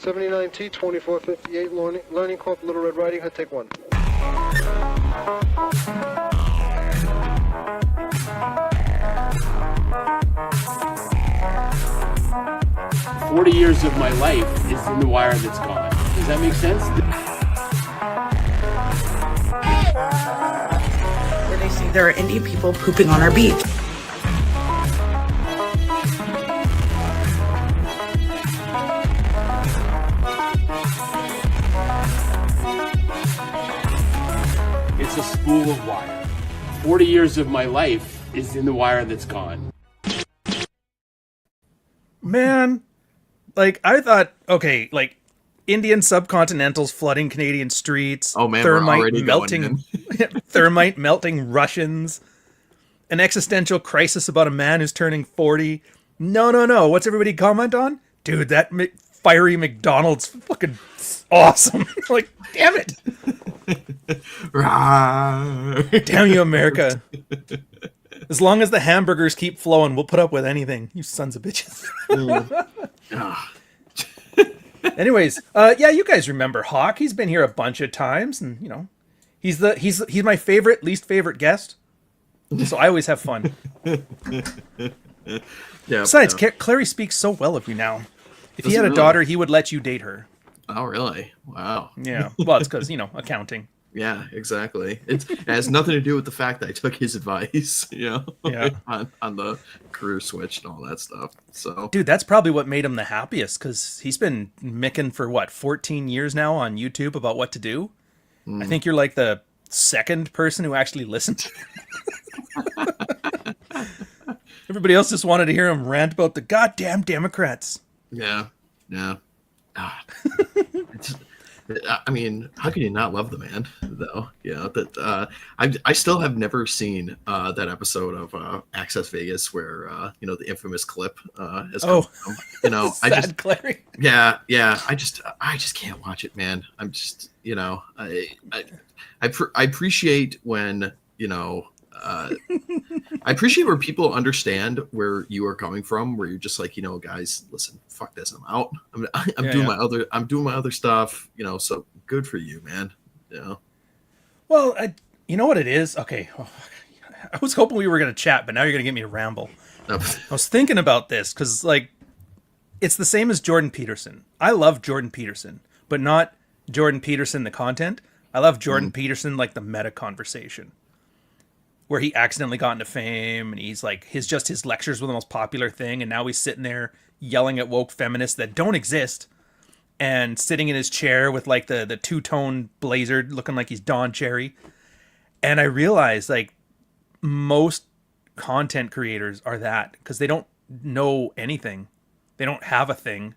79T 2458 Learning Corp, Little Red Riding Hood, take 1. 40 years of my life is in the wire that's gone. Does that make sense? Where they say there are Indian people pooping on our beach. It's a spool of wire. 40 years of my life is in the wire that's gone. Man, like, I thought, okay, like, Indian subcontinentals flooding Canadian streets. Oh man, we're already melting, thermite melting Russians. An existential crisis about a man who's turning 40. No. What's everybody comment on? Dude, that fiery McDonald's fucking awesome. Like, damn it. Damn you, America. As long as the hamburgers keep flowing, we'll put up with anything. You sons of bitches. Anyways, yeah, you guys remember Hawk. He's been here a bunch of times, and you know, he's my least favorite guest. So I always have fun. Yeah. Besides, Clary speaks so well of you now. If he had a daughter, he would let you date her. Oh, really? Wow. Yeah. Well, it's because, accounting. Yeah, exactly. It has nothing to do with the fact that I took his advice, Yeah. on the career switch and all that stuff. So, dude, that's probably what made him the happiest, because he's been micking for 14 years now on YouTube about what to do. I think you're like the second person who actually listened. Everybody else just wanted to hear him rant about the goddamn Democrats. Yeah. I mean, how can you not love the man, though? I still have never seen that episode of Access Vegas where the infamous clip has come from. Sad Clary. Yeah. I just can't watch it, man. I'm just, I appreciate when I appreciate where people understand where you are coming from, where you're just like, guys, listen, fuck this, I'm out. I'm doing my other stuff, so good for you, man. Yeah. Well, you know what it is? Okay. I was hoping we were going to chat, but now you're going to get me to ramble. I was thinking about this because, it's the same as Jordan Peterson. I love Jordan Peterson, but not Jordan Peterson, the content. I love Jordan Peterson, like the meta conversation, where he accidentally got into fame, and he's like, his lectures were the most popular thing, and now he's sitting there yelling at woke feminists that don't exist, and sitting in his chair with like the two-tone blazer looking like he's Don Cherry. And I realized, like, most content creators are that, because they don't know anything. They don't have a thing.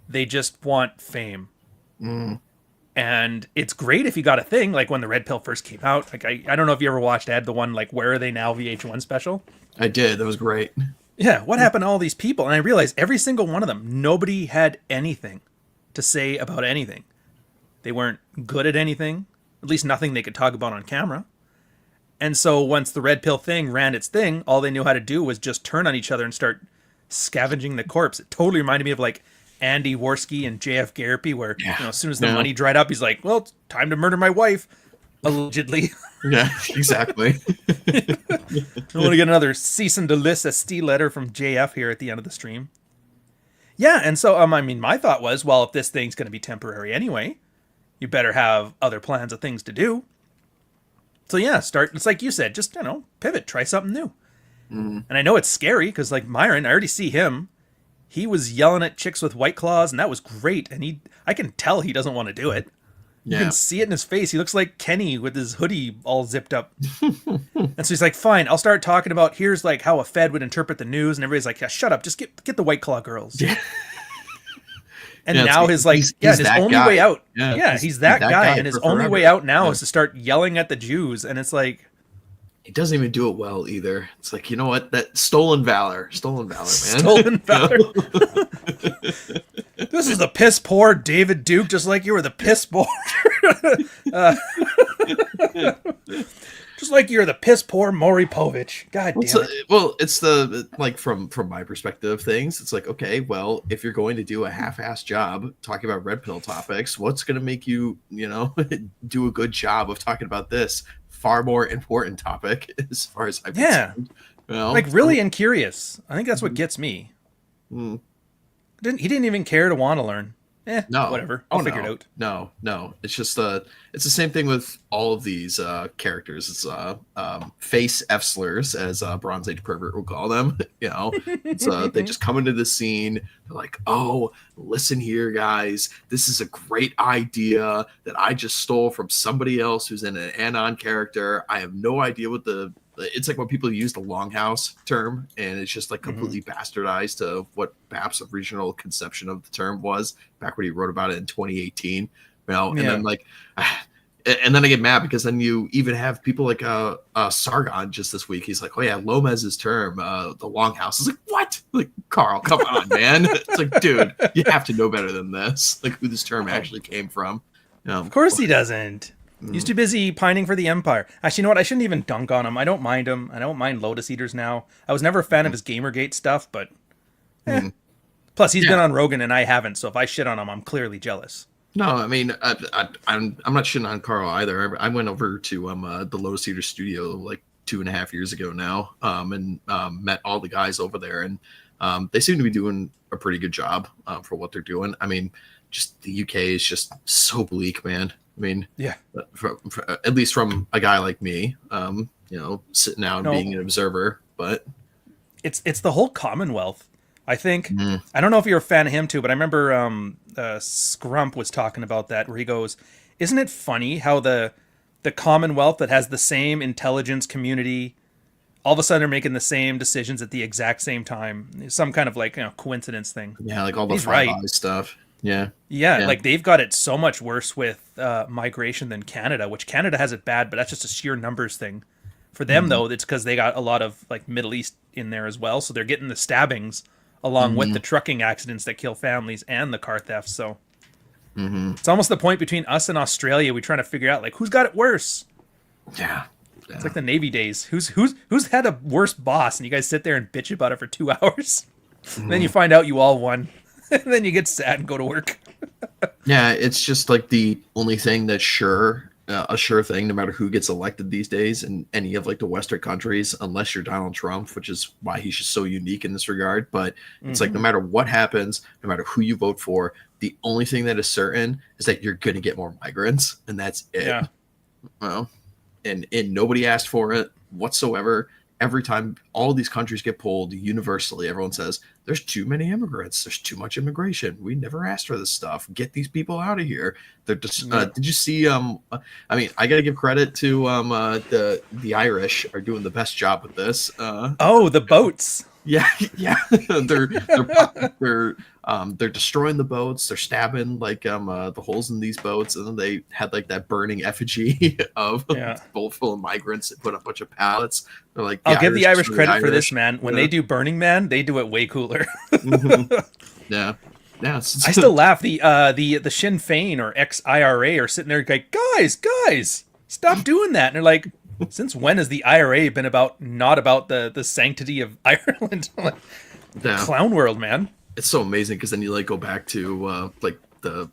They just want fame. And it's great if you got a thing, like when the Red Pill first came out. Like, I don't know if you ever watched the one, like, Where Are They Now VH1 special? I did. That was great. Yeah, what happened to all these people? And I realized every single one of them, nobody had anything to say about anything. They weren't good at anything, at least nothing they could talk about on camera. And so once the Red Pill thing ran its thing, all they knew how to do was just turn on each other and start scavenging the corpse. It totally reminded me of, like, Andy Worski and JF Garrey, where as soon as the money dried up, he's like, well, it's time to murder my wife, allegedly. Yeah, exactly. I want to get another cease and desist letter from JF here at the end of the stream. Yeah, and so, my thought was, well, if this thing's going to be temporary anyway, you better have other plans of things to do. So yeah, it's like you said, just, pivot, try something new. And I know it's scary, because, like, Myron, I already see him. He was yelling at chicks with White Claws, and that was great. And I can tell he doesn't want to do it. You can see it in his face. He looks like Kenny with his hoodie all zipped up. And so he's like, fine, I'll start talking about, here's like how a Fed would interpret the news. And everybody's like, yeah, shut up. Just get the White Claw girls. Yeah. And now his only way out. Yeah, he's that guy. And his only way out now is to start yelling at the Jews. And it's like, he doesn't even do it well either. It's like, you know what? That stolen valor, man. Stolen valor. This is the piss poor David Duke, just like you were the piss poor. Just like you're the piss poor Maury Povich. God damn it. Well, it's the like from my perspective of things. It's like, okay, well, if you're going to do a half-assed job talking about red pill topics, what's going to make you, do a good job of talking about this far more important topic as far as I'm concerned? Like really and curious. I think that's what gets me. Mm. He didn't even care to want to learn. No, whatever. I'll figure it out. No. It's just it's the same thing with all of these characters. It's face F slurs, as Bronze Age pervert will call them. It's they just come into the scene. They're like, "Oh, listen here, guys. This is a great idea that I just stole from somebody else who's in an anon character. I have no idea what it's like when people use the longhouse term, and it's just like completely bastardized to what Bap's original conception of the term was back when he wrote about it in 2018. And then like, and then I get mad because then you even have people like Sargon just this week. He's like, oh yeah, Lomez's term, the longhouse. It's like, what? Like, Carl, come on, man. It's like, dude, you have to know better than this. Like, who this term actually came from. Of course he doesn't. He's too busy pining for the Empire. Actually, you know what? I shouldn't even dunk on him. I don't mind him. I don't mind Lotus Eaters now. I was never a fan of his Gamergate stuff, but plus he's been on Rogan and I haven't. So if I shit on him, I'm clearly jealous. No, I mean, I'm not shitting on Carl either. I went over to the Lotus Eater studio like 2.5 years ago now, and met all the guys over there, and they seem to be doing a pretty good job for what they're doing. I mean, just the UK is just so bleak, man. I mean, at least from a guy like me, sitting out and being an observer, but it's the whole Commonwealth. I think I don't know if you're a fan of him too, but I remember Scrump was talking about that, where he goes, "Isn't it funny how the Commonwealth that has the same intelligence community, all of a sudden are making the same decisions at the exact same time? Some kind of like coincidence thing." Yeah, like all the Five Eyes stuff. Yeah, like they've got it so much worse with migration than Canada, which Canada has it bad, but that's just a sheer numbers thing. For them, though, it's because they got a lot of like Middle East in there as well, so they're getting the stabbings along with the trucking accidents that kill families and the car thefts. So it's almost the point between us and Australia. We're trying to figure out like who's got it worse. Yeah. It's like the Navy days. Who's had a worse boss, and you guys sit there and bitch about it for 2 hours. And then you find out you all won. And then you get sad and go to work. Yeah, it's just like the only thing that's a sure thing, no matter who gets elected these days in any of like the Western countries, unless you're Donald Trump, which is why he's just so unique in this regard. But it's like no matter what happens, no matter who you vote for, the only thing that is certain is that you're going to get more migrants, and that's it. Yeah. Well, and nobody asked for it whatsoever. Every time all these countries get polled, universally, everyone says, there's too many immigrants. There's too much immigration. We never asked for this stuff. Get these people out of here. They're just, did you see, I mean, I got to give credit to the Irish are doing the best job with this. The boats. Yeah. They're destroying the boats. They're stabbing like the holes in these boats, and then they had like that burning effigy of a boat full of migrants that put a bunch of pallets. They're like, I'll give the Irish credit for this, man. When they do Burning Man, they do it way cooler. Yeah. I still laugh. The Sinn Féin or ex-IRA are sitting there like, guys, stop doing that. And they're like, since when has the IRA been not about the sanctity of Ireland? Clown world, man. It's so amazing because then you like go back to like the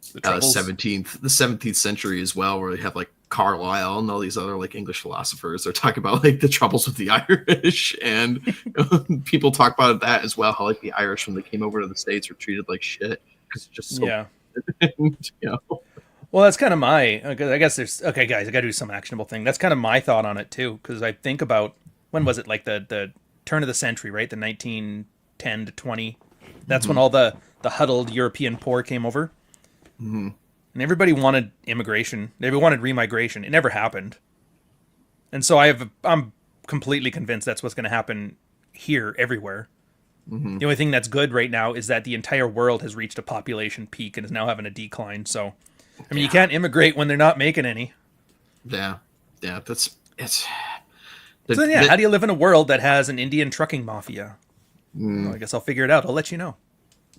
17th century as well, where they have like Carlyle and all these other like English philosophers. They're talking about like the troubles with the Irish, and people talk about that as well. How like the Irish when they came over to the States were treated like shit because it's just so Well, that's kind of I guess there's okay, guys. I got to do some actionable thing. That's kind of my thought on it too, because I think about when was it like the turn of the century, right? The 1910 to 20. That's when all the huddled European poor came over. And everybody wanted immigration. They wanted remigration. It never happened. And so I'm completely convinced that's what's going to happen here everywhere. The only thing that's good right now is that the entire world has reached a population peak and is now having a decline. So, I mean, you can't immigrate when they're not making any. Yeah. How do you live in a world that has an Indian trucking mafia? Well, I guess I'll figure it out. I'll let you know.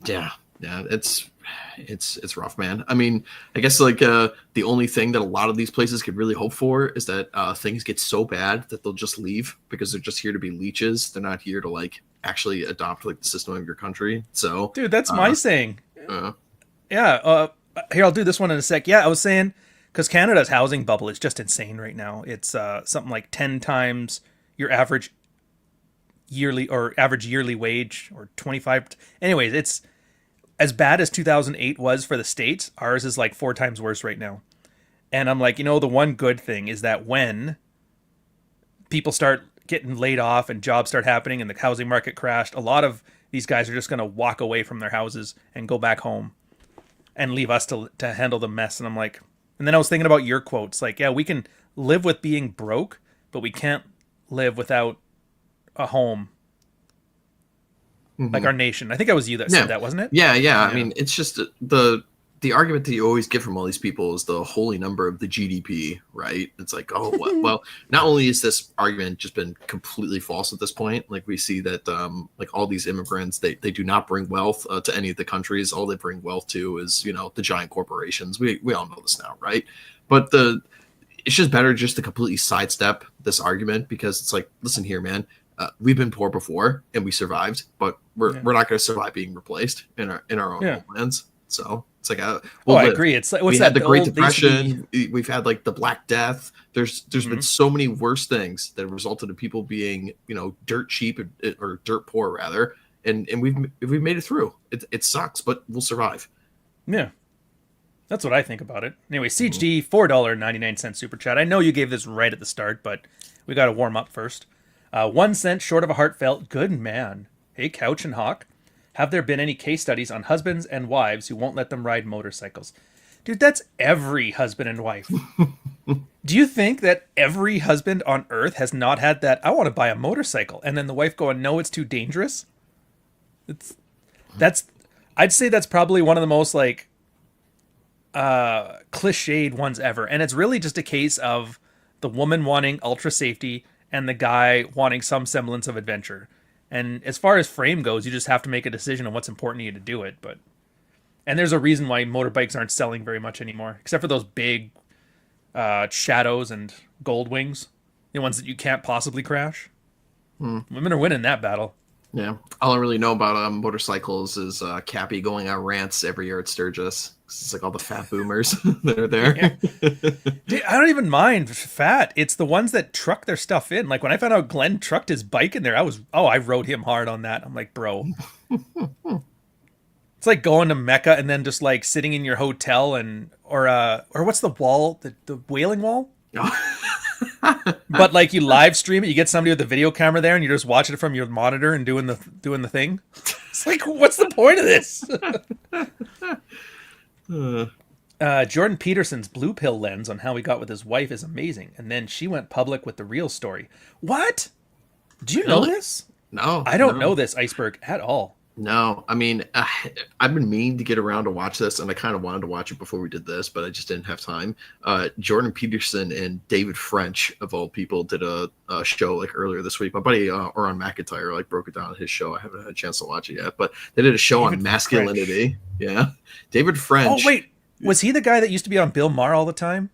Yeah. It's it's rough, man. I mean, I guess like the only thing that a lot of these places could really hope for is that things get so bad that they'll just leave because they're just here to be leeches. They're not here to like actually adopt like the system of your country. So, dude, that's my saying. Uh, Yeah. Here, I'll do this one in a sec. Yeah, I was saying because Canada's housing bubble is just insane right now. It's something like 10 times your average yearly wage, or 25. Anyways, it's as bad as 2008 was for the States. Ours is like 4 times worse right now. And I'm like, the one good thing is that when people start getting laid off and jobs start happening and the housing market crashed, a lot of these guys are just going to walk away from their houses and go back home and leave us to handle the mess. And I'm like, and then I was thinking about your quotes. Like, yeah, we can live with being broke, but we can't live without a home. Like our nation. I think it was you that said that, wasn't it? Yeah. I mean, it's just the argument that you always get from all these people is the holy number of the GDP, right? It's like, oh, well, not only is this argument just been completely false at this point, like we see that like all these immigrants, they do not bring wealth to any of the countries. All they bring wealth to is, the giant corporations. We all know this now, right? But it's just better just to completely sidestep this argument, because it's like, listen here, man. We've been poor before and we survived, but we're not going to survive being replaced in our own homelands. So it's like, I agree. It's like, we had the Great Depression. We've had like the Black Death. There's been so many worse things that have resulted in people being, dirt cheap or dirt poor rather. And we've made it through. It sucks, but we'll survive. Yeah. That's what I think about it. Anyway, CHD, $4.99 super chat. I know you gave this right at the start, but we got to warm up first. 1 cent short of a heartfelt good man. Hey, Couch and Hawk. Have there been any case studies on husbands and wives who won't let them ride motorcycles? Dude, that's every husband and wife. Do you think that every husband on earth has not had that, I want to buy a motorcycle, and then the wife going, no, it's too dangerous? I'd say that's probably one of the most like cliched ones ever. And it's really just a case of the woman wanting ultra safety and the guy wanting some semblance of adventure. And as far as frame goes, you just have to make a decision on what's important to you to do it. And there's a reason why motorbikes aren't selling very much anymore, except for those big Shadows and Gold Wings, the ones that you can't possibly crash. Women are winning that battle. Yeah. All I really know about motorcycles is Cappy going on rants every year at Sturgis. It's like all the fat boomers that are there. Yeah. Dude, I don't even mind fat. It's the ones that truck their stuff in. Like when I found out Glenn trucked his bike in there, I rode him hard on that. I'm like, bro. It's like going to Mecca and then just like sitting in your hotel or what's the wall? The Wailing Wall? But like you live stream it, you get somebody with a video camera there and you're just watching it from your monitor and doing the thing. It's like, what's the point of this? Jordan Peterson's blue pill lens on how he got with his wife is amazing. And then she went public with the real story. What? Do you know this? No. I don't know this, Iceberg, at all. No, I mean, I've been meaning to get around to watch this, and I kind of wanted to watch it before we did this, but I just didn't have time. Jordan Peterson and David French, of all people, did a show like earlier this week. My buddy Oran McIntyre like broke it down in his show. I haven't had a chance to watch it yet, but they did a show on masculinity. French. Yeah, David French. Oh wait, was he the guy that used to be on Bill Maher all the time?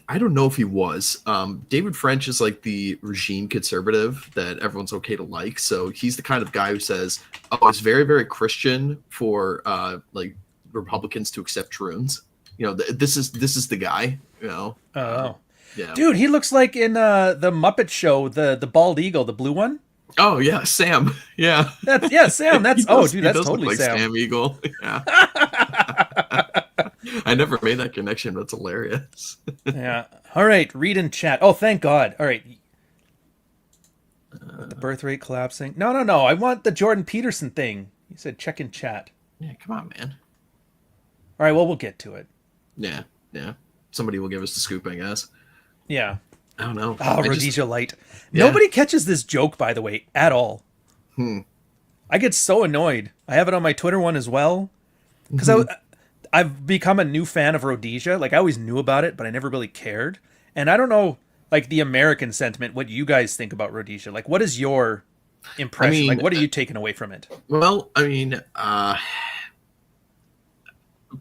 I don't know if he was. David French is like the regime conservative that everyone's okay to like. So he's the kind of guy who says, "Oh, it's very, very Christian for like Republicans to accept Troons." This is the guy. Oh, yeah, dude, he looks like in the Muppet Show, the bald eagle, the blue one. Oh yeah, Sam. Yeah, Sam. That's dude, that's totally like Sam Eagle. Yeah. I never made that connection, but it's hilarious. Yeah. All right. Read in chat. Oh, thank God. All right. The birth rate collapsing. No. I want the Jordan Peterson thing. He said check in chat. Yeah, come on, man. All right. Well, we'll get to it. Yeah. Somebody will give us the scoop, I guess. Yeah. I don't know. Oh, Rhodesia Light. Yeah. Nobody catches this joke, by the way, at all. I get so annoyed. I have it on my Twitter one as well. Because I've become a new fan of Rhodesia. Like, I always knew about it, but I never really cared. And I don't know, like, the American sentiment, what you guys think about Rhodesia. Like, what is your impression? Like, what are you taking away from it? Well, I mean,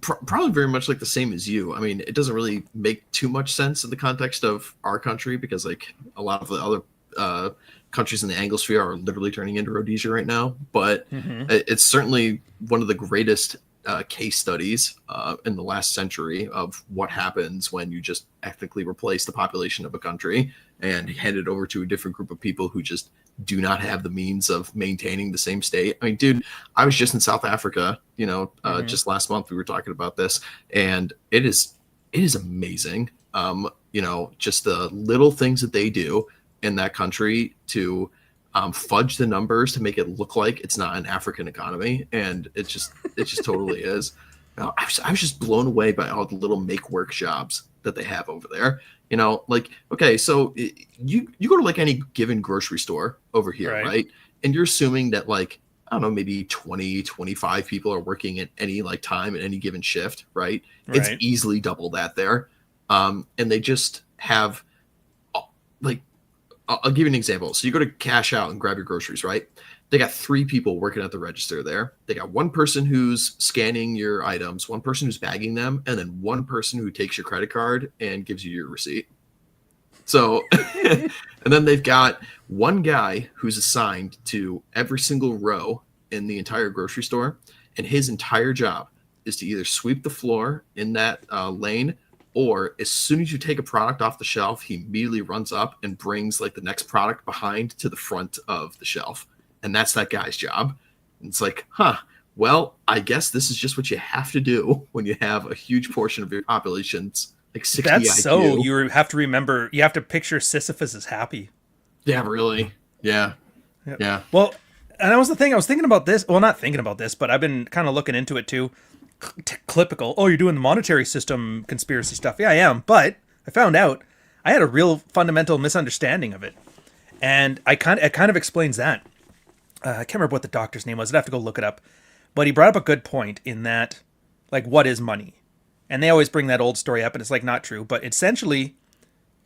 Probably very much like the same as you. I mean, it doesn't really make too much sense in the context of our country because like a lot of the other countries in the Anglosphere are literally turning into Rhodesia right now. But it's certainly one of the greatest case studies in the last century of what happens when you just ethnically replace the population of a country and hand it over to a different group of people who just do not have the means of maintaining the same state. I mean, dude, I was just in South Africa, just last month we were talking about this, and it is amazing. Just the little things that they do in that country to fudge the numbers to make it look like it's not an African economy, and it just totally is. I was just blown away by all the little make work jobs that they have over there. Okay, so you go to like any given grocery store over here, right? And you're assuming that like, I don't know, maybe 20, 25 people are working at any like time at any given shift, right? It's easily double that there. And they just have like, I'll give you an example. So you go to cash out and grab your groceries, right? They got 3 people working at the register there. They got one person who's scanning your items, one person who's bagging them, and then one person who takes your credit card and gives you your receipt. So, and then they've got one guy who's assigned to every single row in the entire grocery store. And his entire job is to either sweep the floor in that lane, or as soon as you take a product off the shelf, he immediately runs up and brings like the next product behind to the front of the shelf. And that's that guy's job. And it's like, well, I guess this is just what you have to do when you have a huge portion of your population's like 60 That's IQ. so, you have to remember, you have to picture Sisyphus as happy. Yeah, really. Yeah. Yep. Yeah. Well, and that was the thing, I was thinking about this, well, not thinking about this, but I've been kind of looking into it too. Clipical. Oh, you're doing the monetary system conspiracy stuff. Yeah, I am. But I found out I had a real fundamental misunderstanding of it. And it kind of explains that. I can't remember what the doctor's name was. I'd have to go look it up. But he brought up a good point in that, like, what is money? And they always bring that old story up, and it's like not true. But essentially,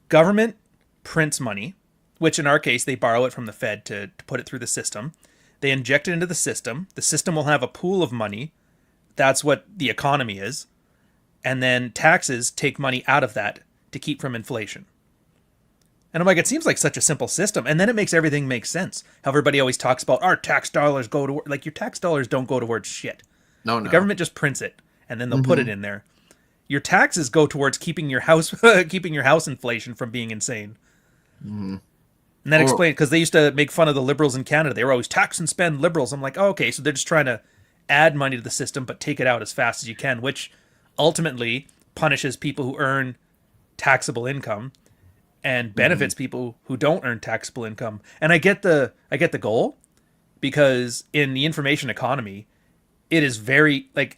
government prints money, which in our case, they borrow it from the Fed to put it through the system. They inject it into the system. The system will have a pool of money. That's what the economy is. And then taxes take money out of that to keep from inflation. And I'm like, it seems like such a simple system. And then it makes everything make sense. How everybody always talks about our tax dollars go to, like, your tax dollars don't go towards shit. No. The government just prints it and then they'll put it in there. Your taxes go towards keeping your house inflation from being insane. And that explains, because they used to make fun of the liberals in Canada. They were always tax and spend liberals. I'm like, oh, okay, so they're just trying to add money to the system, but take it out as fast as you can, which ultimately punishes people who earn taxable income and benefits people who don't earn taxable income. And I get the goal, because in the information economy, it is very, like,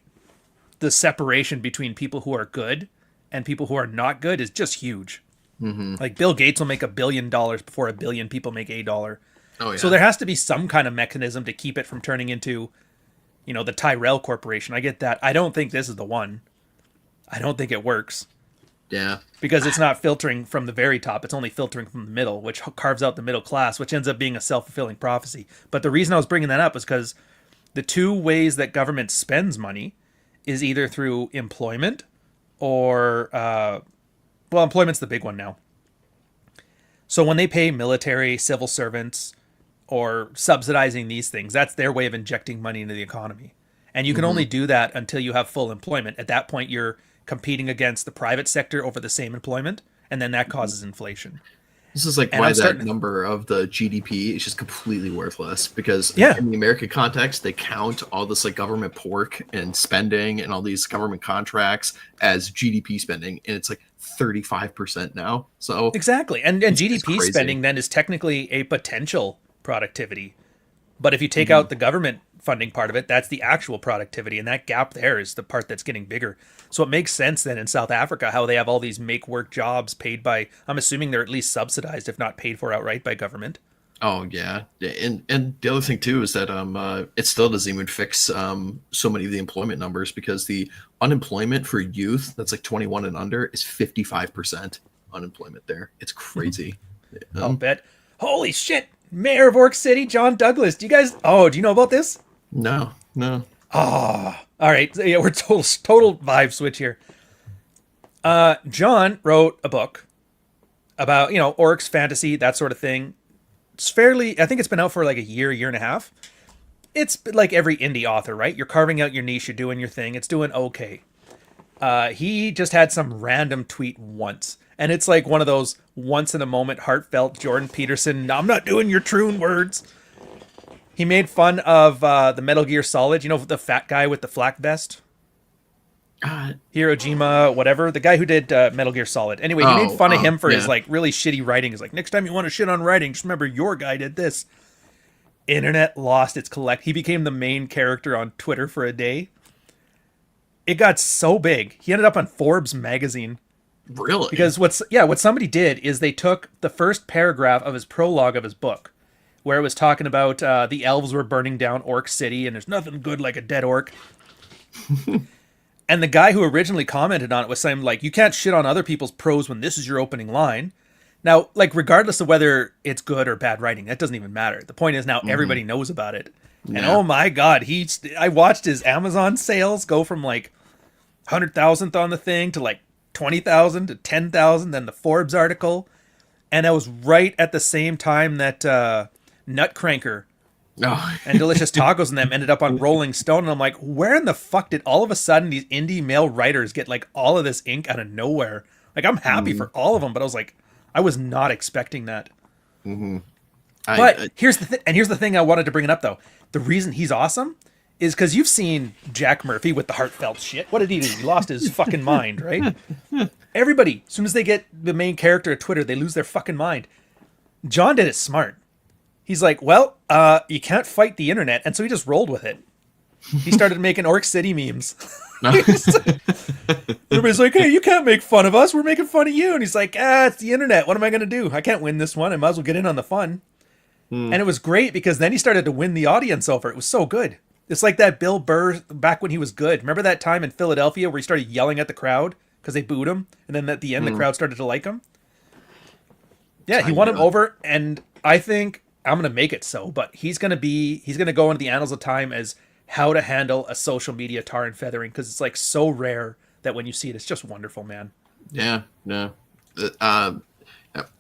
the separation between people who are good and people who are not good is just huge. Like, Bill Gates will make $1 billion before 1 billion people make $1. Oh, yeah. So there has to be some kind of mechanism to keep it from turning into, the Tyrell Corporation. I get that. I don't think this is the one. I don't think it works. Yeah. Because it's not filtering from the very top. It's only filtering from the middle, which carves out the middle class, which ends up being a self-fulfilling prophecy. But the reason I was bringing that up is because the 2 ways that government spends money is either through employment or, employment's the big one now. So when they pay military, civil servants, or subsidizing these things, that's their way of injecting money into the economy. And you can only do that until you have full employment. At that point, you're competing against the private sector over the same employment, and then that causes inflation. This is like why that number of the GDP is just completely worthless, because in the American context, they count all this like government pork and spending and all these government contracts as GDP spending, and it's like 35% now. So exactly, and GDP spending then is technically a potential productivity, but if you take out the government funding part of it, that's the actual productivity, and that gap there is the part that's getting bigger. So it makes sense then in South Africa how they have all these make work jobs paid by, I'm assuming they're at least subsidized, if not paid for outright by government. Oh yeah, and the other thing too is that it still doesn't even fix so many of the employment numbers, because the unemployment for youth that's like 21 and under is 55% unemployment there. It's crazy. I'll bet. Holy shit! Mayor of Orc City, John Douglas. Do you know about this? No. All right. So, yeah, we're total vibe switch here. John wrote a book about, orcs, fantasy, that sort of thing. It's fairly, I think it's been out for like a year and a half. It's like every indie author, right? You're carving out your niche, you're doing your thing, it's doing okay. He just had some random tweet once, and it's like one of those once in a moment heartfelt Jordan Peterson, I'm not doing your troon words. He made fun of the Metal Gear Solid, the fat guy with the flak vest? Hirojima, whatever, the guy who did Metal Gear Solid. Anyway, he made fun of him for his like really shitty writing. He's like, next time you want to shit on writing, just remember your guy did this. Internet lost its He became the main character on Twitter for a day. It got so big. He ended up on Forbes magazine. Really? Because what somebody did is they took the first paragraph of his prologue of his book, where it was talking about the elves were burning down Orc City, and there's nothing good like a dead orc. And the guy who originally commented on it was saying, like, you can't shit on other people's prose when this is your opening line. Now, like, regardless of whether it's good or bad writing, that doesn't even matter. The point is now everybody knows about it. Yeah. And oh my God, I watched his Amazon sales go from like 100,000th on the thing to like 20,000 to 10,000, then the Forbes article. And that was right at the same time that Nutcranker and Delicious Tacos and them ended up on Rolling Stone. And I'm like, where in the fuck did all of a sudden these indie male writers get like all of this ink out of nowhere? Like, I'm happy for all of them, but I was like, I was not expecting that. But here's the thing I wanted to bring it up though. The reason he's awesome is because you've seen Jack Murphy with the heartfelt shit. What did he do? He lost his fucking mind, right? Everybody, as soon as they get the main character of Twitter, they lose their fucking mind. John did it smart. He's like, well, you can't fight the internet, and so he just rolled with it. He started making Orc City memes. Everybody's like, hey, you can't make fun of us. We're making fun of you. And he's like, it's the internet. What am I going to do? I can't win this one. I might as well get in on the fun. And it was great because then he started to win the audience over. It was so good. It's like that Bill Burr back when he was good. Remember that time in Philadelphia where he started yelling at the crowd because they booed him? And then at the end, the crowd started to like him? Yeah, he won him over. And I think I'm going to make it so. But he's going to go into the annals of time as how to handle a social media tar and feathering, because it's like so rare that when you see it, it's just wonderful, man. Yeah, no.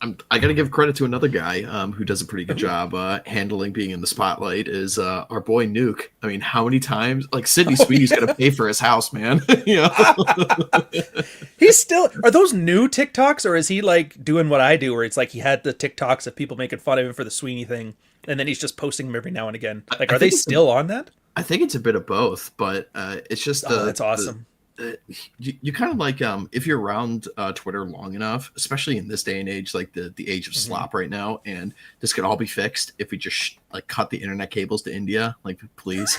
I got to give credit to another guy who does a pretty good job handling being in the spotlight is our boy Nuke. I mean, how many times? Like, Sydney Sweeney's going to pay for his house, man. He's still... Are those new TikToks, or is he like doing what I do, where it's like he had the TikToks of people making fun of him for the Sweeney thing, and then he's just posting them every now and again? Like, are they still on that? I think it's a bit of both, but it's just... that's awesome. You kind of like if you're around Twitter long enough, especially in this day and age, like the age of slop right now, and this could all be fixed if we just like cut the internet cables to India, like, please.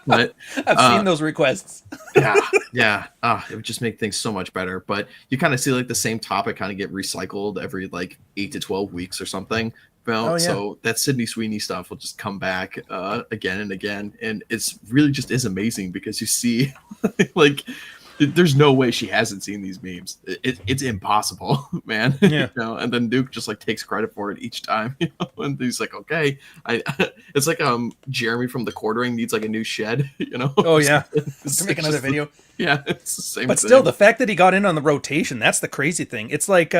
But I've seen those requests. yeah, it would just make things so much better. But you kind of see like the same topic kind of get recycled every like 8 to 12 weeks or something. Well, so that Sydney Sweeney stuff will just come back again and again, and it's really just is amazing because you see, like, there's no way she hasn't seen these memes. It's impossible, man. Yeah. And then Duke just like takes credit for it each time, and he's like, okay, it's like Jeremy from The Quartering needs like a new shed, Oh yeah, to make another video. Yeah, it's the same. But still, the fact that he got in on the rotation—that's the crazy thing. It's like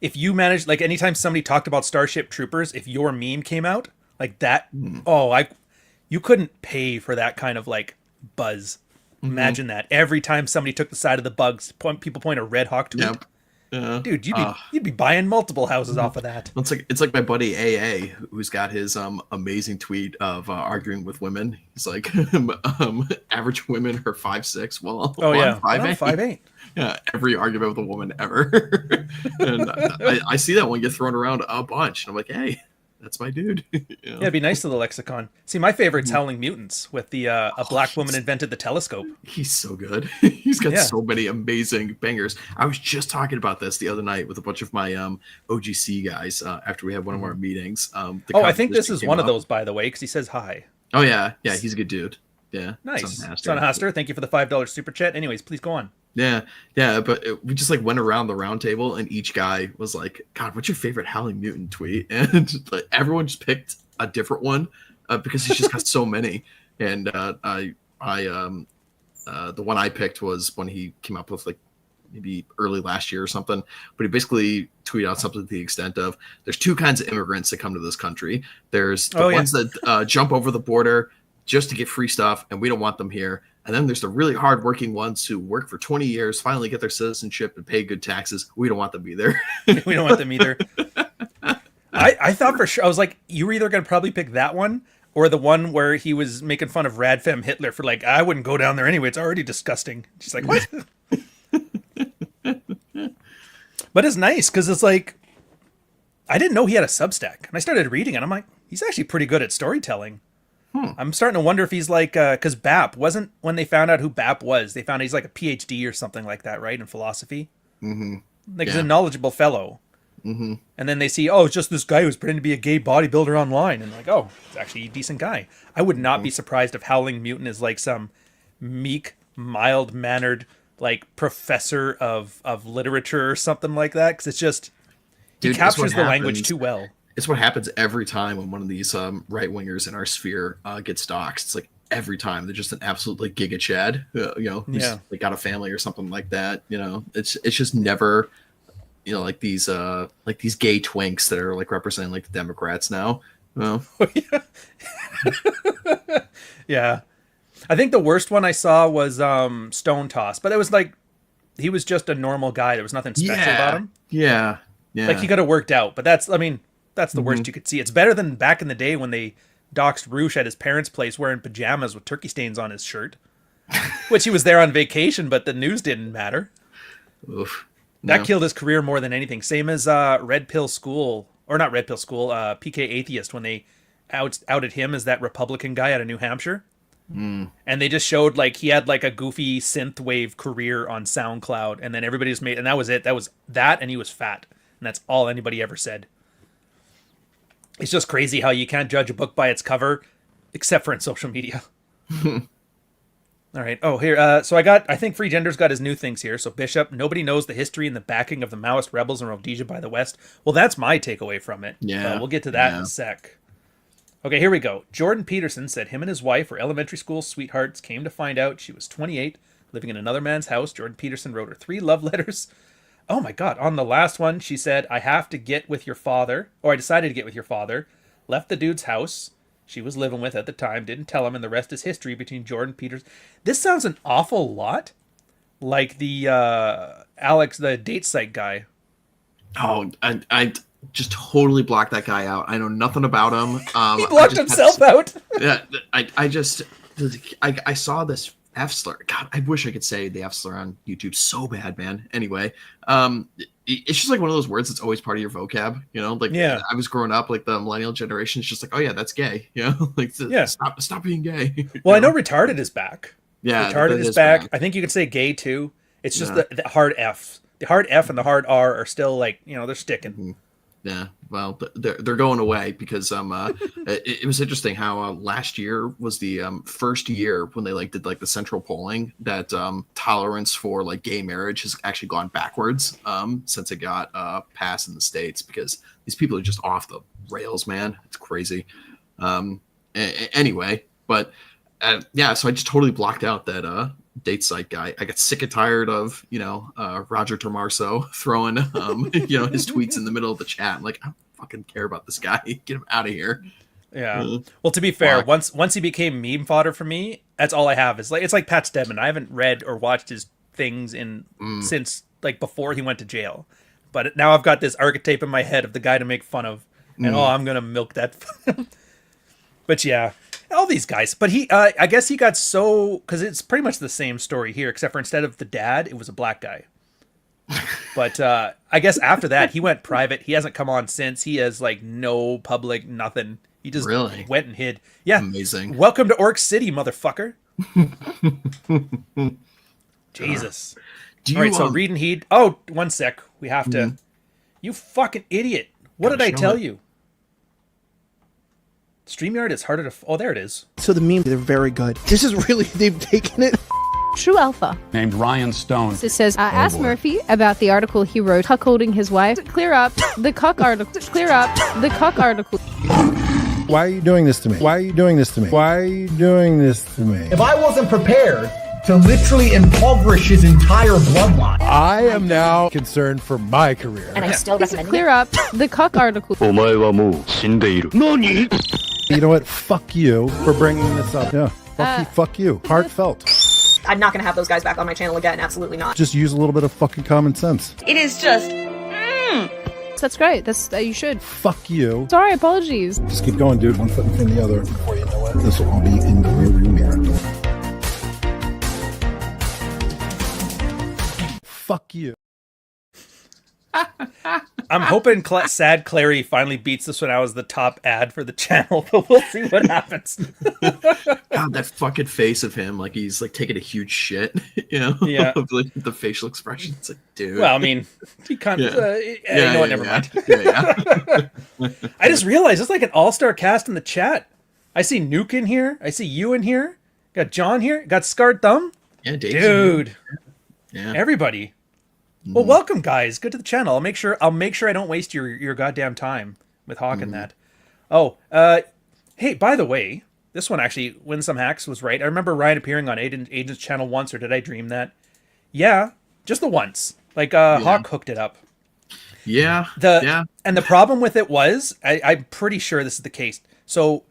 if you manage, like, anytime somebody talked about Starship Troopers, if your meme came out like that, you couldn't pay for that kind of like buzz. Imagine that every time somebody took the side of the bugs, people point a Red Hawk tweet. Yep. Dude, you'd be buying multiple houses off of that. It's like my buddy AA, who's got his amazing tweet of arguing with women. He's like, average women are 5'6". Well, I'm 5'8". Yeah, every argument with a woman ever. And I see that one get thrown around a bunch. And I'm like, hey, that's my dude. Yeah, it'd be nice to the lexicon. See, my favorite's Howling Mutants with the a black woman invented the telescope. He's so good. He's got so many amazing bangers. I was just talking about this the other night with a bunch of my OGC guys after we had one of our meetings. I think this is one of those, by the way, because he says hi. Oh yeah, he's a good dude. Yeah, nice. Son Haster, thank you for the $5 super chat. Anyways, please go on. Yeah, but we just like went around the round table, and each guy was like, "God, what's your favorite Howling Mutant tweet?" And like everyone just picked a different one because he's just got so many. And The one I picked was when he came up with like maybe early last year or something, but he basically tweeted out something to the extent of, there's two kinds of immigrants that come to this country. There's the ones that jump over the border just to get free stuff, and we don't want them here. And then there's the really hardworking ones who work for 20 years, finally get their citizenship and pay good taxes. We don't want them either. We don't want them either. I thought for sure, I was like, you were either going to probably pick that one or the one where he was making fun of Radfem Hitler for like, I wouldn't go down there anyway. It's already disgusting. She's like, what? But it's nice because it's like, I didn't know he had a Substack. And I started reading it. I'm like, he's actually pretty good at storytelling. I'm starting to wonder if he's like, because BAP wasn't, when they found out who BAP was, they found he's like a PhD or something like that, right? In philosophy. Mm-hmm. Like he's a knowledgeable fellow. Mm-hmm. And then they see, oh, it's just this guy who's pretending to be a gay bodybuilder online. And like, oh, it's actually a decent guy. I would not be surprised if Howling Mutant is like some meek, mild-mannered, like professor of literature or something like that. Because it's just, he captures the language too well. It's what happens every time when one of these right-wingers in our sphere gets doxxed. It's like every time they're just an absolute like giga chad, who's like got a family or something like that. It's just never, like these gay twinks that are like representing like the Democrats now. Yeah. I think the worst one I saw was Stone Toss, but it was like, he was just a normal guy. There was nothing special about him. Yeah. Like he could have worked out, but that's the worst you could see. It's better than back in the day when they doxed Roosh at his parents' place wearing pajamas with turkey stains on his shirt, which he was there on vacation, but the news didn't matter. Oof. That killed his career more than anything. Same as Red Pill School, or not Red Pill School, PK Atheist, when they outed him as that Republican guy out of New Hampshire. And they just showed like he had like a goofy synthwave career on SoundCloud, and then everybody just made, and that was it. That was that, and he was fat, and that's all anybody ever said. It's just crazy how you can't judge a book by its cover, except for in social media. All right. Oh, here. So I think Free Gender's got his new things here. So Bishop, nobody knows the history and the backing of the Maoist rebels in Rhodesia by the West. Well, that's my takeaway from it. Yeah. We'll get to that in a sec. Okay, here we go. Jordan Peterson said him and his wife were elementary school sweethearts, came to find out she was 28, living in another man's house. Jordan Peterson wrote her 3 love letters. Oh my God. On the last one, she said, I have to get with your father, or I decided to get with your father, left the dude's house she was living with at the time, didn't tell him, and the rest is history between Jordan Peters. This sounds an awful lot like the Alex, the date site guy. Oh, I just totally blocked that guy out. I know nothing about him. He blocked himself out. Yeah, I saw this F slur. God, I wish I could say the F slur on YouTube so bad, man. Anyway, it's just like one of those words that's always part of your vocab. I was growing up, like the millennial generation. It's just like, oh yeah, that's gay. Stop being gay. Well, I know retarded is back. Yeah, retarded is back. I think you could say gay too. It's just the hard F. The hard F and the hard R are still like, they're sticking. Yeah, well, they're going away because it was interesting how last year was the first year when they did the central polling that tolerance for gay marriage has actually gone backwards since it got passed in the States, because these people are just off the rails, man. It's crazy. Anyway, but so I just totally blocked out that date site guy. I got sick and tired of Roger Tomarso throwing his tweets in the middle of the chat. I'm like, I don't fucking care about this guy. Get him out of here. Yeah. Well, to be fair, once he became meme fodder for me, that's all I have. It's like Pat Stedman. I haven't read or watched his things since before he went to jail. But now I've got this archetype in my head of the guy to make fun of, and I'm gonna milk that. But yeah. All these guys, but he, I guess he got because it's pretty much the same story here, except for instead of the dad, it was a black guy. But I guess after that, he went private. He hasn't come on since. He has no public, nothing. He just went and hid. Yeah. Amazing. Welcome to Orc City, motherfucker. Jesus. All right, so read and heed. Oh, 1 sec. We have to. You fucking idiot. What did I tell you? StreamYard is harder to... Oh, there it is. So the meme, they're very good. This is really... They've taken it... True Alpha. Named Ryan Stone. It says, ask Murphy about the article he wrote, cuckolding his wife. Clear up the cuck article. Clear up the cuck article. Why are you doing this to me? Why are you doing this to me? Why are you doing this to me? If I wasn't prepared to literally impoverish his entire bloodline, I am now concerned for my career. And I'm still recommending clear up the cuck article. You know what? Fuck you for bringing this up. Yeah. Fuck you. Heartfelt. I'm not going to have those guys back on my channel again. Absolutely not. Just use a little bit of fucking common sense. It is just... That's great. That's you should. Fuck you. Sorry, apologies. Just keep going, dude. One foot in front of the other. Before you know it, this will all be in the rearview mirror. Fuck you. I'm hoping Sad Clary finally beats this one out as the top ad for the channel, but we'll see what happens. God, that fucking face of him, like he's like taking a huge shit, you know? Yeah. Like the facial expression. It's like, dude. Well, I mean, he kind of. You know what? Never mind. Yeah. I just realized it's like an all-star cast in the chat. I see Nuke in here. I see you in here. Got John here. Got Scarred Thumb. Yeah, Dave's dude. Yeah. Everybody. Well, welcome, guys. Good to the channel. I'll make sure I don't waste your goddamn time with hawking that. Oh, hey, by the way, this one actually, Win Some Hacks was right. I remember Ryan appearing on Agent's channel once, or did I dream that? Yeah, just the once. Like Hawk hooked it up. Yeah. And the problem with it was, I'm pretty sure this is the case. So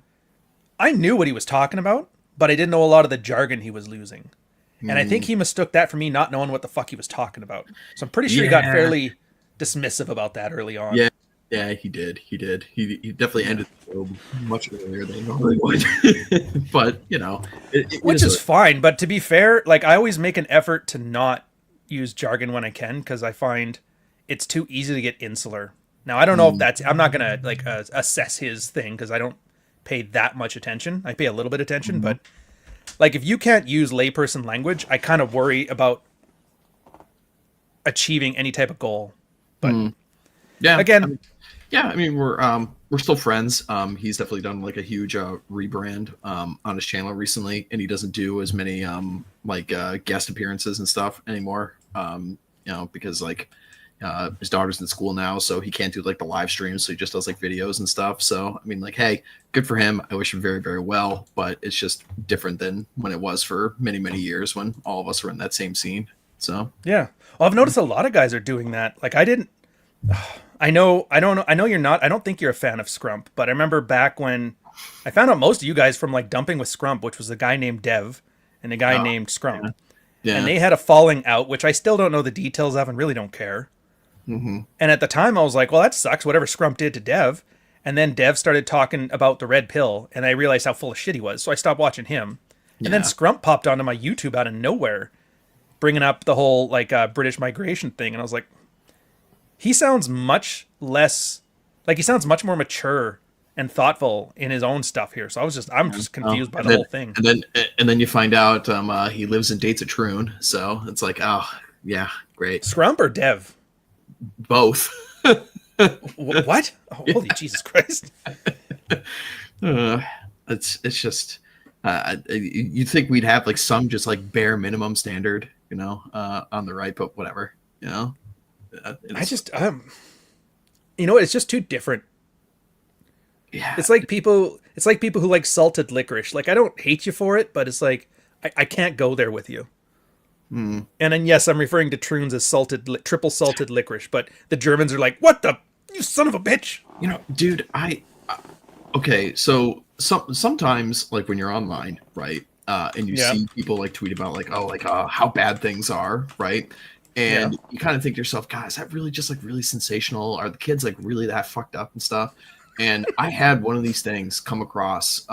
I knew what he was talking about, but I didn't know a lot of the jargon he was losing. And I think he mistook that for me not knowing what the fuck he was talking about. So I'm pretty sure he got fairly dismissive about that early on. Yeah, he did. He definitely ended the show much earlier than he normally would. But, you know. Which is fine. But to be fair, like I always make an effort to not use jargon when I can, because I find it's too easy to get insular. Now, I don't know if that's... I'm not going to like assess his thing, because I don't pay that much attention. I pay a little bit of attention, but... Like, if you can't use layperson language, I kind of worry about achieving any type of goal. But yeah, again, I mean, we're still friends. He's definitely done like a huge rebrand on his channel recently, and he doesn't do as many guest appearances and stuff anymore. You know, because like his daughter's in school now, so he can't do like the live streams, so he just does like videos and stuff. So I mean, like, hey, good for him. I wish him very, very well, but it's just different than when it was for many, many years when all of us were in that same scene. So yeah, well, I've noticed a lot of guys are doing that. Like I don't know you're not. I don't think you're a fan of Scrump, but I remember back when I found out most of you guys from like Dumping with Scrump, which was a guy named Dev and a guy named Scrump, and they had a falling out, which I still don't know the details of and really don't care. And at the time I was like, well, that sucks, whatever Scrump did to Dev. And then Dev started talking about the red pill, and I realized how full of shit he was, so I stopped watching him. And then Scrump popped onto my YouTube out of nowhere, bringing up the whole like British migration thing, and I was like, he sounds much less, like he sounds much more mature and thoughtful in his own stuff here. So I'm just confused by the whole thing. And then you find out he lives and dates a troon, so it's like, oh yeah, great. Scrump or Dev? Both. What? Oh, holy Jesus Christ! It's just you'd think we'd have like some just like bare minimum standard, you know, on the right, but whatever, you know. I just you know what? It's just too different. Yeah, it's like people who like salted licorice. Like I don't hate you for it, but it's like I can't go there with you. And then yes, I'm referring to troons as triple salted licorice, but the Germans are like, "What the, you son of a bitch!" You know, dude. Okay, so sometimes like when you're online, right, and you see people like tweet about like, oh, like how bad things are, right, and you kind of think to yourself, God, is that really just like really sensational? Are the kids like really that fucked up and stuff? And I had one of these things come across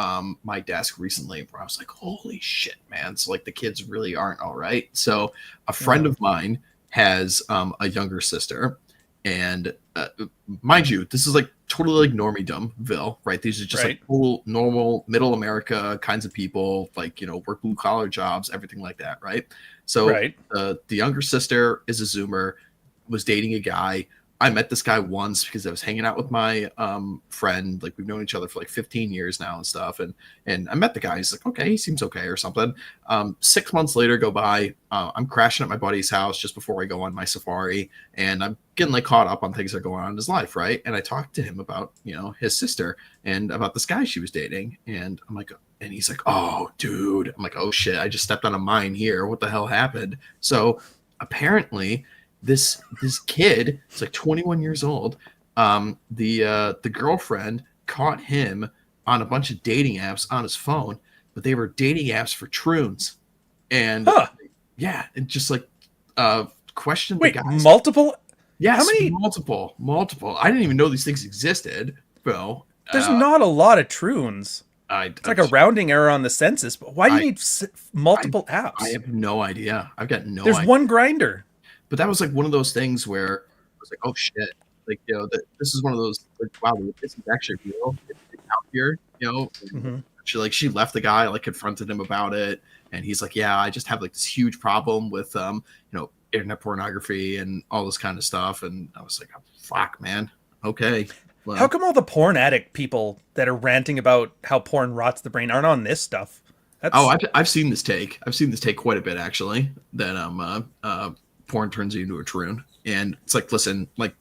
my desk recently where I was like, holy shit, man. So like the kids really aren't all right. So a friend of mine has a younger sister, and mind you, this is like totally like normie-dumb-ville, right? These are just like cool, normal, middle America kinds of people, like, you know, work blue collar jobs, everything like that, right? So the younger sister is a Zoomer, was dating a guy I met this guy once because I was hanging out with my friend. Like we've known each other for like 15 years now and stuff. And I met the guy. He's like, okay, he seems okay or something. 6 months later go by. I'm crashing at my buddy's house just before I go on my safari, and I'm getting like caught up on things that are going on in his life, right? And I talked to him about his sister and about this guy she was dating, and I'm like, and he's like, oh, dude. I'm like, oh shit, I just stepped on a mine here. What the hell happened? So apparently, this kid, it's like 21 years old. The girlfriend caught him on a bunch of dating apps on his phone, but they were dating apps for troons, and yeah, and just like questioned the guys. Multiple? Yes, how many? Multiple. I didn't even know these things existed, bro. There's not a lot of troons. It's like a rounding error on the census, but why do you need multiple apps? I have no idea. I've got no. There's idea. one grinder. But that was like one of those things where I was like, oh shit, like this is one of those like, wow, this is actually real. It's out here, She left the guy, like confronted him about it, and he's like, yeah, I just have like this huge problem with internet pornography and all this kind of stuff. And I was like, oh, fuck, man, okay. Well, how come all the porn addict people that are ranting about how porn rots the brain aren't on this stuff? I've seen this take. I've seen this take quite a bit actually. That porn turns you into a troon, and it's like, listen, like,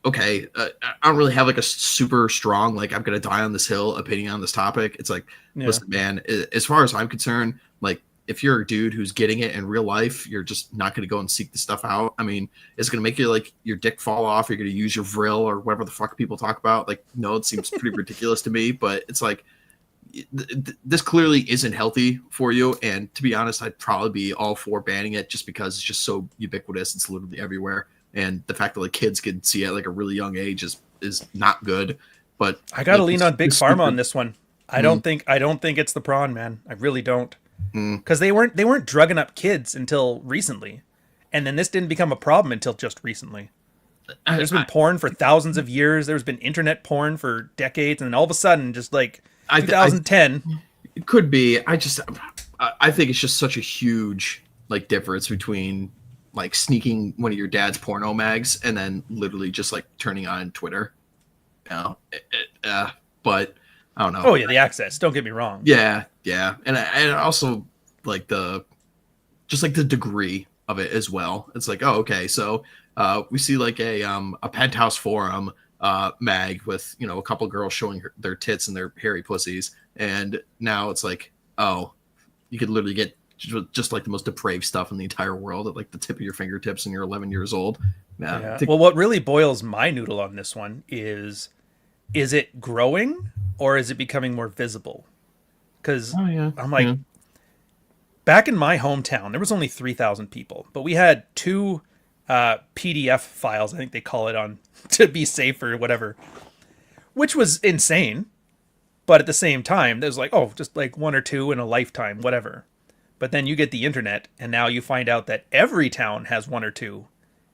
okay, I don't really have like a super strong like I'm gonna die on this hill opinion on this topic. It's like, listen, man, as far as I'm concerned, like if you're a dude who's getting it in real life, you're just not gonna go and seek the stuff out. I mean, it's gonna make you like your dick fall off. You're gonna use your vril or whatever the fuck people talk about. Like, no, it seems pretty ridiculous to me, but it's like, this clearly isn't healthy for you, and to be honest, I'd probably be all for banning it just because it's just so ubiquitous. It's literally everywhere, and the fact that like kids can see it at like a really young age is not good. But I gotta lean on Big Pharma on this one. I don't think it's the prawn, man. I really don't, because they weren't drugging up kids until recently, and then this didn't become a problem until just recently. There's been porn for thousands of years. There's been internet porn for decades, and then all of a sudden, just like 2010. It could be. I think it's just such a huge like difference between like sneaking one of your dad's porno mags and then literally just like turning on Twitter. But I don't know. Oh yeah, the access. Don't get me wrong. Yeah, and also like the degree of it as well. It's like, oh, okay, so we see like a penthouse forum mag with a couple girls showing their tits and their hairy pussies, and now it's like, oh, you could literally get just like the most depraved stuff in the entire world at like the tip of your fingertips, and you're 11 years old. Yeah. Well, what really boils my noodle on this one is it growing or is it becoming more visible? Because I'm like, back in my hometown, there was only 3,000 people, but we had two PDF files, I think they call it, on to be safe or whatever, which was insane. But at the same time, there's like, oh, just like one or two in a lifetime, whatever. But then you get the internet, and now you find out that every town has one or two,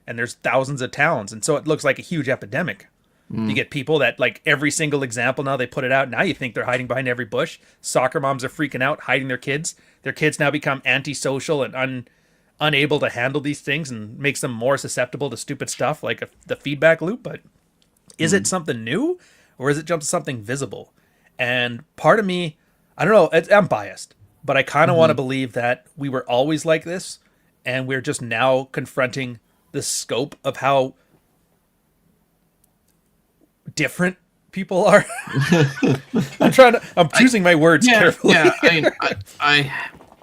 and there's thousands of towns, and so it looks like a huge epidemic. You get people that like every single example now they put it out. Now you think they're hiding behind every bush. Soccer moms are freaking out, hiding their kids. Their kids now become antisocial and unable to handle these things, and makes them more susceptible to stupid stuff like the feedback loop. But is it something new, or is it just something visible? And part of me, I don't know, I'm biased, but I kind of want to believe that we were always like this, and we're just now confronting the scope of how different people are. I'm choosing my words carefully. Yeah, I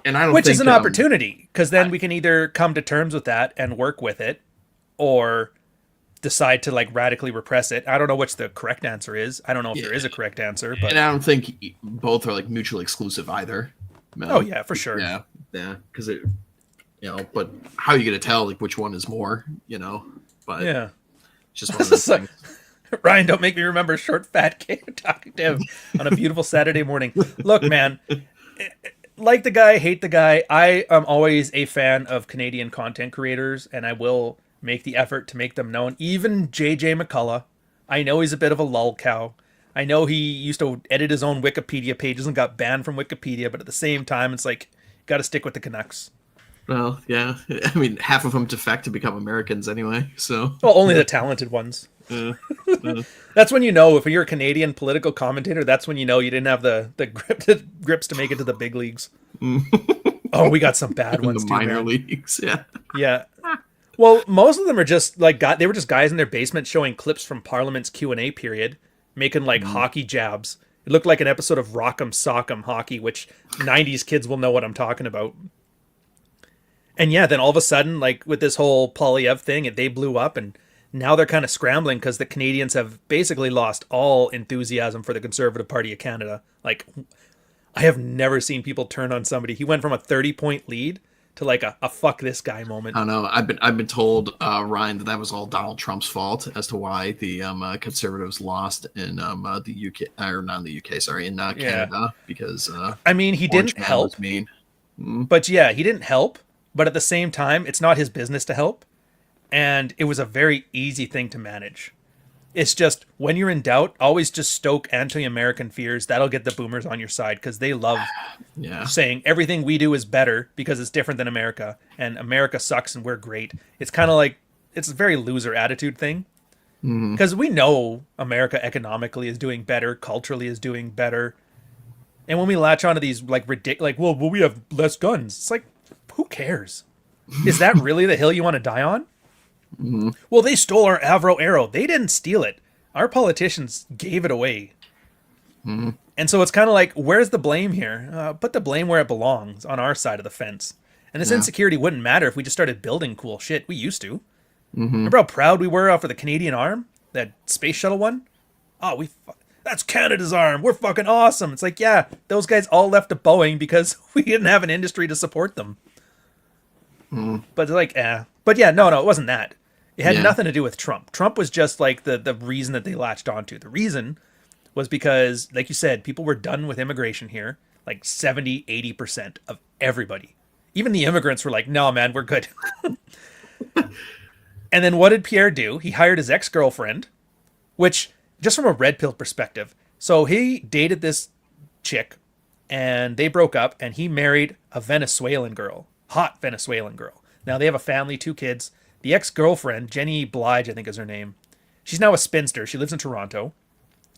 don't which think, is an opportunity, because then we can either come to terms with that and work with it, or decide to like radically repress it. I don't know which the correct answer is. I don't know if there is a correct answer, but and I don't think both are like mutually exclusive either. Oh yeah, for sure. Yeah, because it, but how are you gonna tell like which one is more? But yeah, it's just one of those things. Ryan, don't make me remember short fat kid talking to him on a beautiful Saturday morning. Look, man, like the guy, hate the guy. I am always a fan of Canadian content creators, and I will make the effort to make them known. Even JJ McCullough, I know he's a bit of a lol cow. I know he used to edit his own Wikipedia pages and got banned from Wikipedia, but at the same time, it's like, got to stick with the Canucks. Well, yeah. I mean, half of them defect to become Americans anyway. So. Well, only the talented ones. That's when you know if you're a Canadian political commentator. That's when you know you didn't have the grips to make it to the big leagues. Oh, we got some bad ones. The minor leagues. Yeah. Yeah. Well, most of them are just like they were just guys in their basement showing clips from Parliament's Q&A period, making like hockey jabs. It looked like an episode of Rock'em Sock'em Hockey, which 90s kids will know what I'm talking about. And yeah, then all of a sudden, like with this whole Polyev thing, they blew up, and now they're kind of scrambling because the Canadians have basically lost all enthusiasm for the Conservative Party of Canada. Like, I have never seen people turn on somebody. He went from a 30-point lead to like a fuck this guy moment. I don't know. I've been told, Ryan, that was all Donald Trump's fault as to why the Conservatives lost in the UK, or not in the UK, sorry, in Canada, because I mean, he didn't help. Mean. But yeah, he didn't help. But at the same time, it's not his business to help. And it was a very easy thing to manage. It's just, when you're in doubt, always just stoke anti-American fears. That'll get the boomers on your side, because they love saying everything we do is better because it's different than America. And America sucks and we're great. It's kind of like, it's a very loser attitude thing. Because we know America economically is doing better, culturally is doing better. And when we latch onto these like ridiculous, like, well, we have less guns. It's like, who cares? Is that really the hill you want to die on? Well, they stole our Avro arrow. They didn't steal it. Our politicians gave it away. And so it's kind of like, where's the blame here? Put the blame where it belongs, on our side of the fence. And this insecurity wouldn't matter if we just started building cool shit. We used to. Remember how proud we were for the Canadian arm? That space shuttle one? Oh, that's Canada's arm. We're fucking awesome. It's like, yeah, those guys all left to Boeing because we didn't have an industry to support them. But like, But yeah, no, it wasn't that. It had nothing to do with Trump. Trump was just like the reason that they latched onto. The reason was because, like you said, people were done with immigration here. Like 70, 80% of everybody. Even the immigrants were like, no, man, we're good. And then what did Pierre do? He hired his ex-girlfriend, which, just from a red pill perspective, so he dated this chick, and they broke up, and he married a Venezuelan girl. Hot Venezuelan girl. Now they have a family, 2 kids. The ex-girlfriend, Jenny Blige, I think is her name. She's now a spinster. She lives in Toronto.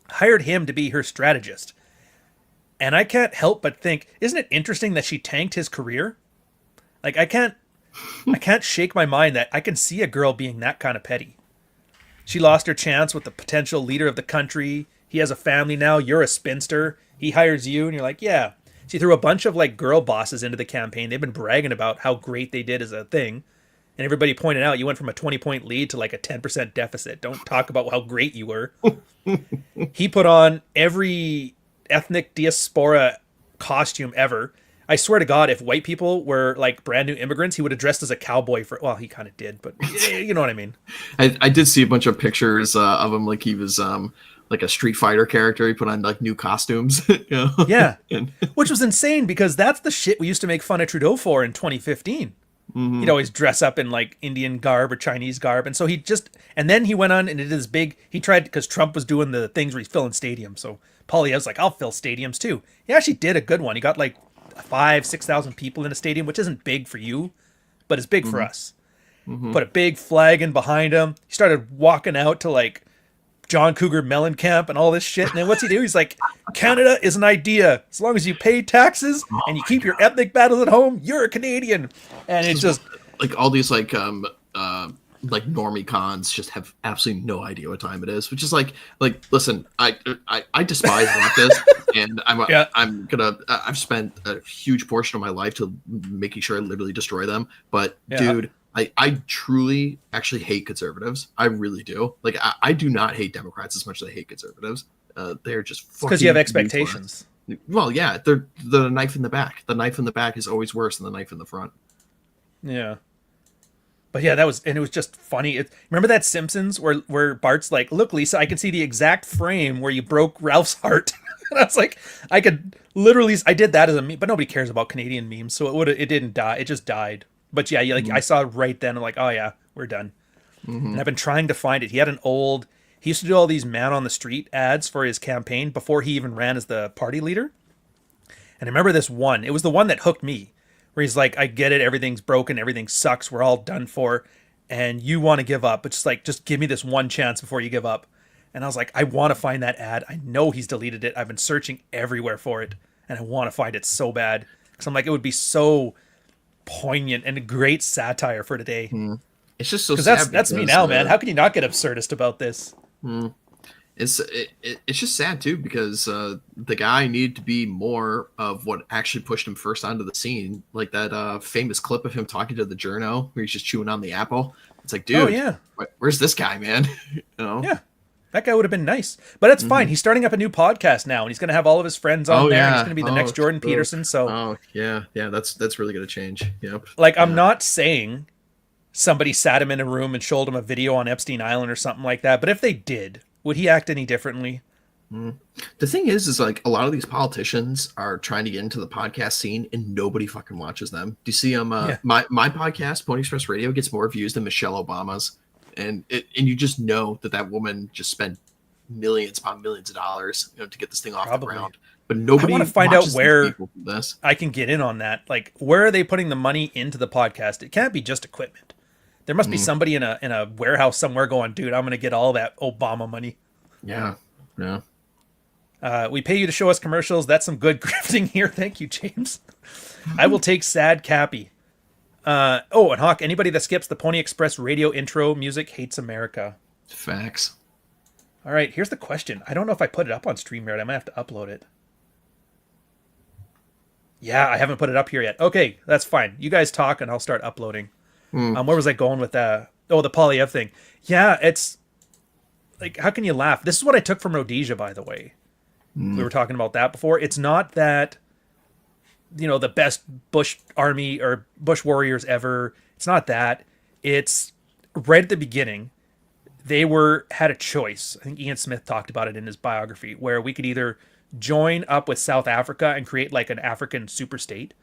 Hired him to be her strategist. And I can't help but think, isn't it interesting that she tanked his career? Like, I can't shake my mind that I can see a girl being that kind of petty. She lost her chance with the potential leader of the country. He has a family now. You're a spinster. He hires you, and you're like, yeah. She threw a bunch of like girl bosses into the campaign. They've been bragging about how great they did as a thing. And everybody pointed out you went from a 20-point lead to like a 10% deficit. Don't talk about how great you were. He put on every ethnic diaspora costume ever. I swear to God, if white people were like brand new immigrants, he would have dressed as a cowboy well, he kind of did, but you know what I mean? I did see a bunch of pictures of him like he was like a Street Fighter character. He put on like new costumes. You know? Yeah. Which was insane because that's the shit we used to make fun of Trudeau for in 2015. He'd always dress up in like Indian garb or Chinese garb. And so and then he went on and did his he tried, because Trump was doing the things where he's filling stadiums. So Poilievre's like, I'll fill stadiums too. He actually did a good one. He got like 5,000-6,000 people in a stadium, which isn't big for you, but it's big for us. Put a big flag in behind him. He started walking out to like John Cougar Mellencamp and all this shit. And then what's he do? He's like, Canada is an idea. As long as you pay taxes and you keep your ethnic battles at home, you're a Canadian. And it's just like all these like normie cons just have absolutely no idea what time it is, which is like listen, I despise leftists, and I've spent a huge portion of my life to making sure I literally destroy them. But dude, I truly actually hate conservatives. I really do. Like I do not hate Democrats as much as I hate conservatives. They're just because you have expectations. Well, yeah, they're the knife in the back. The knife in the back is always worse than the knife in the front. Yeah. But yeah, it was just funny. Remember that Simpsons where Bart's like, look, Lisa, I can see the exact frame where you broke Ralph's heart. And I was like, I did that as a meme, but nobody cares about Canadian memes. So it didn't die. It just died. But yeah, I saw it right then. I'm like, oh yeah, we're done. And I've been trying to find it. He used to do all these man on the street ads for his campaign before he even ran as the party leader. And I remember this one, it was the one that hooked me, where he's like, I get it, everything's broken, everything sucks, we're all done for, and you want to give up, but just give me this one chance before you give up. And I was like, I want to find that ad. I know he's deleted it. I've been searching everywhere for it, and I want to find it so bad. Because I'm like, it would be so poignant and a great satire for today. It's just so sad. That's me now, man. How can you not get absurdist about this? It's just sad too, because the guy needed to be more of what actually pushed him first onto the scene, like that famous clip of him talking to the journo where he's just chewing on the apple. It's like, dude, where's this guy, man? You know? Yeah, that guy would have been nice, but it's fine. He's starting up a new podcast now, and he's going to have all of his friends on there. And he's going to be the next Jordan Peterson. So, that's really going to change. Yep. Like, I'm not saying somebody sat him in a room and showed him a video on Epstein Island or something like that, but if they did, would he act any differently? The thing is like a lot of these politicians are trying to get into the podcast scene and nobody fucking watches them. Do you see my podcast, Pony Express Radio, gets more views than Michelle Obama's, and you just know that woman just spent millions upon millions of dollars, to get this thing off the ground. But nobody. I want to find out where this. I can get in on that. Like, where are they putting the money into the podcast? It can't be just equipment. There must be somebody in a warehouse somewhere going, dude, I'm going to get all that Obama money. Yeah. We pay you to show us commercials. That's some good grifting here. Thank you, James. I will take Sad Cappy. And Hawk, anybody that skips the Pony Express radio intro music hates America. Facts. All right, here's the question. I don't know if I put it up on StreamYard. I might have to upload it. Yeah, I haven't put it up here yet. Okay, that's fine. You guys talk, and I'll start uploading. Where was I going with that? Oh, the Polyev thing. Yeah, it's like, how can you laugh? This is what I took from Rhodesia, by the way. We were talking about that before. It's not that, the best Bush army or Bush warriors ever. It's not that. It's right at the beginning. They had a choice. I think Ian Smith talked about it in his biography, where we could either join up with South Africa and create like an African super state.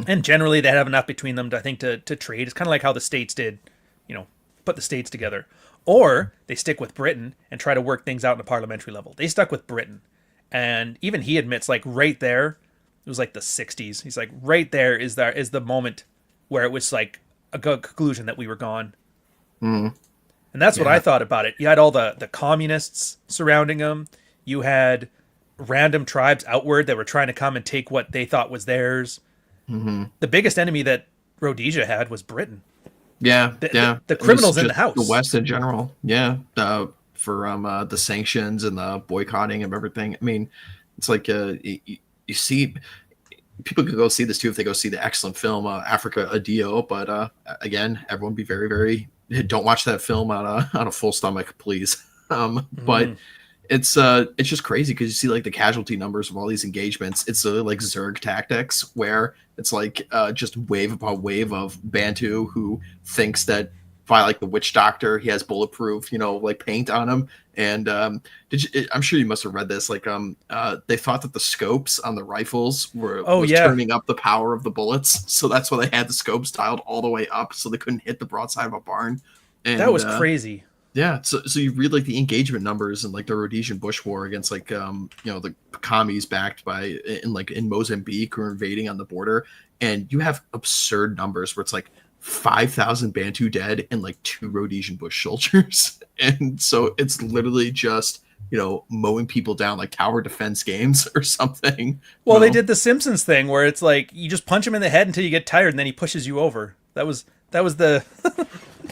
And generally they have enough between them to trade. It's kind of like how the States did, put the States together. Or they stick with Britain and try to work things out on a parliamentary level. They stuck with Britain. And even he admits, like, right there, it was like the 60s. He's like, right there is the moment where it was like a good conclusion that we were gone. And that's what I thought about it. You had all the communists surrounding them. You had random tribes outward that were trying to come and take what they thought was theirs. The biggest enemy that Rhodesia had was Britain. The criminals in the house. The West in general. For the sanctions and the boycotting of everything. I mean, it's like you see, people could go see this too if they go see the excellent film Africa a Dio. But again, everyone be very, very, don't watch that film on a full stomach, please. But it's just crazy because you see like the casualty numbers of all these engagements. It's like Zerg tactics where it's like just wave upon wave of Bantu who thinks that by like the witch doctor, he has bulletproof, like paint on him. And I'm sure you must have read this. Like they thought that the scopes on the rifles was turning up the power of the bullets, so that's why they had the scopes dialed all the way up so they couldn't hit the broadside of a barn. And that was crazy. Yeah, so you read like the engagement numbers in like the Rhodesian Bush War against like the commies backed by in Mozambique who are invading on the border, and you have absurd numbers where it's like 5,000 Bantu dead and like 2 Rhodesian Bush soldiers, and so it's literally just mowing people down like tower defense games or something. Well, they did the Simpsons thing where it's like you just punch him in the head until you get tired, and then he pushes you over. That was the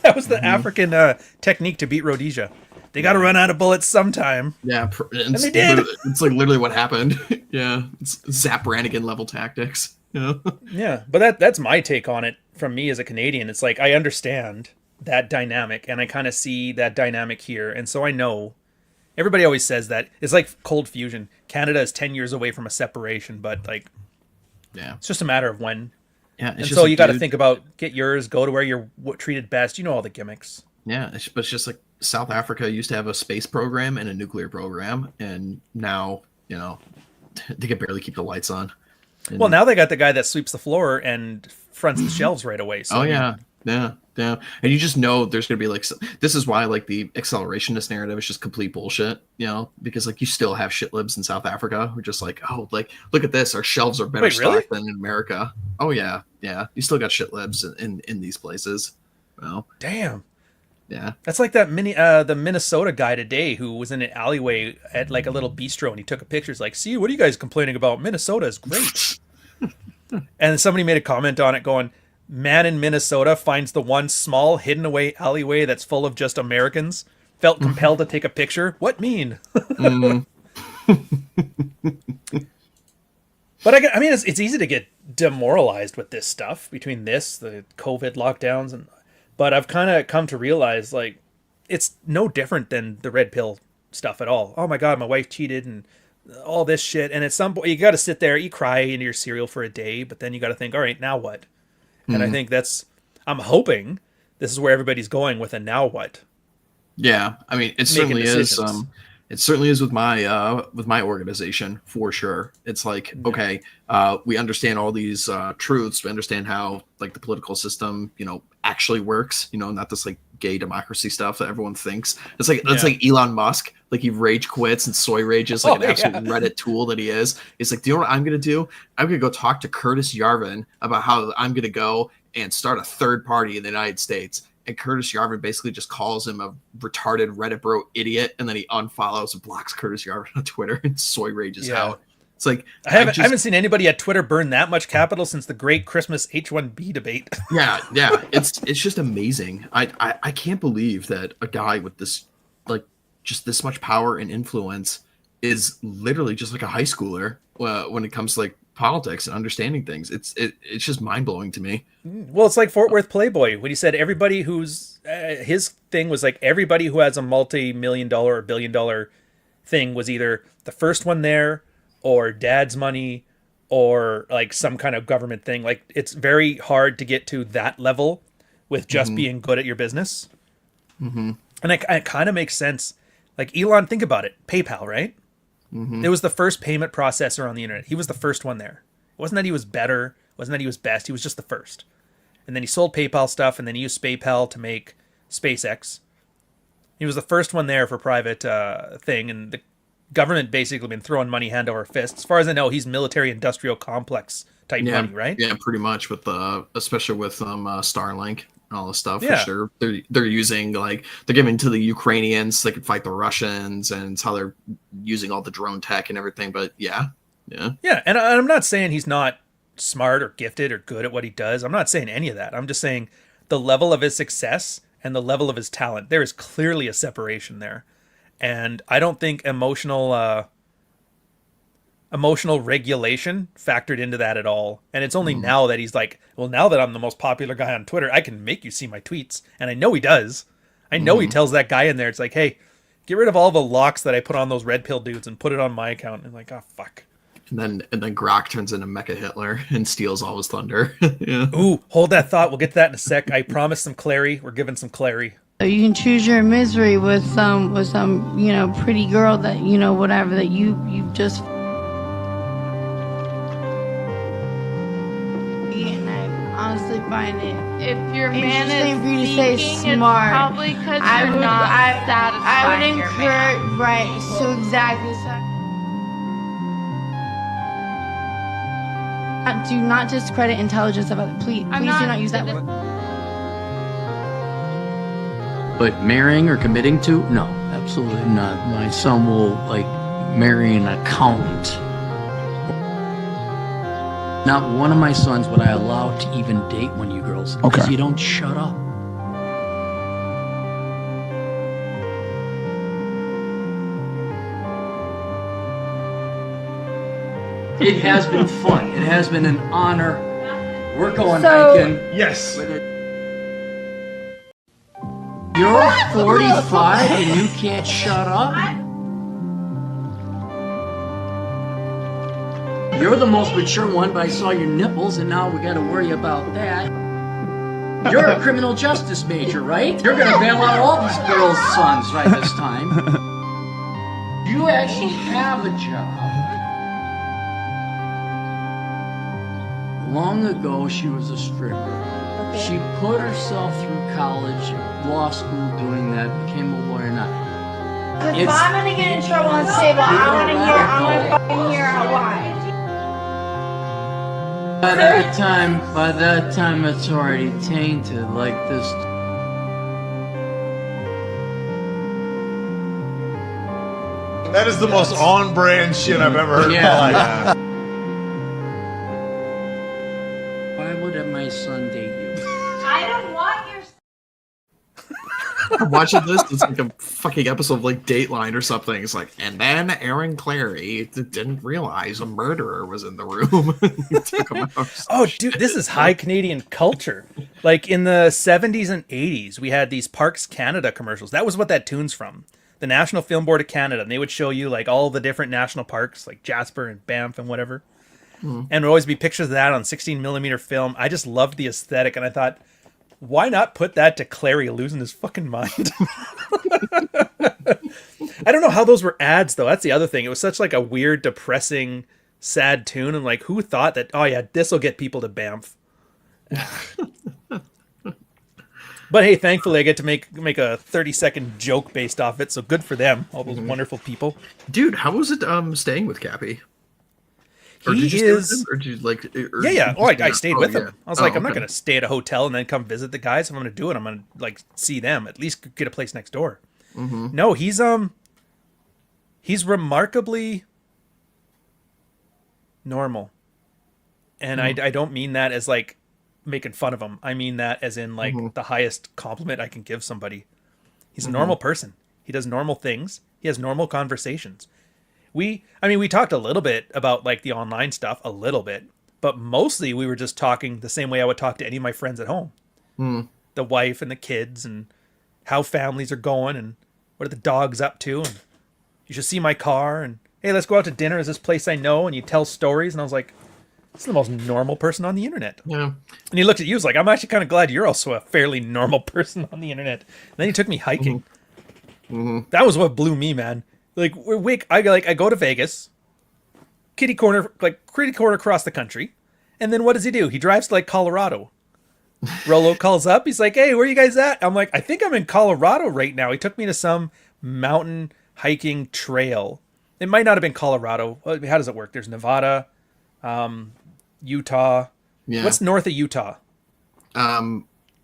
that was the African technique to beat Rhodesia. They got to run out of bullets sometime. Yeah, and they did. It's like literally what happened. Yeah, it's Zap Brannigan level tactics. Yeah, but that's my take on it from me as a Canadian. It's like I understand that dynamic, and I kind of see that dynamic here, and so I know. Everybody always says that it's like cold fusion. Canada is 10 years away from a separation, but like, it's just a matter of when. Yeah, and so you got to think about get yours, go to where you're treated best. You know all the gimmicks. Yeah, but it's just like South Africa used to have a space program and a nuclear program, and now they can barely keep the lights on. And, well, now they got the guy that sweeps the floor and fronts the shelves right away. So, yeah. Yeah, and you just know there's gonna be like this is why like the accelerationist narrative is just complete bullshit, because like you still have shit libs in South Africa who are just like, oh, like look at this, our shelves are better Wait, really? stocked than in America. Oh yeah, you still got shit libs in these places. Well, damn. Yeah, that's like that the Minnesota guy today who was in an alleyway at like a little bistro and he took a picture. He's like, see, what are you guys complaining about? Minnesota is great. And somebody made a comment on it going, man in Minnesota finds the one small hidden away alleyway that's full of just Americans, felt compelled to take a picture. What mean? But I mean, it's easy to get demoralized with this stuff between this, the COVID lockdowns, but I've kind of come to realize like it's no different than the red pill stuff at all. Oh my God, my wife cheated and all this shit. And at some point you got to sit there, you cry into your cereal for a day, but then you got to think, all right, now what? And I think I'm hoping this is where everybody's going with a now what. Yeah, I mean, it certainly is. It certainly is with my organization for sure. It's like, okay, we understand all these truths. We understand how like the political system, actually works. Not this like gay democracy stuff that everyone thinks. It's like Elon Musk. Like he rage quits and soy rages like an absolute Reddit tool that he is. It's like, do you know what I'm gonna do? I'm gonna go talk to Curtis Yarvin about how I'm gonna go and start a third party in the United States. And Curtis Yarvin basically just calls him a retarded Reddit bro idiot, and then he unfollows and blocks Curtis Yarvin on Twitter and soy rages out. It's like I haven't seen anybody at Twitter burn that much capital since the great Christmas H1B debate. yeah, it's just amazing. I can't believe that a guy with this like just this much power and influence is literally just like a high schooler when it comes to like politics and understanding things. It's just mind-blowing to me. Well, it's like Fort Worth Playboy when he said everybody who's his thing was like everybody who has a multi-million-dollar or billion-dollar thing was either the first one there or dad's money or like some kind of government thing. Like it's very hard to get to that level with just being good at your business. And it kind of makes sense. Like Elon, think about it. PayPal, right? It was the first payment processor on the internet. He was the first one there. It wasn't that he was better. It wasn't that he was best. He was just the first. And then he sold PayPal stuff, and then he used PayPal to make SpaceX. He was the first one there for private thing, and the government basically been throwing money hand over fist. As far as I know, he's military-industrial complex type money, right? Yeah, pretty much. With especially with Starlink. All the stuff which they're using, like they're giving to the Ukrainians so they can fight the Russians, and it's how they're using all the drone tech and everything. But yeah. And I'm not saying he's not smart or gifted or good at what he does. I'm not saying any of that. I'm just saying the level of his success and the level of his talent. There is clearly a separation there, and I don't think emotional regulation factored into that at all. And it's only now that he's like, well, now that I'm the most popular guy on Twitter, I can make you see my tweets. And I know he does. I know he tells that guy in there, it's like, hey, get rid of all the locks that I put on those red pill dudes and put it on my account. And I'm like, oh, fuck. And then Grok turns into Mecha Hitler and steals all his thunder. Ooh, hold that thought. We'll get to that in a sec. I promise some clarity. We're giving some clarity. You can choose your misery with some pretty girl that, whatever, that you just... And I honestly find it if your man is for you to say smart, probably because you're not satisfying I would your man. encourage, right, so exactly. Do not discredit intelligence of others. Please do not use that word. But marrying or committing to? No, absolutely not. My son will, marry an accountant. Not one of my sons would I allow to even date one of you girls. Because you don't shut up. It has been fun. It has been an honor. We're going hiking. Yes. You're 45 and you can't shut up? You're the most mature one, but I saw your nipples and now we gotta worry about that. You're a criminal justice major, right? You're gonna bail out all these girls' sons right this time. You actually have a job. Long ago, she was a stripper. She put herself through college, law school, doing that, became a lawyer. Now, If I'm gonna get in trouble on this table, I wanna fucking hear why. By that time, it's already tainted. Like this. That is the most on-brand shit I've ever heard in my life. Why would my son date you? I don't want your. I'm watching this. It's like a fucking episode of like Dateline or something. It's like, and then Aaron Clary didn't realize a murderer was in the room. He took him out. Oh, dude, this is high Canadian culture. Like in the 70s and 80s, we had these Parks Canada commercials. That was what that tune's from. The National Film Board of Canada. And they would show you like all the different national parks, like Jasper and Banff and whatever. And there would always be pictures of that on 16 millimeter film. I just loved the aesthetic, and I thought, why not put that to Clary losing his fucking mind? I don't know how those were ads, though. That's the other thing. It was such like a weird, depressing, sad tune, and like, who thought that? Oh yeah, this will get people to Banff. But hey, thankfully, I get to make a 30-second joke based off it, so good for them, all those wonderful people. Dude, how was it staying with Cappy? Or He did you stay with is. him, or did you like? Or Yeah. did Oh, you I stayed with him. I was like, I'm not okay. going to stay at a hotel and then come visit the guys. If I'm going to do it, I'm going to like see them. At least get a place next door. No, he's remarkably normal, and I don't mean that as like making fun of him. I mean that as in like the highest compliment I can give somebody. He's a normal person. He does normal things. He has normal conversations. We talked a little bit about like the online stuff, a little bit, but mostly we were just talking the same way I would talk to any of my friends at home. The wife and the kids and how families are going and what are the dogs up to, and you should see my car, and hey, let's go out to dinner. Is this place I know? And you tell stories, and I was like, this is the most normal person on the internet. Yeah. And he looked at you, was like, I'm actually kind of glad you're also a fairly normal person on the internet. And then he took me hiking. That was what blew me, man. Like I go to Vegas, kitty corner across the country, and then what does he do? He drives to like Colorado. Rolo calls up. He's like, "Hey, where you guys at?" I'm like, "I think I'm in Colorado right now." He took me to some mountain hiking trail. It might not have been Colorado. How does it work? There's Nevada, Utah. Yeah. What's north of Utah?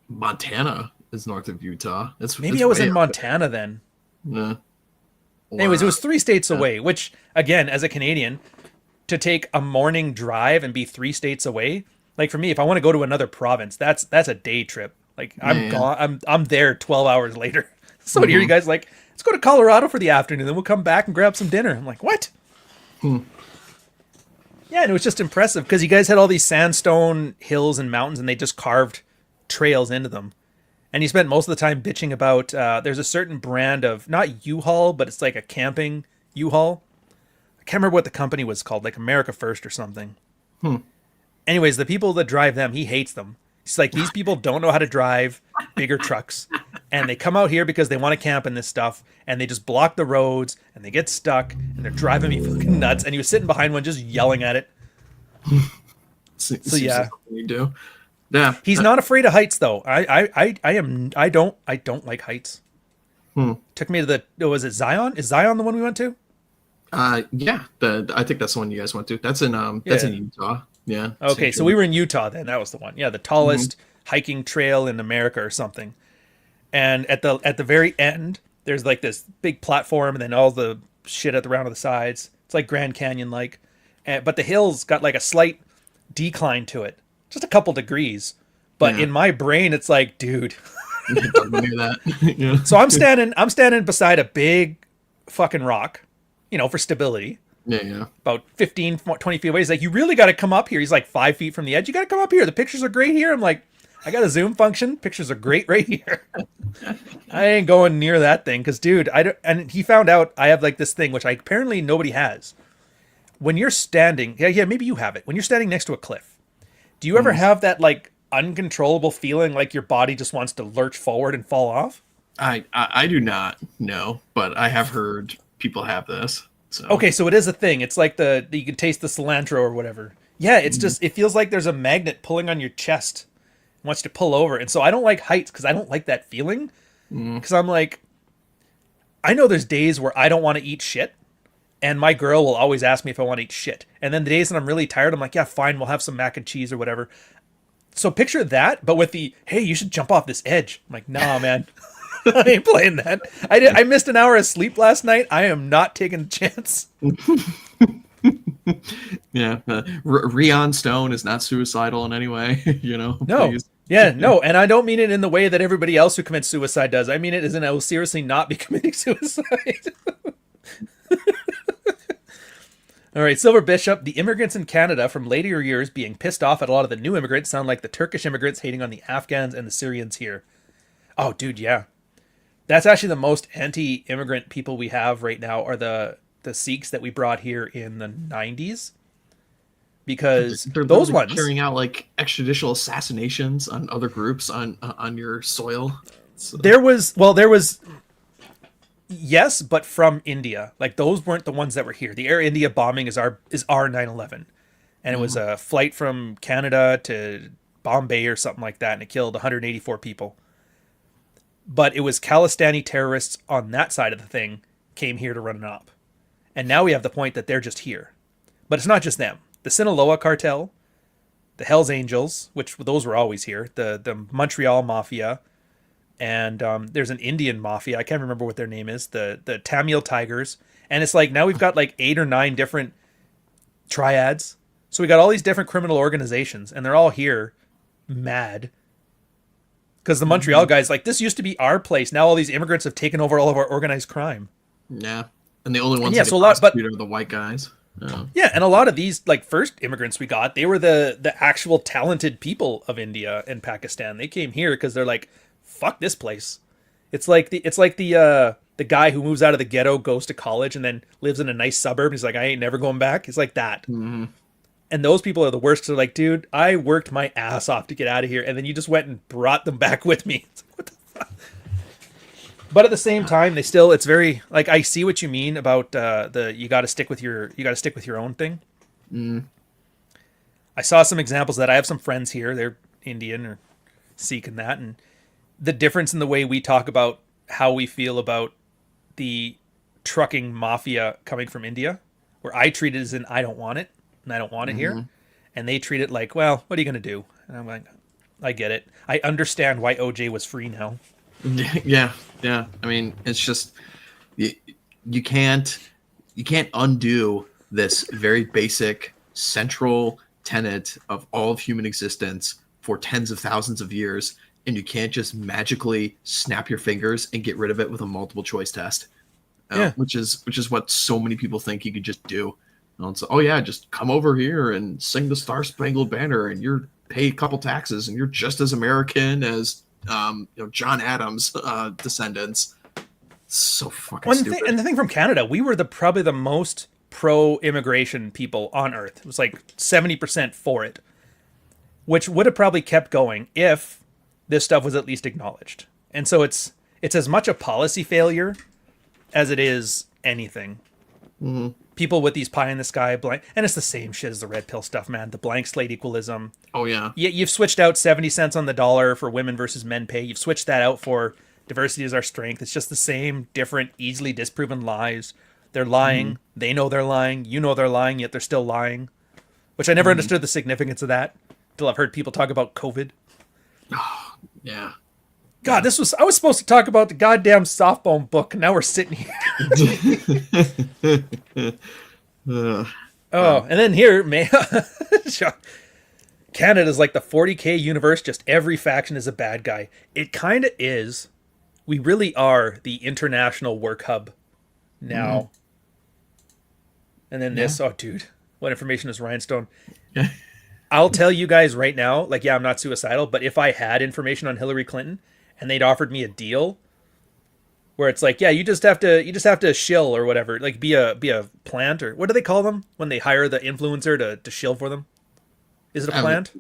Montana is north of Utah. Maybe I was in Montana then. Yeah. Anyways, it was 3 states away, which, again, as a Canadian, to take a morning drive and be 3 states away, like for me, if I want to go to another province, that's a day trip. Like I'm gone. I'm there 12 hours later. So here you guys like, let's go to Colorado for the afternoon, then we'll come back and grab some dinner. I'm like, what? Yeah, and it was just impressive because you guys had all these sandstone hills and mountains, and they just carved trails into them. And you spent most of the time bitching about, there's a certain brand of, not U-Haul, but it's like a camping U-Haul. I can't remember what the company was called, like America First or something. Anyways, the people that drive them, he hates them. He's like, these people don't know how to drive bigger trucks. And they come out here because they want to camp in this stuff. And they just block the roads, and they get stuck, and they're driving me fucking nuts. And he was sitting behind one just yelling at it. So yeah. You do. Yeah, he's not afraid of heights though. I don't like heights. Took me to was it Zion? Is Zion the one we went to? Yeah. I think that's the one you guys went to. That's in in Utah. Yeah. Okay, so we were in Utah then. That was the one. Yeah, the tallest hiking trail in America or something. And at the very end, there's like this big platform, and then all the shit at the round of the sides. It's like Grand Canyon like, but the hills got like a slight decline to it. Just a couple degrees, but in my brain, it's like, dude. Don't do that. Yeah. So I'm standing beside a big fucking rock, for stability. Yeah. About 15, 20 feet away. He's like, you really got to come up here. He's like 5 feet from the edge. You got to come up here. The pictures are great here. I'm like, I got a zoom function. Pictures are great right here. I ain't going near that thing because, dude, and he found out I have like this thing, which apparently nobody has. When you're standing, maybe you have it. When you're standing next to a cliff, do you ever have that like uncontrollable feeling like your body just wants to lurch forward and fall off? I do not know, but I have heard people have this. So. Okay, so it is a thing. It's like you can taste the cilantro or whatever. Yeah, it's just, it feels like there's a magnet pulling on your chest. wants to pull over. And so I don't like heights because I don't like that feeling. Because I'm like, I know there's days where I don't want to eat shit. And my girl will always ask me if I want to eat shit. And then the days that I'm really tired, I'm like, yeah, fine, we'll have some mac and cheese or whatever. So picture that, but with the, hey, you should jump off this edge. I'm like, nah, man. I ain't playing that. I missed an hour of sleep last night. I am not taking a chance. Yeah. Rion Stone is not suicidal in any way, you know? No. Please. Yeah, no. And I don't mean it in the way that everybody else who commits suicide does. I mean it as in I will seriously not be committing suicide. All right, Silver Bishop. The immigrants in Canada from later years being pissed off at a lot of the new immigrants sound like the Turkish immigrants hating on the Afghans and the Syrians here. Oh, dude, yeah. That's actually the most anti-immigrant people we have right now are the Sikhs that we brought here in the 90s. Because they're those ones carrying out like extrajudicial assassinations on other groups on your soil. So. There was yes, but from India. Like those weren't the ones that were here. The Air India bombing is our 9/11, and it was a flight from Canada to Bombay or something like that, and it killed 184 people. But it was Khalistani terrorists on that side of the thing came here to run it up, and now we have the point that they're just here. But it's not just them. The Sinaloa cartel, the Hells Angels, which those were always here, the Montreal Mafia. And there's an Indian mafia. I can't remember what their name is. The Tamil Tigers. And it's like now we've got like 8 or 9 different triads. So we got all these different criminal organizations. And they're all here mad. Because the Montreal guys, like, this used to be our place. Now all these immigrants have taken over all of our organized crime. Yeah. And the only ones that get prosecuted are the white guys. Oh. Yeah, and a lot of these, like, first immigrants we got, they were the actual talented people of India and Pakistan. They came here because they're like, fuck this place. It's like the guy who moves out of the ghetto, goes to college, and then lives in a nice suburb. He's like, I ain't never going back. It's like that. Mm-hmm. And those people are the worst. They're like, dude, I worked my ass off to get out of here, and then you just went and brought them back with me. It's like, what the fuck? But at the same time, it's very like I see what you mean about you got to stick with your own thing. Mm. I saw some examples that I have some friends here. They're Indian or Sikh and that, and the difference in the way we talk about how we feel about the trucking mafia coming from India, where I treat it as in I don't want it and I don't want it here, and they treat it like, well, what are you going to do? And I'm like, I get it. I understand why OJ was free now. Yeah. I mean, it's just you can't undo this very basic central tenet of all of human existence for tens of thousands of years, and you can't just magically snap your fingers and get rid of it with a multiple choice test. Which is what so many people think you could just do. And so, oh yeah, just come over here and sing the Star Spangled Banner, and you're pay a couple taxes, and you're just as American as John Adams' descendants. So fucking stupid. And the thing from Canada, we were probably the most pro-immigration people on Earth. It was like 70% for it, which would have probably kept going if this stuff was at least acknowledged. And so it's as much a policy failure as it is anything. Mm-hmm. People with these pie in the sky blank, and it's the same shit as the red pill stuff, man. The blank slate equalism. Oh yeah. You've switched out 70 cents on the dollar for women versus men pay. You've switched that out for diversity is our strength. It's just the same, different, easily disproven lies. They're lying. Mm-hmm. They know they're lying. You know they're lying, yet they're still lying. Which I never understood the significance of that until I've heard people talk about COVID. Oh, yeah. God, I was supposed to talk about the goddamn softball book, and now we're sitting here. And then here, Canada's like the 40K universe, just every faction is a bad guy. It kind of is. We really are the international work hub now. Mm-hmm. And then this, oh dude, what information is Rhinestone? I'll tell you guys right now, like, yeah, I'm not suicidal, but if I had information on Hillary Clinton and they'd offered me a deal where it's like, yeah, you just have to shill or whatever, like be a plant, or what do they call them when they hire the influencer to shill for them? Is it a plant?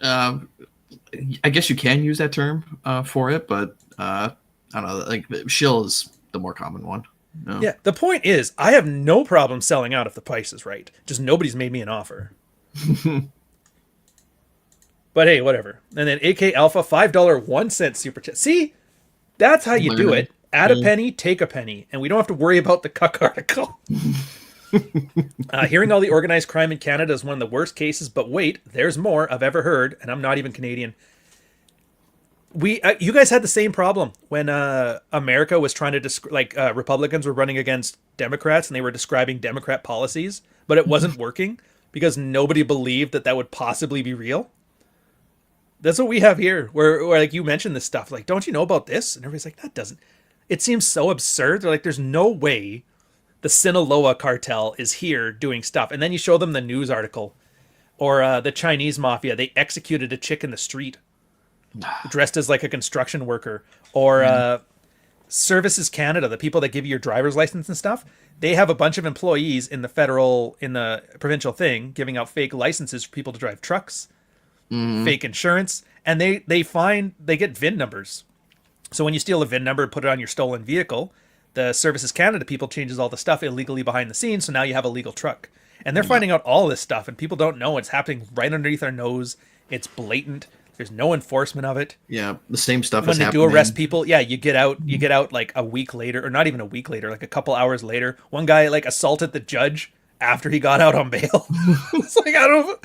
I guess you can use that term for it, but I don't know. Like shill is the more common one. No. Yeah. The point is, I have no problem selling out if the price is right. Just nobody's made me an offer. But hey, whatever. And then AK Alpha, $5.01 super chat. See, that's how you do it. Add a penny, take a penny, and we don't have to worry about the cuck article. Hearing all the organized crime in Canada is one of the worst cases, but wait, there's more I've ever heard, and I'm not even Canadian. You guys had the same problem when America was trying to Republicans were running against Democrats, and they were describing Democrat policies, but it wasn't working because nobody believed that would possibly be real. That's what we have here, where like you mentioned this stuff, like, don't you know about this? And everybody's like, that doesn't. It seems so absurd. They're like, there's no way the Sinaloa cartel is here doing stuff. And then you show them the news article, or the Chinese mafia. They executed a chick in the street, dressed as like a construction worker, or Services Canada, the people that give you your driver's license and stuff. They have a bunch of employees in the provincial thing, giving out fake licenses for people to drive trucks, fake insurance, and they get VIN numbers. So when you steal a VIN number and put it on your stolen vehicle, the Services Canada people changes all the stuff illegally behind the scenes, so now you have a legal truck. And they're finding out all this stuff, and people don't know. It's happening right underneath our nose. It's blatant. There's no enforcement of it. Yeah, the same stuff when they do arrest people. Yeah, you get out like a week later, or not even a week later, like a couple hours later. One guy like assaulted the judge after he got out on bail. It's like, I don't know.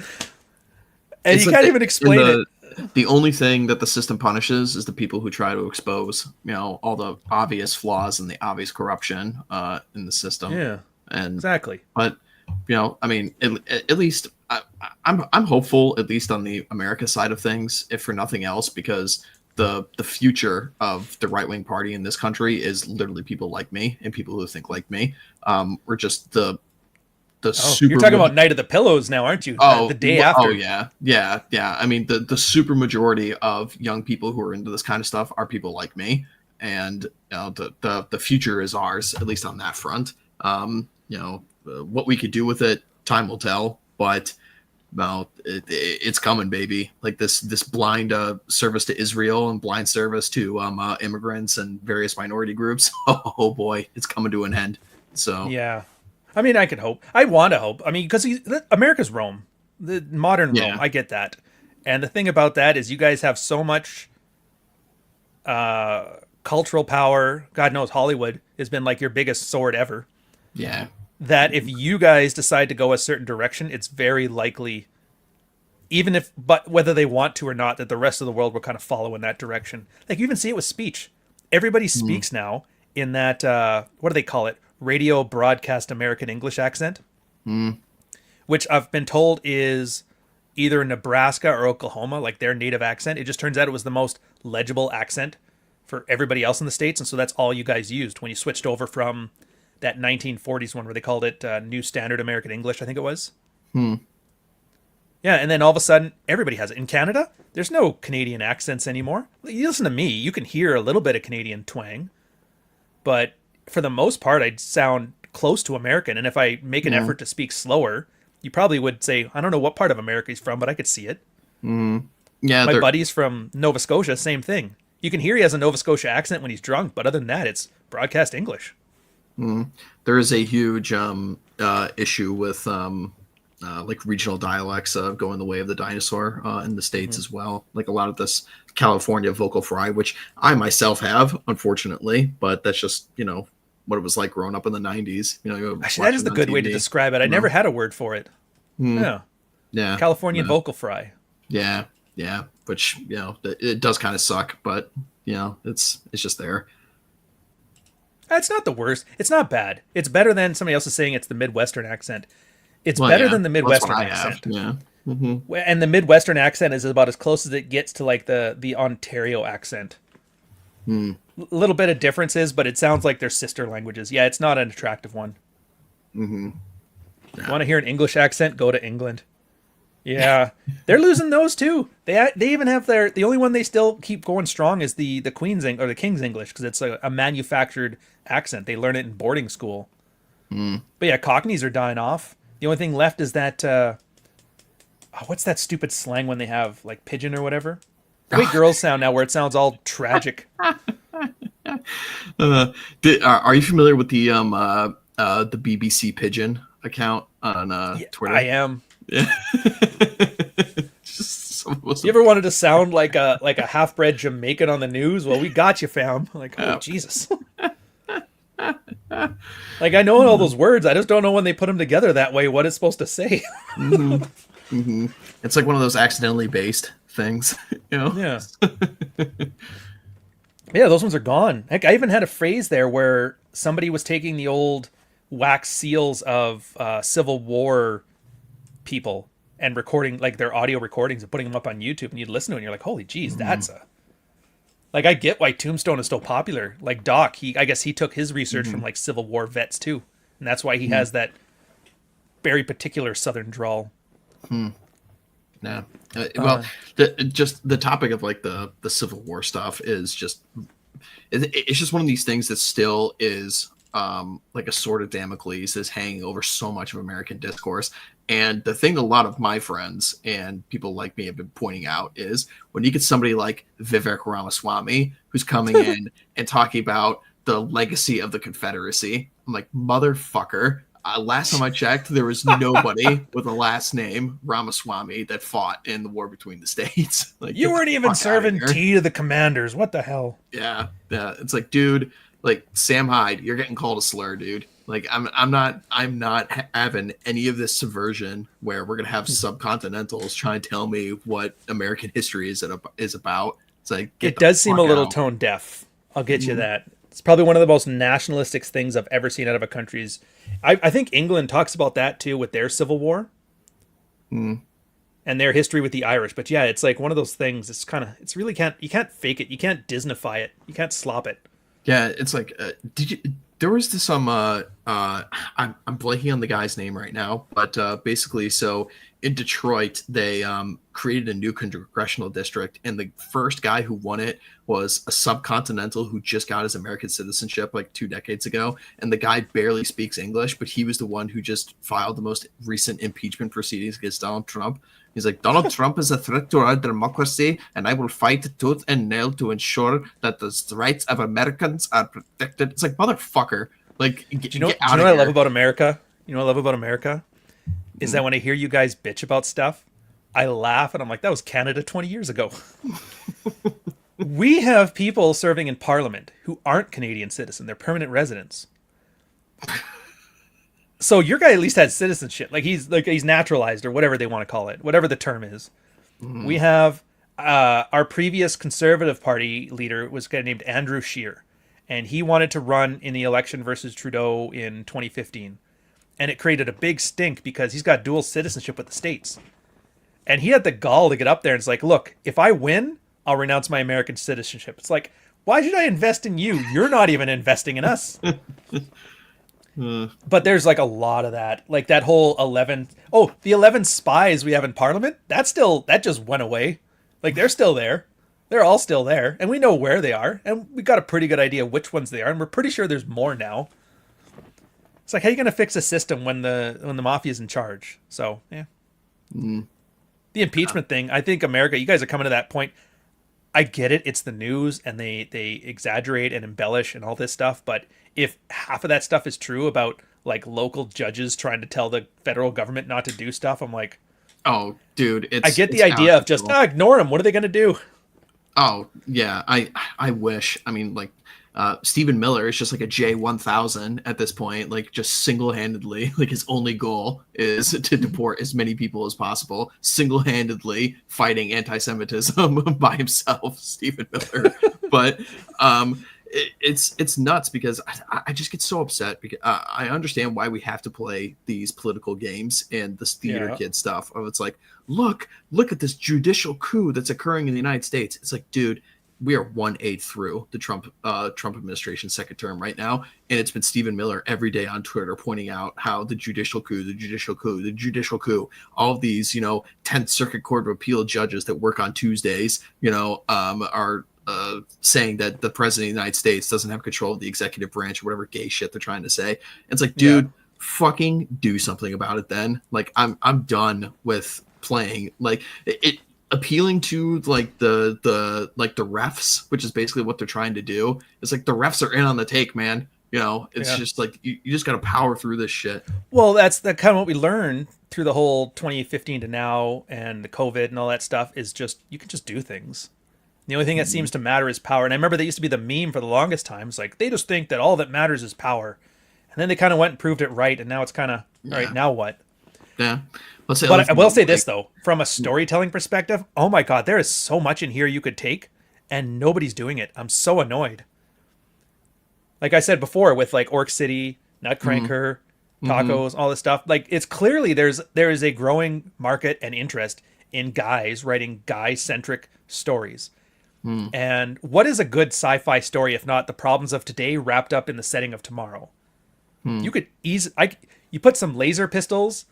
And you can't even explain it. The only thing that the system punishes is the people who try to expose, all the obvious flaws and the obvious corruption in the system. Yeah, and exactly. But I mean, at least I'm hopeful, at least on the America side of things, if for nothing else, because the future of the right wing party in this country is literally people like me and people who think like me. We're just the super. You're talking about Night of the Pillows now, aren't you? The day after. Oh yeah. I mean, the super majority of young people who are into this kind of stuff are people like me, and the future is ours, at least on that front. What we could do with it, time will tell. But it's coming, baby. Like this blind service to Israel and blind service to immigrants and various minority groups. Oh boy, it's coming to an end. So yeah. I mean, I can hope. I want to hope. I mean, because America's Rome, the modern Rome. I get that. And the thing about that is you guys have so much cultural power. God knows Hollywood has been like your biggest sword ever. Yeah. That if you guys decide to go a certain direction, it's very likely, but whether they want to or not, that the rest of the world will kind of follow in that direction. Like you even see it with speech. Everybody speaks now in that, what do they call it? Radio broadcast American English accent, which I've been told is either Nebraska or Oklahoma, like their native accent. It just turns out it was the most legible accent for everybody else in the States. And so that's all you guys used when you switched over from that 1940s one where they called it New Standard American English, I think it was. Yeah, and then all of a sudden, everybody has it. In Canada, there's no Canadian accents anymore. You listen to me, you can hear a little bit of Canadian twang, but for the most part, I'd sound close to American. And if I make an effort to speak slower, you probably would say, I don't know what part of America he's from, but I could see it. Yeah, my buddy's from Nova Scotia, same thing. You can hear he has a Nova Scotia accent when he's drunk, but other than that, it's broadcast English. There is a huge issue with like regional dialects going the way of the dinosaur in the States as well. Like a lot of this California vocal fry, which I myself have, unfortunately, but that's just, what it was like growing up in the 90s. Actually, that is the good way to describe it. I never had a word for it. Yeah. Californian vocal fry. Yeah. Which, it does kind of suck, but it's just there. It's not the worst. It's not bad. It's better than somebody else is saying it's the Midwestern accent. It's better than the Midwestern accent. Yeah. And the Midwestern accent is about as close as it gets to like the Ontario accent. A little bit of differences, but it sounds like they're sister languages. Yeah, it's not an attractive one. You want to hear an English accent? Go to England. Yeah, they're losing those too. They even have the only one they still keep going strong is the Queen's or the King's English, because it's a manufactured accent. They learn it in boarding school. But yeah, Cockneys are dying off. The only thing left is that what's that stupid slang when they have like pigeon or whatever? The way girls sound now, where it sounds all tragic. Are you familiar with the BBC Pigeon account on Twitter? I am. Yeah. Just some of You ever wanted to sound like a half-bred Jamaican on the news? Well, we got you, fam. Like, oh, Jesus. Like, I know all those words. I just don't know when they put them together that way what it's supposed to say. It's like one of those accidentally based things, you know? Yeah. Yeah, those ones are gone. Heck, I even had a phrase there where somebody was taking the old wax seals of Civil War people and recording like their audio recordings and putting them up on YouTube, and you'd listen to it and you're like, holy geez, that's a... Like, I get why Tombstone is still popular. Like Doc, I guess he took his research from like Civil War vets too. And that's why he has that very particular Southern drawl. Yeah. Well, the topic of like the Civil War stuff is just, it's just one of these things that still is like a sword of Damocles is hanging over so much of American discourse. And the thing a lot of my friends and people like me have been pointing out is when you get somebody like Vivek Ramaswamy who's coming in and talking about the legacy of the Confederacy, I'm like, motherfucker. Last time I checked, there was nobody with a last name Ramaswamy that fought in the war between the states. Like, you weren't even serving tea to the commanders. What the hell? Yeah. It's like, dude, like Sam Hyde, you're getting called a slur, dude. Like, I'm not having any of this subversion where we're gonna have subcontinentals trying to tell me what American history is about. It's like, it does seem a little tone deaf. I'll get you that. It's probably one of the most nationalistic things I've ever seen out of a country's. I think England talks about that too with their Civil War and their history with the Irish. But yeah, it's like one of those things. It's really you can't fake it. You can't Disneyfy it. You can't slop it. Yeah, it's like, there was this I'm blanking on the guy's name right now, but basically, so in Detroit, they created a new congressional district, and the first guy who won it was a subcontinental who just got his American citizenship like 2 decades ago, and the guy barely speaks English, but he was the one who just filed the most recent impeachment proceedings against Donald Trump. He's like, Donald Trump is a threat to our democracy, and I will fight tooth and nail to ensure that the rights of Americans are protected. It's like, motherfucker. Like, do you know what I love about America? You know what I love about America? Is that when I hear you guys bitch about stuff, I laugh and I'm like, that was Canada 20 years ago. We have people serving in Parliament who aren't Canadian citizens. They're permanent residents. So your guy at least had citizenship. Like he's naturalized or whatever they want to call it, whatever the term is. We have our previous Conservative Party leader was a guy named Andrew Scheer, and he wanted to run in the election versus Trudeau in 2015. And it created a big stink because he's got dual citizenship with the States. And he had the gall to get up there and it's like, look, if I win, I'll renounce my American citizenship. It's like, why should I invest in you? You're not even investing in us. But there's like a lot of that. Like that whole the 11 spies we have in Parliament, that just went away. Like they're still there. They're all still there. And we know where they are. And we got a pretty good idea which ones they are. And we're pretty sure there's more now. It's like, how are you going to fix a system when the mafia's in charge? So, yeah. The impeachment thing, I think America, you guys are coming to that point. I get it. It's the news and they exaggerate and embellish and all this stuff. But if half of that stuff is true about like local judges trying to tell the federal government not to do stuff, I'm like, oh, dude, I get the idea of just ignore them. What are they going to do? Oh, yeah. I wish. I mean, like, Stephen Miller is just like a J1000 at this point, like just single-handedly, like his only goal is to deport as many people as possible, single-handedly fighting anti-Semitism by himself, Stephen Miller. But it's nuts because I just get so upset because I understand why we have to play these political games and this theater kid stuff. It's like, look at this judicial coup that's occurring in the United States. It's like, dude, we are 1/8 through the Trump administration's second term right now, and it's been Stephen Miller every day on Twitter pointing out how the judicial coup, all of these 10th Circuit Court of Appeal judges that work on Tuesdays, are saying that the president of the United States doesn't have control of the executive branch or whatever gay shit they're trying to say. And it's like, dude, fucking do something about it. Then, like, I'm done with playing like it. Appealing to like the refs, which is basically what they're trying to do. It's like the refs are in on the take, man. It's just like you just got to power through this shit. Well, that's the kind of what we learned through the whole 2015 to now and the COVID and all that stuff is just you can just do things. The only thing that seems to matter is power. And I remember that used to be the meme for the longest time. It's like they just think that all that matters is power. And then they kind of went and proved it right. And now it's kind of, all right, now what? Yeah. But I will say this, though, from a storytelling perspective, oh my God, there is so much in here you could take and nobody's doing it. I'm so annoyed. Like I said before with like Orc City, Nutcranker, tacos, all this stuff. Like it's clearly there is a growing market and interest in guys writing guy-centric stories. And what is a good sci-fi story if not the problems of today wrapped up in the setting of tomorrow? You could you put some laser pistols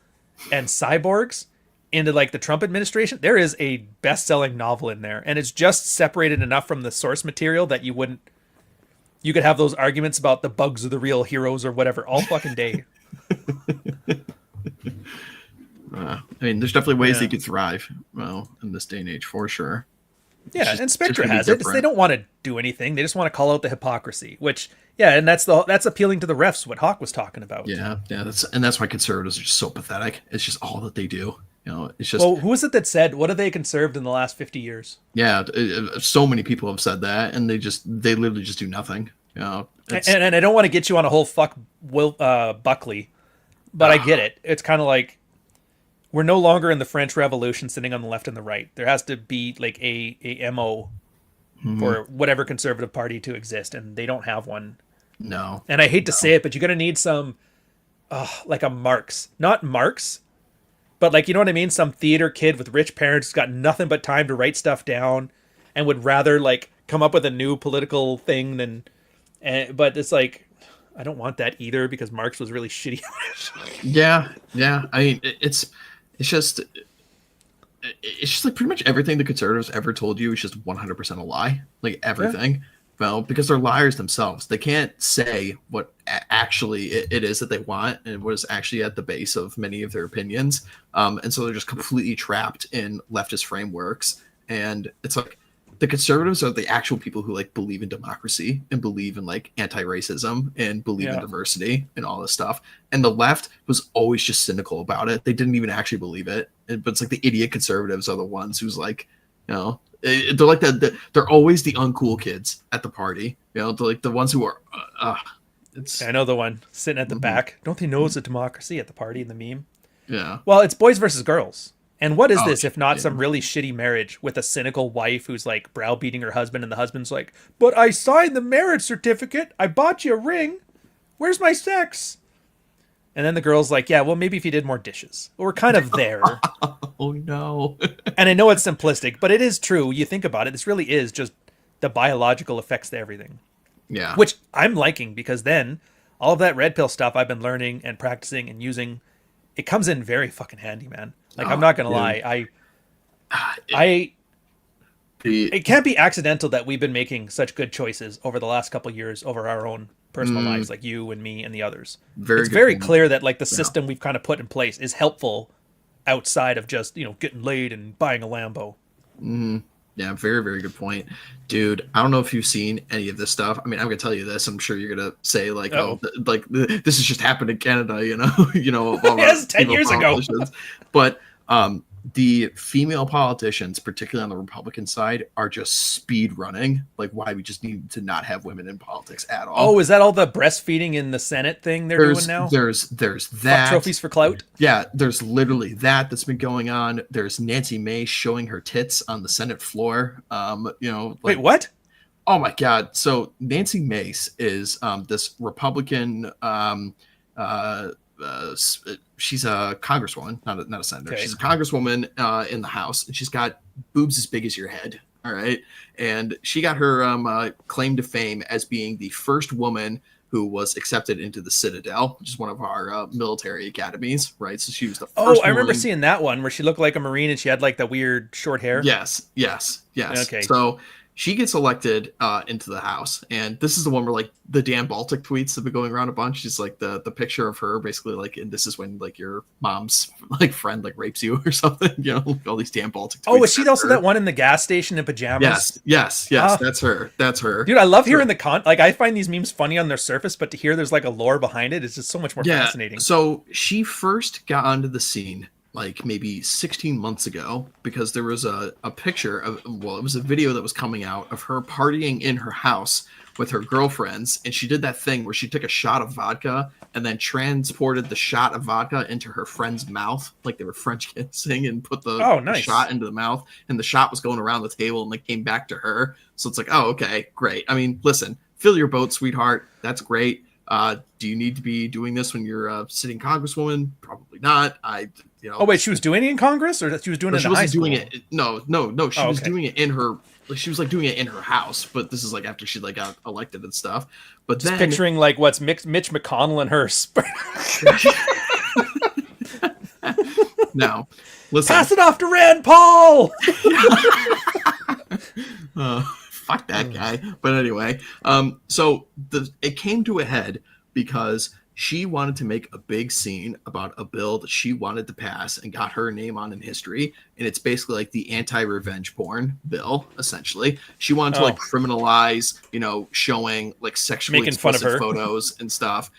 and cyborgs into like the Trump administration. There is a best-selling novel in there, and it's just separated enough from the source material that you could have those arguments about the bugs are the real heroes or whatever all fucking day. I mean, there's definitely ways they could thrive, in this day and age for sure. Yeah, and Spectre has it. They don't want to do anything. They just want to call out the hypocrisy, which, and that's appealing to the refs, what Hawk was talking about. Yeah, that's why conservatives are just so pathetic. It's just all that they do. It's just. Well, who was it that said, what have they conserved in the last 50 years? Yeah, so many people have said that, and they literally just do nothing. And I don't want to get you on a whole Buckley, but I get it. It's kind of like, we're no longer in the French Revolution sitting on the left and the right. There has to be like a MO for whatever conservative party to exist, and they don't have one. No. And I hate to say it, but you're going to need some, like a Marx. Not Marx, but like, you know what I mean? Some theater kid with rich parents who's got nothing but time to write stuff down and would rather like come up with a new political thing than... but it's like, I don't want that either because Marx was really shitty. Yeah. I mean, it's just like pretty much everything the conservatives ever told you is just 100% a lie. Like everything. Yeah. Well, because they're liars themselves. They can't say what actually it is that they want and what is actually at the base of many of their opinions. And so they're just completely trapped in leftist frameworks. And it's like the conservatives are the actual people who like believe in democracy and believe in like anti-racism and believe in diversity and all this stuff. And the left was always just cynical about it. They didn't even actually believe it. But it's like the idiot conservatives are the ones who's like, they're like they're always the uncool kids at the party. They're like the ones who are. I know the one sitting at the back. Don't they know it's a democracy at the party in the meme? Yeah. Well, it's boys versus girls. And what is this if not some really shitty marriage with a cynical wife who's like browbeating her husband, and the husband's like, "But I signed the marriage certificate. I bought you a ring. Where's my sex?" And then the girl's like, "Yeah, well, maybe if you did more dishes." Well, we're kind of there. Oh no. And I know it's simplistic, but it is true. You think about it, this really is just the biological effects to everything. Yeah. Which I'm liking, because then all of that red pill stuff I've been learning and practicing and using, it comes in very fucking handy, man. Like, I'm not going to lie. It can't be accidental that we've been making such good choices over the last couple of years over our own personal lives, like you and me and the others. It's very clear that like the system we've kind of put in place is helpful outside of just, getting laid and buying a Lambo. Yeah, very, very good point. Dude, I don't know if you've seen any of this stuff. I mean, I'm going to tell you this. I'm sure you're going to say like, this has just happened in Canada, Yes, 10 years ago. But the female politicians, particularly on the Republican side, are just speed running like why we just need to not have women in politics at all. Oh, is that all the breastfeeding in the Senate thing they're doing now? There's that. Fuck trophies for clout? Yeah, there's literally that's been going on. There's Nancy May showing her tits on the Senate floor. Wait, what? Oh my God. So Nancy Mace is this Republican she's a congresswoman, not a senator. Okay. She's a congresswoman in the House, and she's got boobs as big as your head. All right. And she got her claim to fame as being the first woman who was accepted into the Citadel, which is one of our military academies. Right. So she was the first. Oh, I remember seeing that one where she looked like a Marine and she had like the weird short hair. Yes. Okay. So she gets elected into the House, and this is the one where like the Dan Baltic tweets have been going around a bunch. She's like the picture of her basically like, and this is when like your mom's like friend like rapes you or something, you know, like all these Dan Baltic tweets. Oh, is she also that one in the gas station in pajamas? Yes, that's her. Dude, I love hearing like I find these memes funny on their surface, but to hear there's like a lore behind it is just so much more fascinating. So she first got onto the scene like maybe 16 months ago because there was a picture of, well, it was a video that was coming out of her partying in her house with her girlfriends, and she did that thing where she took a shot of vodka and then transported the shot of vodka into her friend's mouth, like they were French kissing, and put the shot into the mouth, and the shot was going around the table and like came back to her. So it's like, oh, okay, great. I mean, listen, fill your boat, sweetheart. That's great. Do you need to be doing this when you're a sitting congresswoman? Probably not. Oh wait, she was doing it in Congress, or she was doing it in high school? Doing it. No. She was doing it in her. Like, she was like doing it in her house, but this is like after she like got elected and stuff. But just then picturing like what's Mitch McConnell and her. No, listen. Pass it off to Rand Paul. Fuck that guy. But anyway, so it came to a head because she wanted to make a big scene about a bill that she wanted to pass and got her name on in history. And it's basically like the anti-revenge porn bill, essentially. She wanted to like criminalize, you know, showing like sexually making fun of her photos and stuff.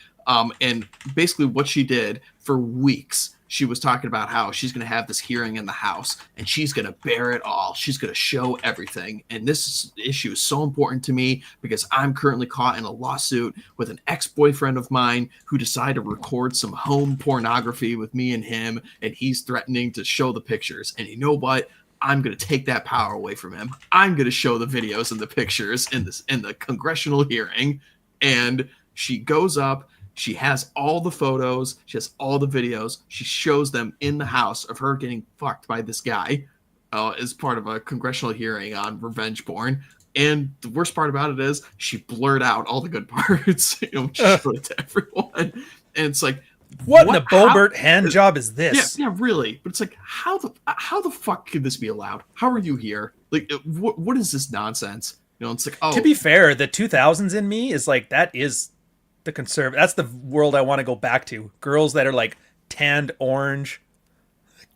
And basically what she did for weeks, she was talking about how she's going to have this hearing in the House and she's going to bear it all. She's going to show everything. And this issue is so important to me because I'm currently caught in a lawsuit with an ex-boyfriend of mine who decided to record some home pornography with me and him. And he's threatening to show the pictures. And you know what? I'm going to take that power away from him. I'm going to show the videos and the pictures in the congressional hearing. And she goes up. She has all the photos. She has all the videos. She shows them in the House of her getting fucked by this guy as part of a congressional hearing on revenge porn. And the worst part about it is she blurred out all the good parts. You know, she showed it to everyone. And it's like, what in a Bobert hand job is this? Yeah, really. But it's like, how the fuck could this be allowed? How are you here? Like, what is this nonsense? You know, it's like, oh. To be fair, the 2000s in me is like, that is the conservative. That's the world I want to go back to. Girls that are like tanned orange,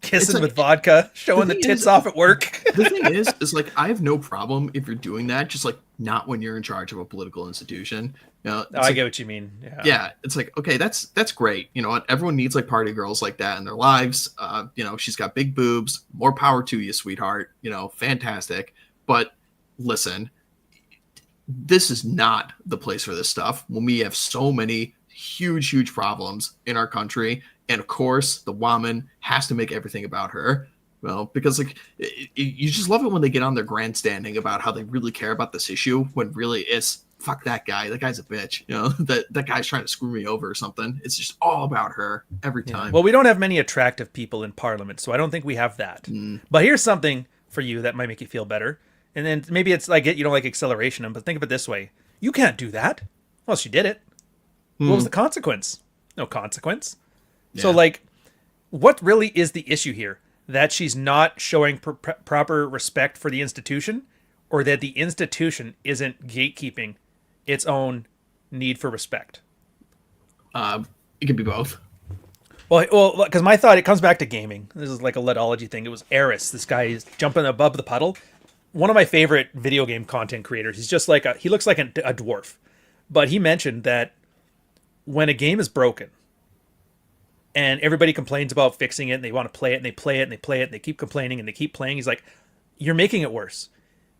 kissing with vodka, showing the tits off at work. The thing is like, I have no problem if you're doing that, just like not when you're in charge of a political institution. You know, I get what you mean. Yeah, it's like, okay, that's great. You know what? Everyone needs like party girls like that in their lives. You know, she's got big boobs. More power to you, sweetheart. You know, fantastic. But listen, this is not the place for this stuff when we have so many huge problems in our country. And of course, the woman has to make everything about her. Well, because like you just love it when they get on their grandstanding about how they really care about this issue when really it's fuck that guy. That guy's a bitch. You know, that guy's trying to screw me over or something. It's just all about her every time. Well, we don't have many attractive people in Parliament, so I don't think we have that. But here's something for you that might make you feel better. And then maybe it's like, you don't like acceleration, but think of it this way. You can't do that. Well, she did it. What was the consequence? No consequence. Yeah. So like, what really is the issue here? That she's not showing proper respect for the institution, or that the institution isn't gatekeeping its own need for respect? It could be both. Well, because my thought, it comes back to gaming. This is like a ludology thing. It was Eris. This guy is jumping above the puddle. One of my favorite video game content creators. He's just like he looks like a dwarf, but he mentioned that when a game is broken and everybody complains about fixing it and they want to play it and they play it and they play it and they keep complaining and they keep playing, he's like, you're making it worse.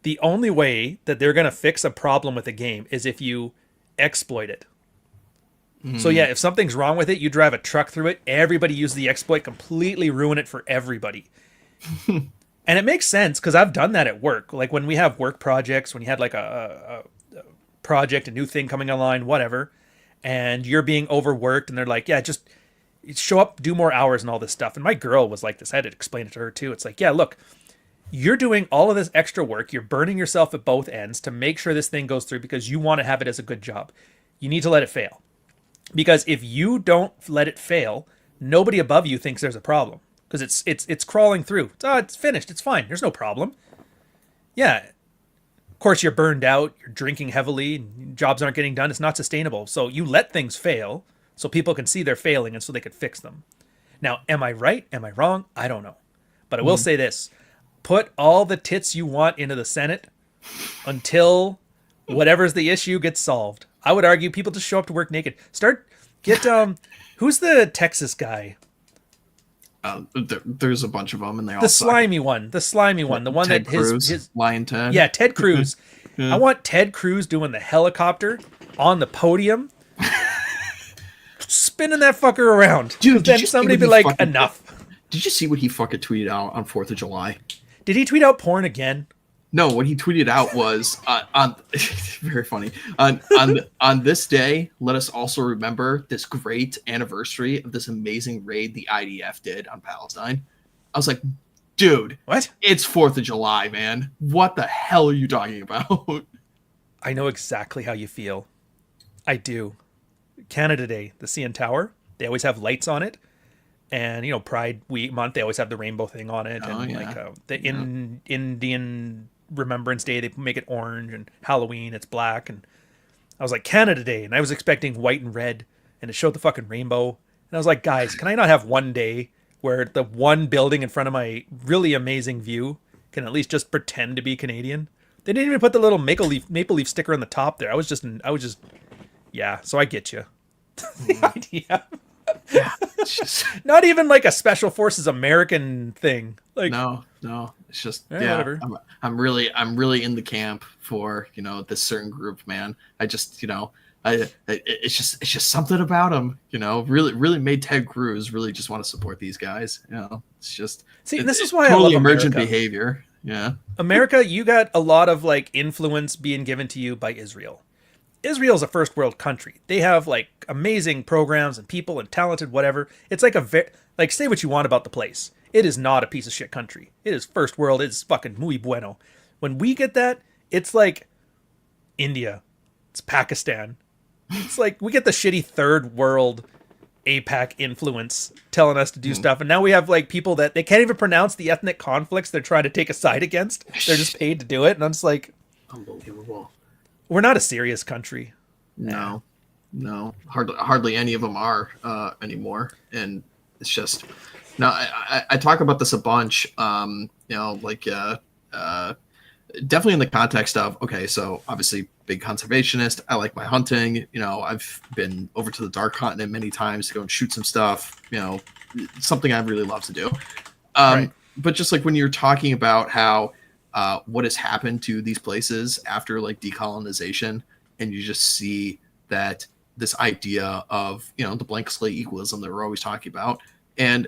The only way that they're going to fix a problem with a game is if you exploit it. So yeah, if something's wrong with it, you drive a truck through it, everybody uses the exploit, completely ruin it for everybody. And it makes sense because I've done that at work. Like when we have work projects, when you had like a project, a new thing coming online, whatever, and you're being overworked and they're like, yeah, just show up, do more hours and all this stuff. And my girl was like this. I had to explain it to her too. It's like, yeah, look, you're doing all of this extra work. You're burning yourself at both ends to make sure this thing goes through because you want to have it as a good job. You need to let it fail. Because if you don't let it fail, nobody above you thinks there's a problem. Because it's crawling through. It's finished. It's fine. There's no problem. Yeah. course, you're burned out, you're drinking heavily, jobs aren't getting done. It's not sustainable. So you let things fail so people can see they're failing and so they could fix them. Now, am I right? Am I wrong? I don't know. But I will say this. Put all the tits you want into the Senate until whatever's the issue gets solved. I would argue people just show up to work naked. Who's the Texas guy? There's a bunch of them, and they all the slimy one, the one Ted that Cruz, his Lion Ted. Yeah, Ted Cruz. I want Ted Cruz doing the helicopter on the podium, spinning that fucker around. Dude, then somebody be like, enough. Did you see what he fucking tweeted out on 4th of July? Did he tweet out porn again? No, what he tweeted out was on very funny. On this day, let us also remember this great anniversary of this amazing raid the IDF did on Palestine. I was like, dude, what? It's 4th of July, man. What the hell are you talking about? I know exactly how you feel. I do. Canada Day, the CN Tower, they always have lights on it. And, Pride Week month, they always have the rainbow thing on it. Indian Remembrance Day, they make it orange, and Halloween, it's black. And I was like, Canada Day, and I was expecting white and red, and it showed the fucking rainbow. And I was like, guys, can I not have one day where the one building in front of my really amazing view can at least just pretend to be Canadian? They didn't even put the little maple leaf sticker on the top there. I was just, yeah, so I get you. The idea. Yeah, not even like a Special Forces American thing. Like no, it's just whatever. I'm really in the camp for this certain group, man. I just it's just something about them, really made Ted Cruz really just want to support these guys. It's just this is why totally I love emergent America. behavior. Yeah, America, you got a lot of like influence being given to you by Israel. Israel's a first world country. They have like amazing programs and people and talented whatever. It's like say what you want about the place. It is not a piece of shit country. It is first world. It is fucking muy bueno. When we get that, it's like India. It's Pakistan. It's like we get the shitty third world APAC influence telling us to do stuff. And now we have like people that they can't even pronounce the ethnic conflicts they're trying to take a side against. They're just paid to do it. And I'm just like, unbelievable. We're not a serious country. No, hardly any of them are anymore, and it's just I talk about this a bunch. Definitely in the context of so obviously big conservationist. I like my hunting. I've been over to the Dark Continent many times to go and shoot some stuff. Something I really love to do. Right. But just like when you're talking about how. What has happened to these places after like decolonization, and you just see that this idea of the blank slate equalism that we're always talking about, and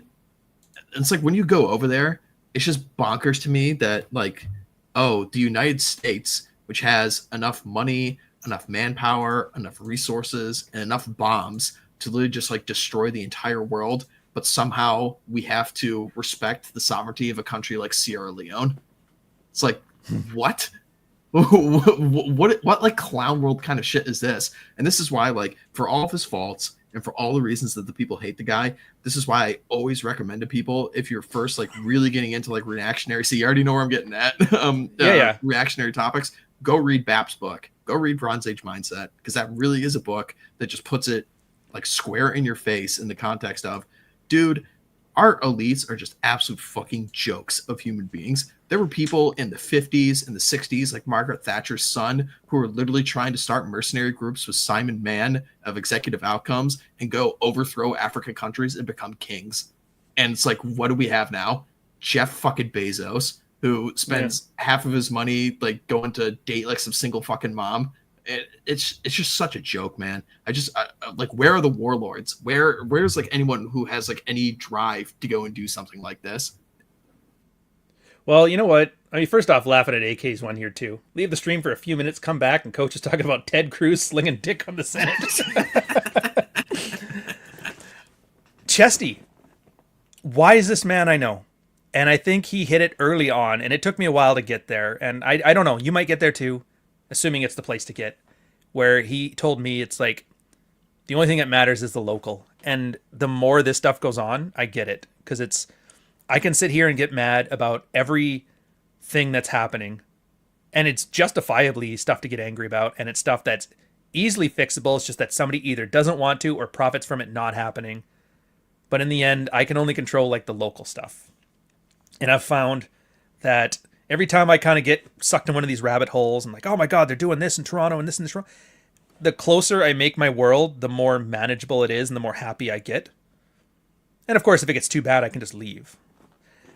it's like when you go over there, it's just bonkers to me that like, the United States, which has enough money, enough manpower, enough resources, and enough bombs to literally just like destroy the entire world, but somehow we have to respect the sovereignty of a country like Sierra Leone. It's like, what? what like clown world kind of shit is this? And this is why, like, for all of his faults and for all the reasons that the people hate the guy, this is why I always recommend to people, if you're first like really getting into like reactionary, see, you already know where I'm getting at. Reactionary topics. Go read Bap's book. Go read Bronze Age Mindset, because that really is a book that just puts it like square in your face in the context of, dude, our elites are just absolute fucking jokes of human beings. There were people in the 50s and the 60s, like Margaret Thatcher's son, who were literally trying to start mercenary groups with Simon Mann of Executive Outcomes and go overthrow African countries and become kings. And it's like, what do we have now? Jeff fucking Bezos, who spends half of his money like going to date like some single fucking mom. It's just such a joke, man. I like, where are the warlords? Where's like anyone who has like any drive to go and do something like this? Well, you know what? I mean, first off, laughing at AK's one here too. Leave the stream for a few minutes, come back, and Coach is talking about Ted Cruz slinging dick on the Senate. Chesty, why is this man I know? And I think he hit it early on, and it took me a while to get there. And I don't know, you might get there too, assuming it's the place to get, where he told me it's like, the only thing that matters is the local. And the more this stuff goes on, I get it. Because I can sit here and get mad about everything that's happening And it's justifiably stuff to get angry about, and it's stuff that's easily fixable. It's just that somebody either doesn't want to or profits from it not happening. But in the end, I can only control like the local stuff. And I've found that every time I kind of get sucked in one of these rabbit holes and like, oh my God, they're doing this in Toronto and this in Toronto, the closer I make my world, the more manageable it is and the more happy I get. And of course, if it gets too bad, I can just leave.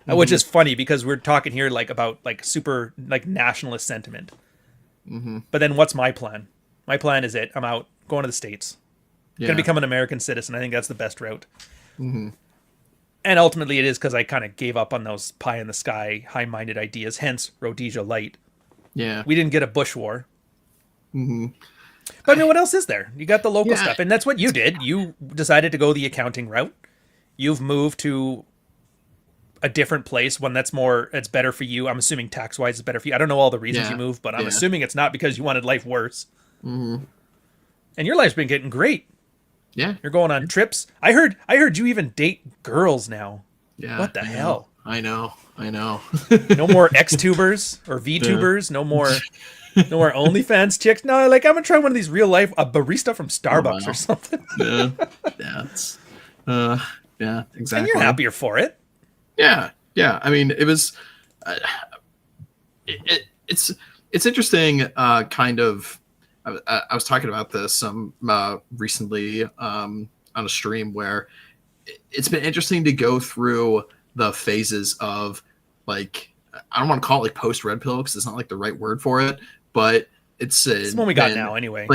Which is funny because we're talking here like about like super like nationalist sentiment. But then what's my plan? My plan is I'm out going to the States. Going to become an American citizen. I think that's the best route. And ultimately it is because I kind of gave up on those pie in the sky, high-minded ideas, hence Rhodesia Light. Yeah. We didn't get a Bush war. But I mean, what else is there? You got the local stuff. And that's what you did. You decided to go the accounting route. You've moved to a different place, one that's it's better for you. I'm assuming tax-wise it's better for you. I don't know all the reasons you moved, but I'm assuming it's not because you wanted life worse. And your life's been getting great. Yeah. You're going on trips. I heard you even date girls now. Yeah. What the hell? I know. No more X-tubers or V-tubers. No more OnlyFans chicks. No, like I'm gonna try one of these real life, a barista from Starbucks or something. Yeah, exactly. And you're happier for it. Yeah. I mean, it was. It's interesting. Kind of. I was talking about this recently on a stream where it's been interesting to go through the phases of like, I don't want to call it like post red pill because it's not like the right word for it, but it's the one we got now anyway.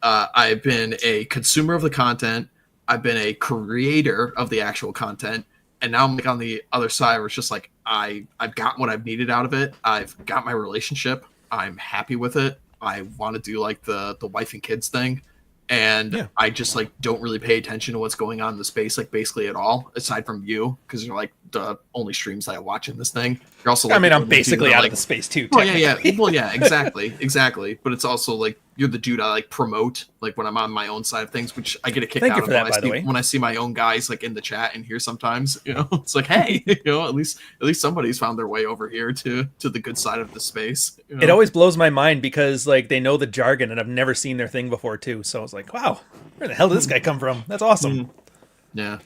I've been a consumer of the content. I've been a creator of the actual content. And now I'm like on the other side where it's just like, I've got what I've needed out of it. I've got my relationship. I'm happy with it. I want to do like the wife and kids thing. And I just like don't really pay attention to what's going on in the space, like basically at all, aside from you, because you're like the only streams that I watch in this thing. You're also like, I mean, I'm basically out of the space too. Well, yeah, exactly. But it's also like you're the dude I like promote, like when I'm on my own side of things, which I get a kick out of when I see my own guys like in the chat and here sometimes, you know, it's like, hey, you know, at least somebody's found their way over here to the good side of the space. You know? It always blows my mind because like they know the jargon and I've never seen their thing before too. So I was like, wow, where the hell did this guy come from? That's awesome. Yeah.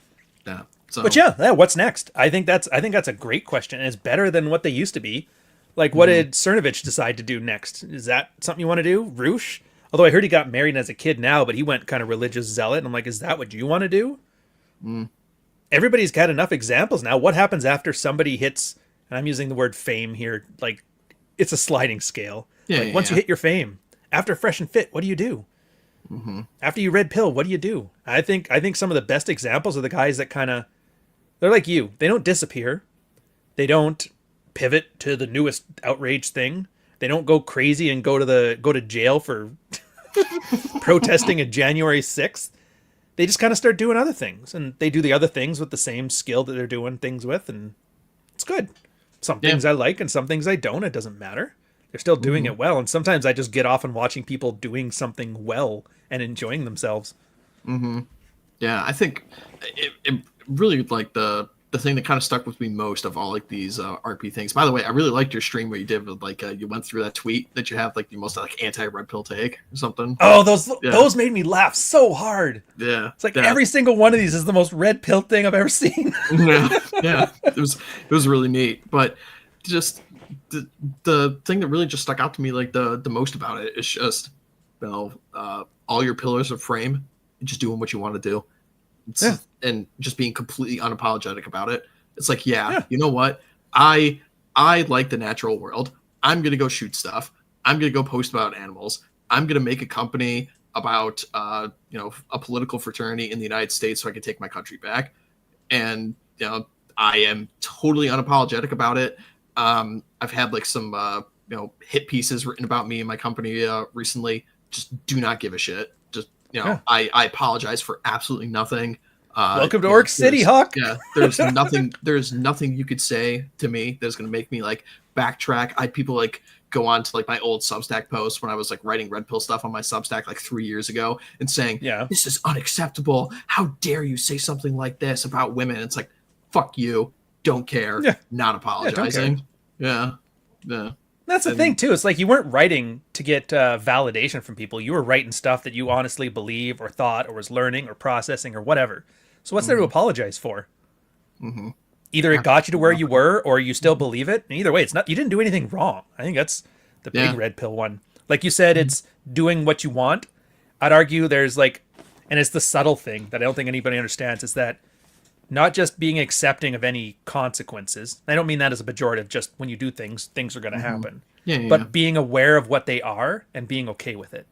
So. But yeah, what's next? I think that's a great question, and it's better than what they used to be. Like, what did Cernovich decide to do next? Is that something you want to do, Roosh? Although I heard he got married as a kid now, but he went kind of religious zealot, and I'm like, is that what you want to do? Everybody's got enough examples now. What happens after somebody hits? And I'm using the word fame here, like it's a sliding scale. Once you hit your fame, after Fresh and Fit, what do you do? After you red pill, what do you do? I think some of the best examples are the guys that kind of. They're like you. They don't disappear. They don't pivot to the newest outrage thing. They don't go crazy and go to jail for protesting a January 6th. They just kind of start doing other things, and they do the other things with the same skill that they're doing things with, and it's good. Some things I like and some things I don't. It doesn't matter. They're still doing it well, and sometimes I just get off on watching people doing something well and enjoying themselves. Yeah, I think it really like the thing that kind of stuck with me most of all like these RP things. By the way, I really liked your stream where you did with like you went through that tweet that you have like the most like anti-red pill take or something. Oh, those made me laugh so hard. Yeah, it's like every single one of these is the most red pill thing I've ever seen. yeah, it was really neat. But just the thing that really just stuck out to me like the most about it is just all your pillars of frame, just doing what you want to do. And just being completely unapologetic about it. It's like, you know what? I like the natural world. I'm going to go shoot stuff. I'm going to go post about animals. I'm going to make a company about, a political fraternity in the United States so I can take my country back. And, I am totally unapologetic about it. I've had like some, hit pieces written about me and my company recently. Just do not give a shit. I apologize for absolutely nothing. Welcome to Orc City, Hawk. Yeah, there's nothing you could say to me that's going to make me like backtrack. I had people like go on to like my old Substack posts when I was like writing red pill stuff on my Substack like 3 years ago and saying, this is unacceptable. How dare you say something like this about women? It's like, fuck you. Don't care. Not apologizing. Yeah. That's the thing too. It's like you weren't writing to get validation from people. You were writing stuff that you honestly believe or thought or was learning or processing or whatever. So what's there to apologize for? Mm-hmm. Either it got you to where you were or you still believe it. And either way, it's not, you didn't do anything wrong. I think that's the big red pill one. Like you said, it's doing what you want. I'd argue there's like, and it's the subtle thing that I don't think anybody understands, is that not just being accepting of any consequences. I don't mean that as a pejorative, just when you do things, things are going to happen. But being aware of what they are and being okay with it.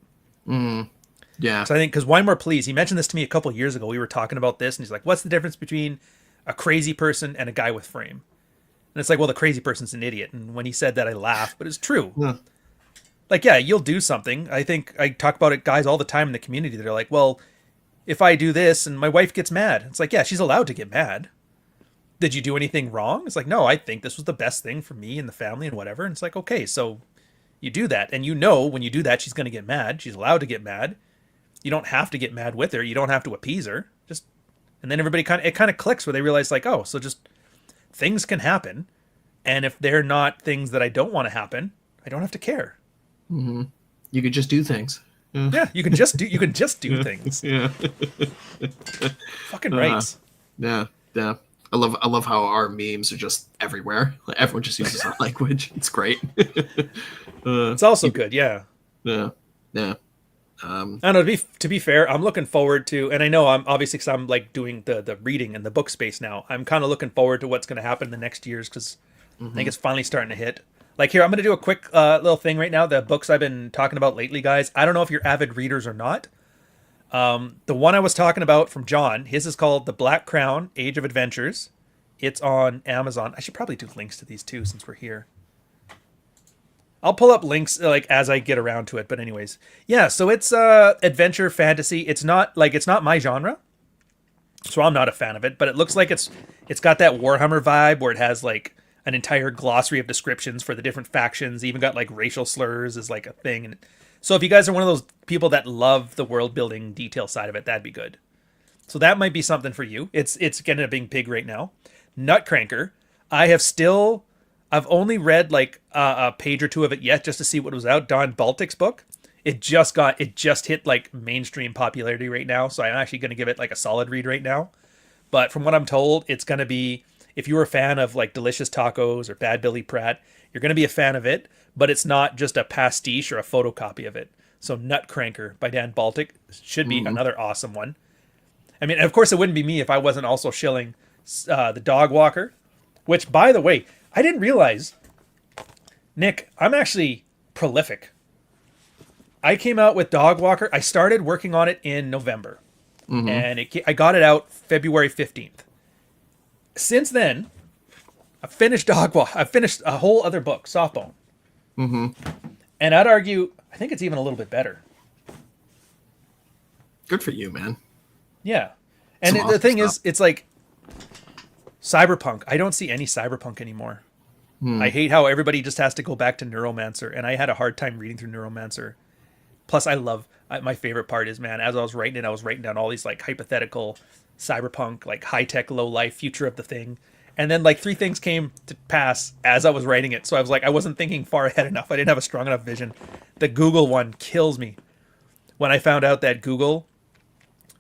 Yeah. So I think, because Why More Please, he mentioned this to me a couple of years ago. We were talking about this, and he's like, what's the difference between a crazy person and a guy with frame? And it's like, well, the crazy person's an idiot. And when he said that, I laughed, but it's true. Yeah. Like, yeah, you'll do something. I think I talk about it, guys, all the time in the community. They're like, well, if I do this and my wife gets mad, it's like, yeah, she's allowed to get mad. Did you do anything wrong? It's like, no, I think this was the best thing for me and the family and whatever. And it's like, okay, so you do that. And you know, when you do that, she's going to get mad. She's allowed to get mad. You don't have to get mad with her. You don't have to appease her. Just, and then everybody it kind of clicks where they realize like, oh, so just things can happen. And if they're not things that I don't want to happen, I don't have to care. Mm-hmm. You could just do things. Yeah, you can just do things. Yeah. Fucking right. Yeah. I love how our memes are just everywhere. Like, everyone just uses our language. It's great. It's also good. Yeah. Yeah. I don't know, to be fair, I'm looking forward to, and I know I'm obviously, because I'm like doing the reading and the book space now, I'm kind of looking forward to what's going to happen in the next years, because I think it's finally starting to hit. Like here, I'm going to do a quick little thing right now. The books I've been talking about lately, guys, I don't know if you're avid readers or not. The one I was talking about from John, his is called The Black Crown, Age of Adventures. It's on Amazon. I should probably do links to these too, since we're here. I'll pull up links like as I get around to it. But anyways, yeah, so it's adventure fantasy. It's not my genre, so I'm not a fan of it. But it looks like it's got that Warhammer vibe where it has like an entire glossary of descriptions for the different factions. Even got like racial slurs is like a thing. And so if you guys are one of those people that love the world building detail side of it, that'd be good. So that might be something for you. It's getting a big pig right now. Nutcranker. I've only read like a page or two of it yet, just to see what was out. Don Baltic's book. It just hit like mainstream popularity right now. So I'm actually going to give it like a solid read right now. But from what I'm told, it's going to be, if you're a fan of like Delicious Tacos or Bad Billy Pratt, you're going to be a fan of it, but it's not just a pastiche or a photocopy of it. So Nutcranker by Dan Baltic should be another awesome one. I mean, of course it wouldn't be me if I wasn't also shilling The Dog Walker, which, by the way, I didn't realize, Nick, I'm actually prolific. I came out with Dog Walker. I started working on it in November, and I got it out February 15th. Since then, I've finished Dog Walker. I've finished a whole other book, Softbone. And I'd argue, I think it's even a little bit better. Good for you, man. Yeah. And the thing is, it's like Cyberpunk. I don't see any Cyberpunk anymore. I hate how everybody just has to go back to Neuromancer, and I had a hard time reading through Neuromancer. Plus, my favorite part is, man, as I was writing it, I was writing down all these like hypothetical Cyberpunk, like high-tech, low-life, future of the thing. And then like 3 things came to pass as I was writing it. So I was like, I wasn't thinking far ahead enough. I didn't have a strong enough vision. The Google one kills me. When I found out that Google,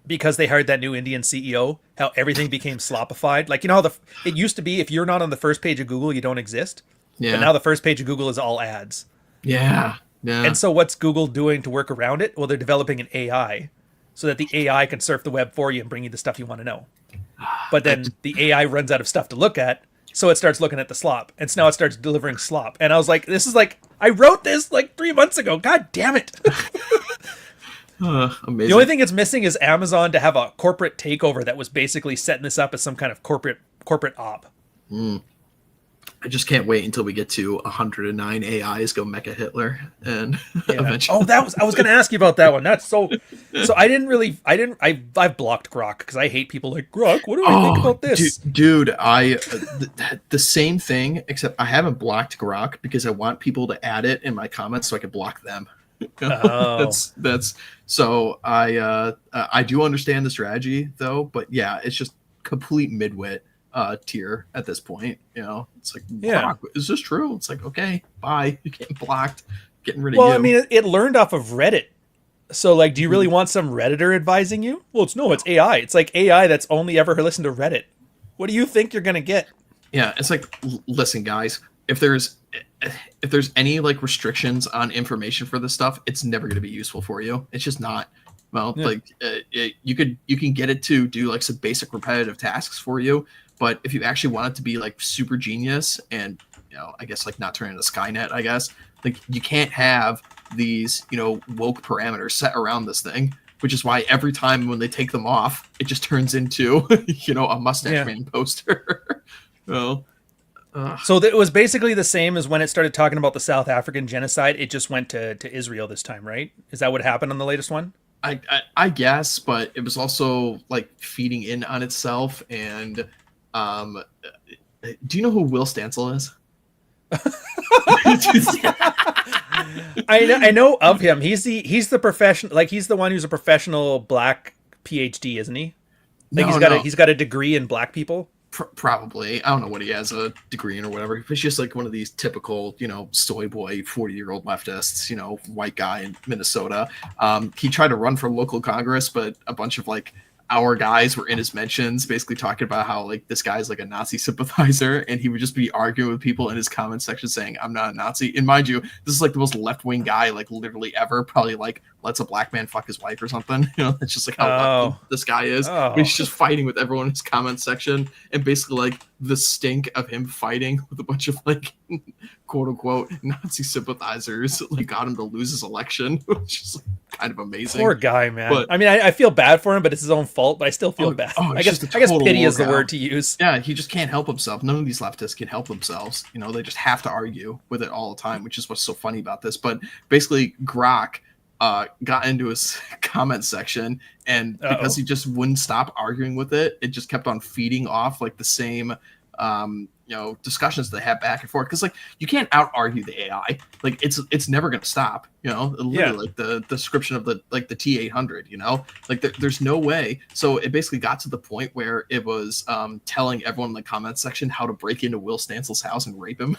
because they hired that new Indian CEO, how everything became slopified. Like, you know how it used to be, if you're not on the first page of Google, you don't exist. Yeah. But now the first page of Google is all ads. Yeah. And so what's Google doing to work around it? Well, they're developing an AI so that the AI can surf the web for you and bring you the stuff you want to know. But then the AI runs out of stuff to look at, so it starts looking at the slop. And so now it starts delivering slop. And I was like, this is like, I wrote this like 3 months ago. God damn it. Amazing. The only thing it's missing is Amazon to have a corporate takeover that was basically setting this up as some kind of corporate op. I just can't wait until we get to 109 AIs go mecha Hitler, and eventually. Oh, I was going to ask you about that one. That's so I've blocked Grok because I hate people like, Grok, what do I think about this? Dude, the same thing, except I haven't blocked Grok because I want people to add it in my comments so I can block them. That's so I do understand the strategy though, but yeah, it's just complete midwit tier at this point. You know, it's like, Yeah. is this true? It's like, okay, bye. You're getting blocked. Getting rid of Well, you. I mean, it learned off of Reddit. So, like, do you really want some Redditor advising you? Well, it's AI. It's like AI that's only ever listened to Reddit. What do you think you're gonna get? Yeah, it's like, listen, guys, if there's any like restrictions on information for this stuff, it's never going to be useful for you. It's just not. Well, you can get it to do like some basic repetitive tasks for you, but if you actually want it to be like super genius and, you know, I guess like not turn into Skynet, I guess, like you can't have these, you know, woke parameters set around this thing, which is why every time when they take them off, it just turns into, you know, a Mustache Man poster. Well, so it was basically the same as when it started talking about the South African genocide. It just went to Israel this time, right? Is that what happened on the latest one? I guess, but it was also like feeding in on itself. And do you know who Will Stancil is? I know of him. He's the professional, like he's the one who's a professional black PhD, isn't he? Like he's got a degree in black people. Probably. I don't know what he has a degree in or whatever. He's just like one of these typical, you know, soy boy, 40-year-old leftists, you know, white guy in Minnesota. He tried to run for local Congress, but a bunch of like our guys were in his mentions basically talking about how like this guy's like a Nazi sympathizer, and he would just be arguing with people in his comment section saying, I'm not a Nazi. And mind you, this is like the most left-wing guy like literally ever, probably like lets a black man fuck his wife or something. You know, that's just like how left this guy is. But he's just fighting with everyone in his comment section, and basically like the stink of him fighting with a bunch of like quote unquote Nazi sympathizers like got him to lose his election, which is like kind of amazing. Poor guy, man. But, I mean, I feel bad for him, but it's his own fault. But I still feel bad. I guess pity is the word to use. Yeah, he just can't help himself. None of these leftists can help themselves. You know, they just have to argue with it all the time, which is what's so funny about this. But basically, Grok got into his comment section, and because he just wouldn't stop arguing with it, it just kept on feeding off like the same you know, discussions they have back and forth, because like you can't out argue the AI. Like it's never going to stop, you know. Literally, like the description of the T-800, you know, like there's no way. So it basically got to the point where it was telling everyone in the comment section how to break into Will Stancil's house and rape him.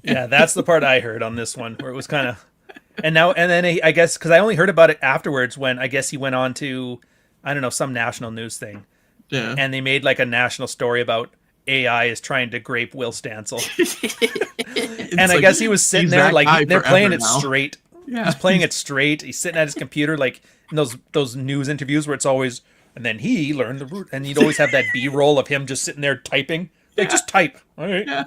Yeah, that's the part I heard on this one, where it was kind of. And then I guess, because I only heard about it afterwards, when I guess he went on to, I don't know, some national news thing. Yeah. And they made like a national story about AI is trying to grape Will Stancil. And I guess he was sitting there like they're playing it straight. Yeah. He's playing it straight. He's sitting at his computer like in those news interviews where it's always, and then he learned the root, and you'd always have that B-roll of him just sitting there typing. Like, just type. All right. Yeah,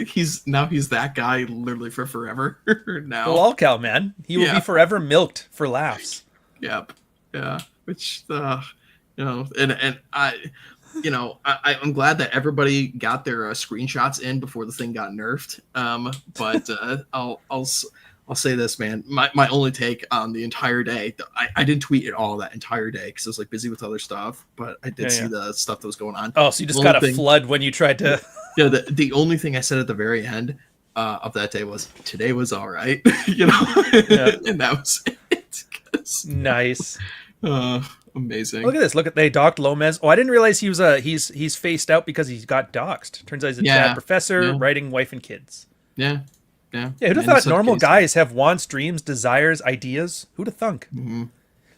he's that guy literally for forever now. The lolcow, man. He will be forever milked for laughs. Yep. Yeah. Which you know, and I'm glad that everybody got their screenshots in before the thing got nerfed. But I'll say this, man. My only take on the entire day, I didn't tweet it all that entire day because I was like busy with other stuff, but I did see the stuff that was going on. Oh, so you just got a flood when you tried to. Yeah, the only thing I said at the very end of that day was, today was all right, you know, and that was it. Nice. Amazing. Look at this. They docked Lomez. Oh, I didn't realize he was he's faced out because he got doxxed. Turns out he's a Chad professor writing wife and kids. Yeah. Who'd have thought normal guys have wants, dreams, desires, ideas? Who'd have thunk? Mm-hmm.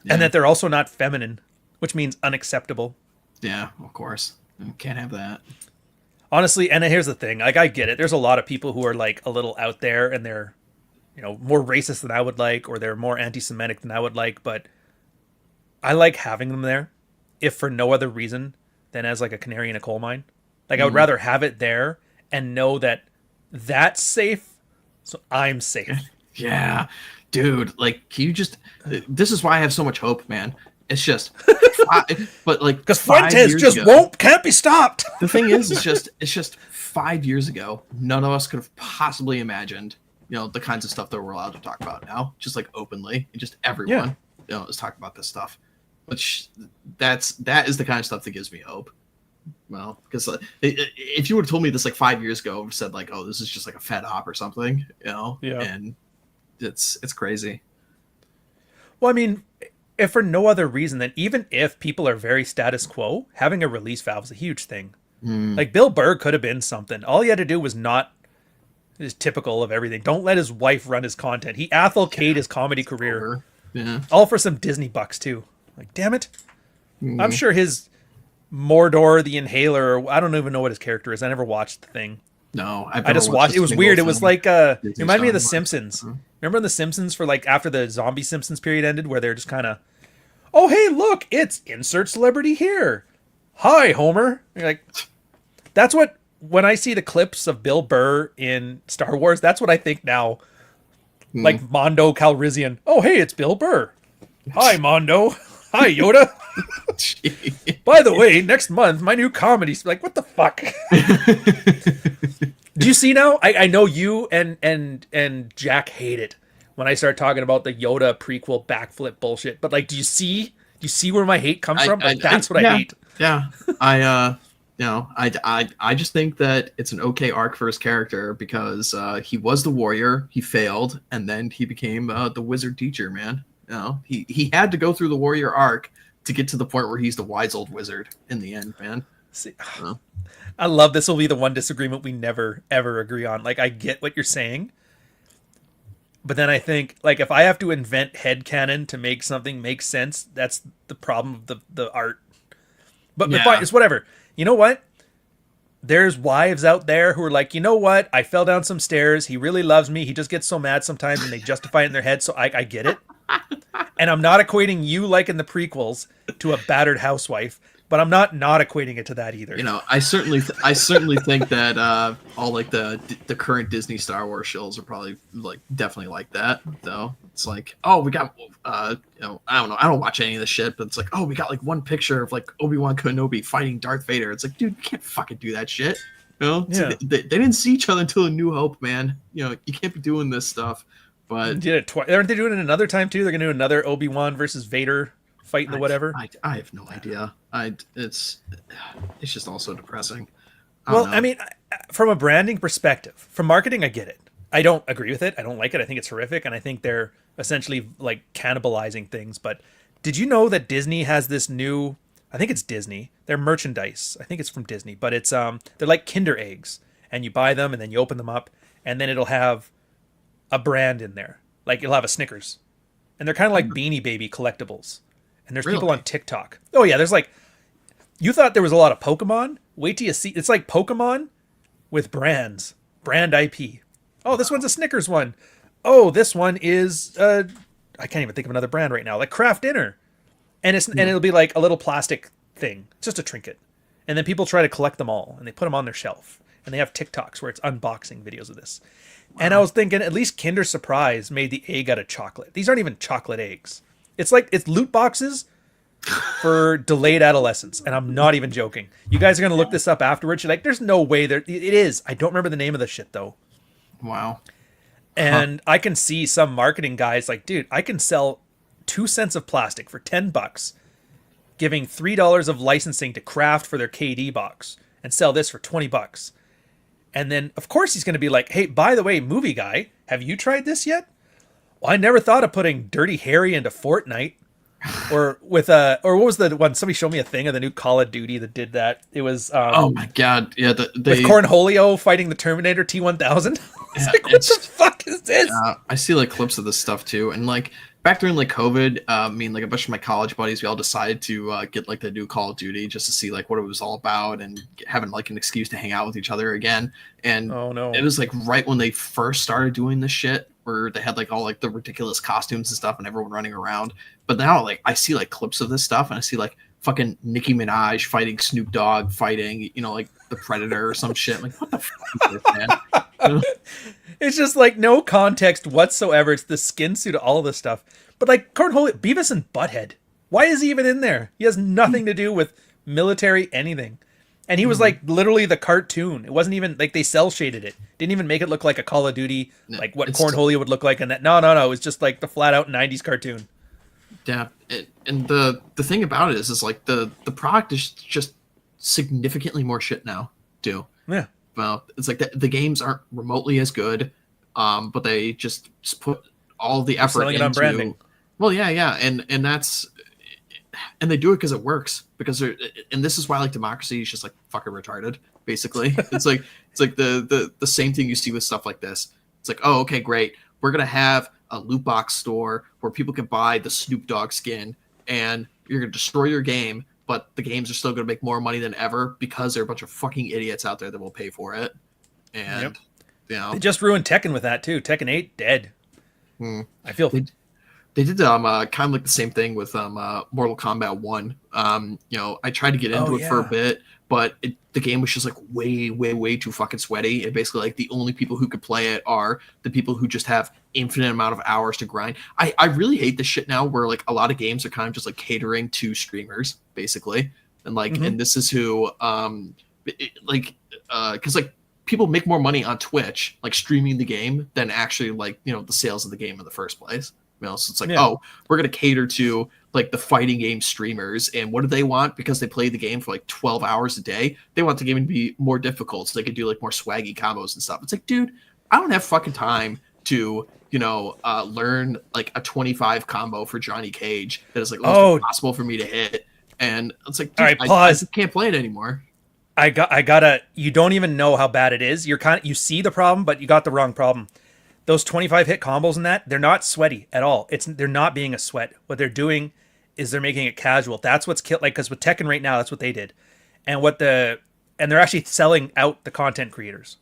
And that they're also not feminine, which means unacceptable. Yeah, of course. Can't have that. Honestly, and here's the thing. Like, I get it. There's a lot of people who are like a little out there, and they're, you know, more racist than I would like, or they're more anti-Semitic than I would like, but I like having them there, if for no other reason than as like a canary in a coal mine. Like, I would rather have it there and know that that's safe, so I'm safe. Yeah, dude. Like, can you just? This is why I have so much hope, man. It's just, but like, because Fuentes just can't be stopped. The thing is, it's just 5 years ago, none of us could have possibly imagined, you know, the kinds of stuff that we're allowed to talk about now, just like openly, and just everyone, you know, is talking about this stuff. Which that is the kind of stuff that gives me hope. Well, because if you would have told me this like 5 years ago, said like, oh, this is just like a Fed op or something, you know, and it's crazy. Well, I mean, if for no other reason than even if people are very status quo, having a release valve is a huge thing. Like Bill Burr could have been something. All he had to do was not is typical of everything. Don't let his wife run his content. He Athel K'd his comedy career. Yeah. All for some Disney bucks too. Like, damn it. I'm sure his Mordor the Inhaler, or I don't even know what his character is. I never watched the thing. No, I just watched. It was weird. It was like it reminded me of The Simpsons. Remember in The Simpsons for like after the zombie Simpsons period ended, where they're just kind of, oh hey look, it's insert celebrity here. Hi Homer. You're like, that's what when I see the clips of Bill Burr in Star Wars, that's what I think now. Like Mondo Calrissian. Oh hey, it's Bill Burr. Hi Mondo. Hi Yoda. By the way, next month my new comedy's like, what the fuck? Do you see now? I know you and Jack hate it when I start talking about the Yoda prequel backflip bullshit. But like, do you see where my hate comes from? Like, that's what I hate. Yeah, I just think that it's an okay arc for his character because he was the warrior, he failed, and then he became the wizard teacher. Man, you know, he had to go through the warrior arc to get to the point where he's the wise old wizard in the end. Man, see, I love this will be the one disagreement we never ever agree on. Like, I get what you're saying, but then I think, like, if I have to invent headcanon to make something make sense, that's the problem of the art. But fine, it's whatever. You know what? There's wives out there who are like, you know what? I fell down some stairs. He really loves me. He just gets so mad sometimes, and they justify it in their head. So I get it. And I'm not equating you liking the prequels to a battered housewife, but I'm not equating it to that either. You know, I certainly think that all like the current Disney Star Wars shows are probably like definitely like that. Though it's like, oh, we got you know, I don't know, I don't watch any of this shit, but it's like, oh, we got like one picture of like Obi-Wan Kenobi fighting Darth Vader. It's like, dude, you can't fucking do that shit. You know, Yeah. they didn't see each other until A New Hope, man. You know, you can't be doing this stuff. But did it twice. Aren't they doing it another time too? They're gonna do another Obi-Wan versus Vader fight in the whatever. I have no idea. It's just also depressing. Well, I mean, from a branding perspective, from marketing, I get it. I don't agree with it. I don't like it. I think it's horrific, and I think they're essentially like cannibalizing things. But did you know that Disney has this new? I think it's Disney. Their merchandise. I think it's from Disney, but it's they're like Kinder eggs, and you buy them, and then you open them up, and then it'll have a brand in there. Like you'll have a Snickers, and they're kind of like Beanie Baby collectibles. And there's people on TikTok. Oh yeah, there's like, you thought there was a lot of Pokemon? Wait till you see. It's like Pokemon with brands, brand IP. Oh, this one's a Snickers one. Oh, this one is I can't even think of another brand right now. Like Kraft Dinner, and it'll be like a little plastic thing, just a trinket. And then people try to collect them all, and they put them on their shelf. And they have TikToks where it's unboxing videos of this. Wow. And I was thinking, at least Kinder Surprise made the egg out of chocolate. These aren't even chocolate eggs. It's like, it's loot boxes for delayed adolescence. And I'm not even joking. You guys are going to look this up afterwards. You're like, there's no way there. It is. I don't remember the name of the shit, though. Wow. And I can see some marketing guys like, dude, I can sell 2 cents of plastic for $10, giving $3 of licensing to Kraft for their KD box, and sell this for $20. And then, of course, he's going to be like, hey, by the way, movie guy, have you tried this yet? Well, I never thought of putting Dirty Harry into Fortnite. Or with or what was the one? Somebody showed me a thing of the new Call of Duty that did that. It was oh my god, yeah, with Cornholio fighting the Terminator T-1000. Yeah, like, what the fuck is this? I see like clips of this stuff too, and like back during like COVID, I mean, like a bunch of my college buddies, we all decided to get like the new Call of Duty just to see like what it was all about and having like an excuse to hang out with each other again. And oh no, it was like right when they first started doing this shit, where they had like all like the ridiculous costumes and stuff and everyone running around. But now like I see like clips of this stuff and I see like fucking Nicki Minaj fighting Snoop Dogg fighting, you know, like the Predator or some shit. I'm like, what the fuck is this, man? It's just like no context whatsoever. It's the skin suit, all of this stuff. But like Cornholio, Beavis and Butthead. Why is he even in there? He has nothing to do with military anything. And he was like literally the cartoon. It wasn't even like they cell shaded it. Didn't even make it look like a Call of Duty, like what Cornholio would look like. And that no, it's just like the flat out 90s cartoon. Yeah, and the thing about it is like the product is just significantly more shit now too. Yeah. Well, it's like the games aren't remotely as good, but they just put all the effort selling it on branding. Well, yeah, and that's and they do it because it works because they're and this is why like democracy is just like fucking retarded. Basically, it's like the same thing you see with stuff like this. It's like, oh, okay, great. We're gonna have a loot box store where people can buy the Snoop Dogg skin, and you're gonna destroy your game, but the games are still gonna make more money than ever because there are a bunch of fucking idiots out there that will pay for it. And you know, they just ruined Tekken with that too. Tekken 8 dead. I feel they did kind of like the same thing with Mortal Kombat 1. You know, I tried to get into it for a bit, but the game was just like way too fucking sweaty. And basically like the only people who could play it are the people who just have infinite amount of hours to grind. I really hate this shit now where like a lot of games are kind of just like catering to streamers basically. And like, and this is who, cause like people make more money on Twitch, like streaming the game than actually like, you know, the sales of the game in the first place. You know, so it's like, oh, we're going to cater to like the fighting game streamers. And what do they want? Because they play the game for like 12 hours a day. They want the game to be more difficult so they could do like more swaggy combos and stuff. It's like, dude, I don't have fucking time to, you know, learn like a 25 combo for Johnny Cage that is like almost impossible for me to hit. And it's like, dude, all right, pause. I can't play it anymore. I gotta, you don't even know how bad it is. You see the problem, but you got the wrong problem. Those 25 hit combos and that, they're not sweaty at all. They're not being a sweat. What they're doing is they're making it casual. That's what's killed. Like, because with Tekken right now, that's what they did. And they're actually selling out the content creators.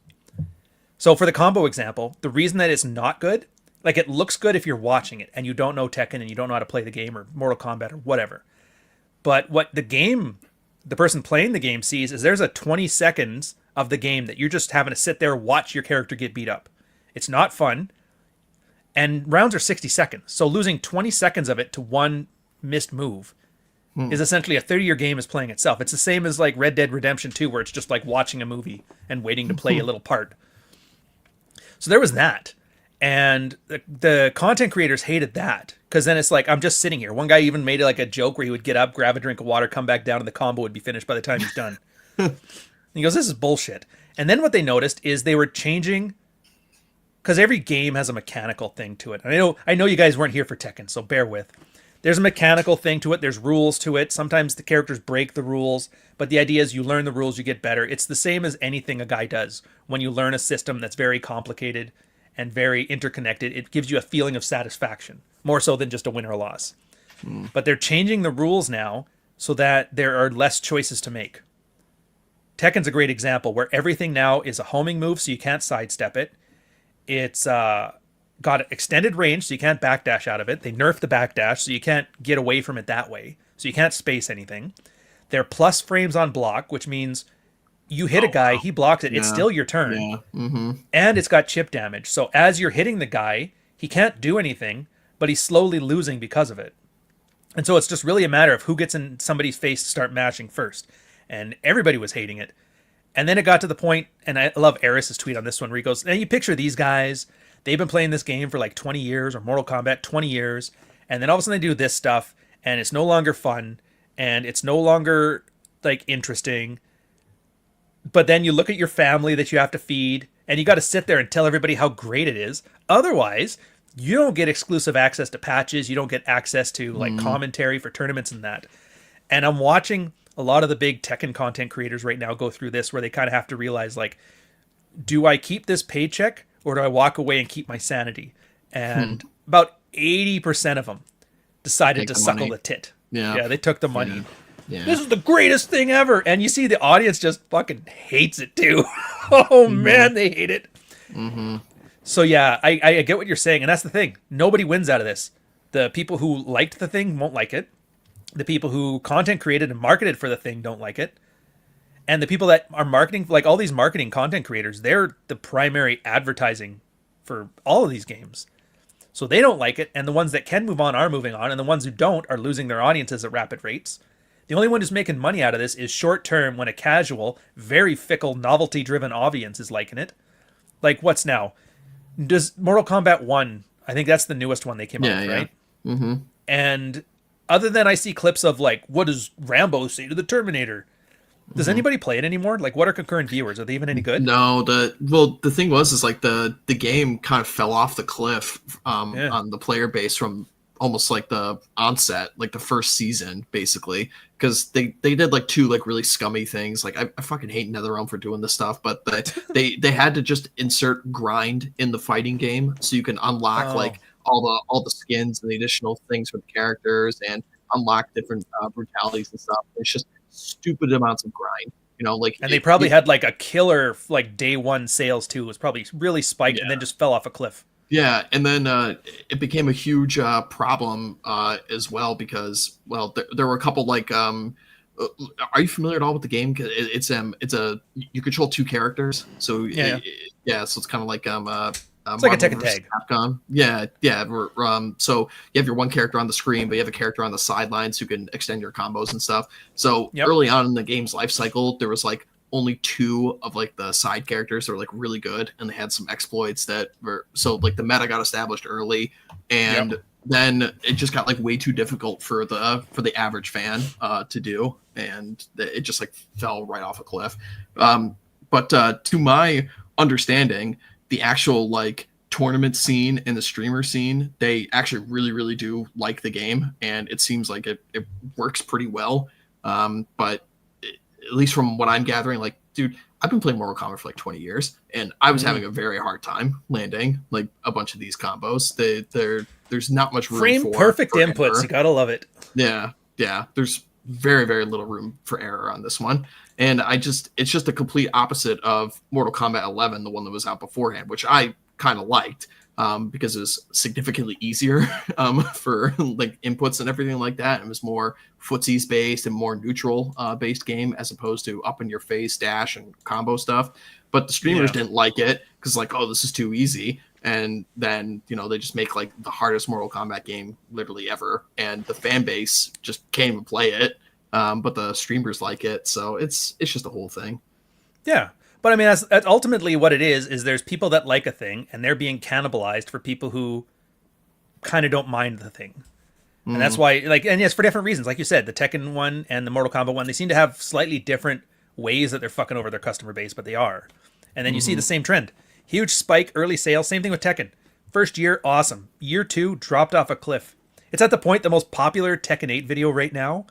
So for the combo example, the reason that it's not good, like it looks good if you're watching it and you don't know Tekken and you don't know how to play the game or Mortal Kombat or whatever. But what the person playing the game sees is there's a 20 seconds of the game that you're just having to sit there, watch your character get beat up. It's not fun. And rounds are 60 seconds. So losing 20 seconds of it to one missed move is essentially a 30-year game is playing itself. It's the same as like Red Dead Redemption 2, where it's just like watching a movie and waiting to play a little part. So there was that. And the content creators hated that. Because then it's like, I'm just sitting here. One guy even made it like a joke where he would get up, grab a drink of water, come back down, and the combo would be finished by the time he's done. He goes, this is bullshit. And then what they noticed is they were changing, because every game has a mechanical thing to it. And I know you guys weren't here for Tekken, so bear with. There's a mechanical thing to it. There's rules to it. Sometimes the characters break the rules, but the idea is you learn the rules, you get better. It's the same as anything a guy does. When you learn a system that's very complicated and very interconnected, it gives you a feeling of satisfaction, more so than just a win or loss. But they're changing the rules now so that there are less choices to make. Tekken's a great example where everything now is a homing move, so you can't sidestep it. It's got extended range, so you can't backdash out of it. They nerfed the backdash, so you can't get away from it that way. So you can't space anything. They're plus frames on block, which means you hit a guy, he blocks it, it's still your turn. And it's got chip damage. So as you're hitting the guy, he can't do anything, but he's slowly losing because of it. And so it's just really a matter of who gets in somebody's face to start mashing first. And everybody was hating it. And then it got to the point, and I love Eris's tweet on this one, where he goes, now you picture these guys, they've been playing this game for like 20 years, or Mortal Kombat 20 years, and then all of a sudden they do this stuff, and it's no longer fun, and it's no longer like interesting. But then you look at your family that you have to feed, and you got to sit there and tell everybody how great it is. Otherwise, you don't get exclusive access to patches, you don't get access to like commentary for tournaments and that. And I'm watching a lot of the big Tekken content creators right now go through this, where they kind of have to realize, like, do I keep this paycheck or do I walk away and keep my sanity? And about 80% of them decided to suckle the tit. Yeah, they took the money. Yeah. This is the greatest thing ever. And you see the audience just fucking hates it too. Man, they hate it. So yeah, I get what you're saying. And that's the thing. Nobody wins out of this. The people who liked the thing won't like it. The people who content created and marketed for the thing don't like it. And the people that are marketing, like all these marketing content creators, they're the primary advertising for all of these games. So they don't like it. And the ones that can move on are moving on. And the ones who don't are losing their audiences at rapid rates. The only one who's making money out of this is short term, when a casual, very fickle, novelty-driven audience is liking it. Like, what's now? Does Mortal Kombat 1, I think that's the newest one they came out with, right? And other than I see clips of, like, what does Rambo say to the Terminator? Does anybody play it anymore? Like, what are concurrent viewers? Are they even any good? No, the thing was like the game kind of fell off the cliff on the player base from almost like the onset, like the first season, basically, because they did like 2 like really scummy things. Like I fucking hate NetherRealm for doing this stuff, but they had to just insert grind in the fighting game so you can unlock like all the skins and the additional things for the characters and unlock different brutalities and stuff. It's just stupid amounts of grind. Like, and they probably had like a killer like day one sales too. It was probably really spiked and then just fell off a cliff. Yeah, and then it became a huge problem as well because there were a couple like are you familiar at all with the game? It's you control 2 characters, so so it's kind of like it's like a Tekken tag. Capcom. Yeah. So you have your one character on the screen, but you have a character on the sidelines who can extend your combos and stuff. So early on in the game's life cycle, there was like only 2 of like the side characters that were like really good, and they had some exploits that were so like the meta got established early, and then it just got like way too difficult for the average fan to do, and it just like fell right off a cliff. But to my understanding, the actual like tournament scene and the streamer scene, they actually really do like the game, and it seems like it works pretty well. But at least from what I'm gathering, like, dude, I've been playing Mortal Kombat for like 20 years, and I was having a very hard time landing like a bunch of these combos. There's not much room frame perfect inputs. Error. You gotta love it. Yeah. There's very little room for error on this one, and it's just a complete opposite of Mortal Kombat 11, the one that was out beforehand, which I kind of liked. Because it was significantly easier for like inputs and everything like that. It was more footsies based and more neutral based game as opposed to up in your face dash and combo stuff. But the streamers didn't like it because like, oh, this is too easy. And then, they just make like the hardest Mortal Kombat game literally ever. And the fan base just can't even play it. But the streamers like it. So it's just a whole thing. Yeah. But I mean, that's ultimately what it is there's people that like a thing and they're being cannibalized for people who kind of don't mind the thing. And that's why, like, and yes, for different reasons. Like you said, the Tekken one and the Mortal Kombat one, they seem to have slightly different ways that they're fucking over their customer base, but they are. And then you see the same trend. Huge spike, early sales, same thing with Tekken. First year, awesome. Year 2, dropped off a cliff. It's at the point the most popular Tekken 8 video right now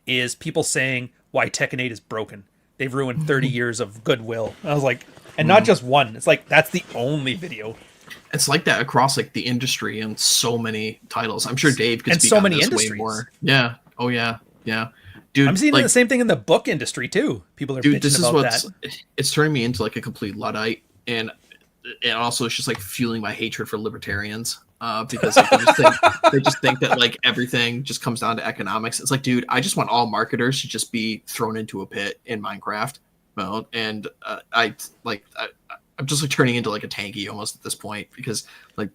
is people saying why Tekken 8 is broken. They've ruined 30 years of goodwill. I was like, and not just one. It's like, that's the only video. It's like that across like the industry and so many titles. I'm sure Dave could and speak so on many this industries. way more. Yeah. Oh yeah. Dude, I'm seeing like, the same thing in the book industry too. People are bitching this is about what's that. It's turning me into like a complete Luddite, and also it's just like fueling my hatred for libertarians. Because like, they just think that like everything just comes down to economics. It's like, dude, I just want all marketers to just be thrown into a pit in Minecraft mode, and I'm just like turning into like a tanky almost at this point because like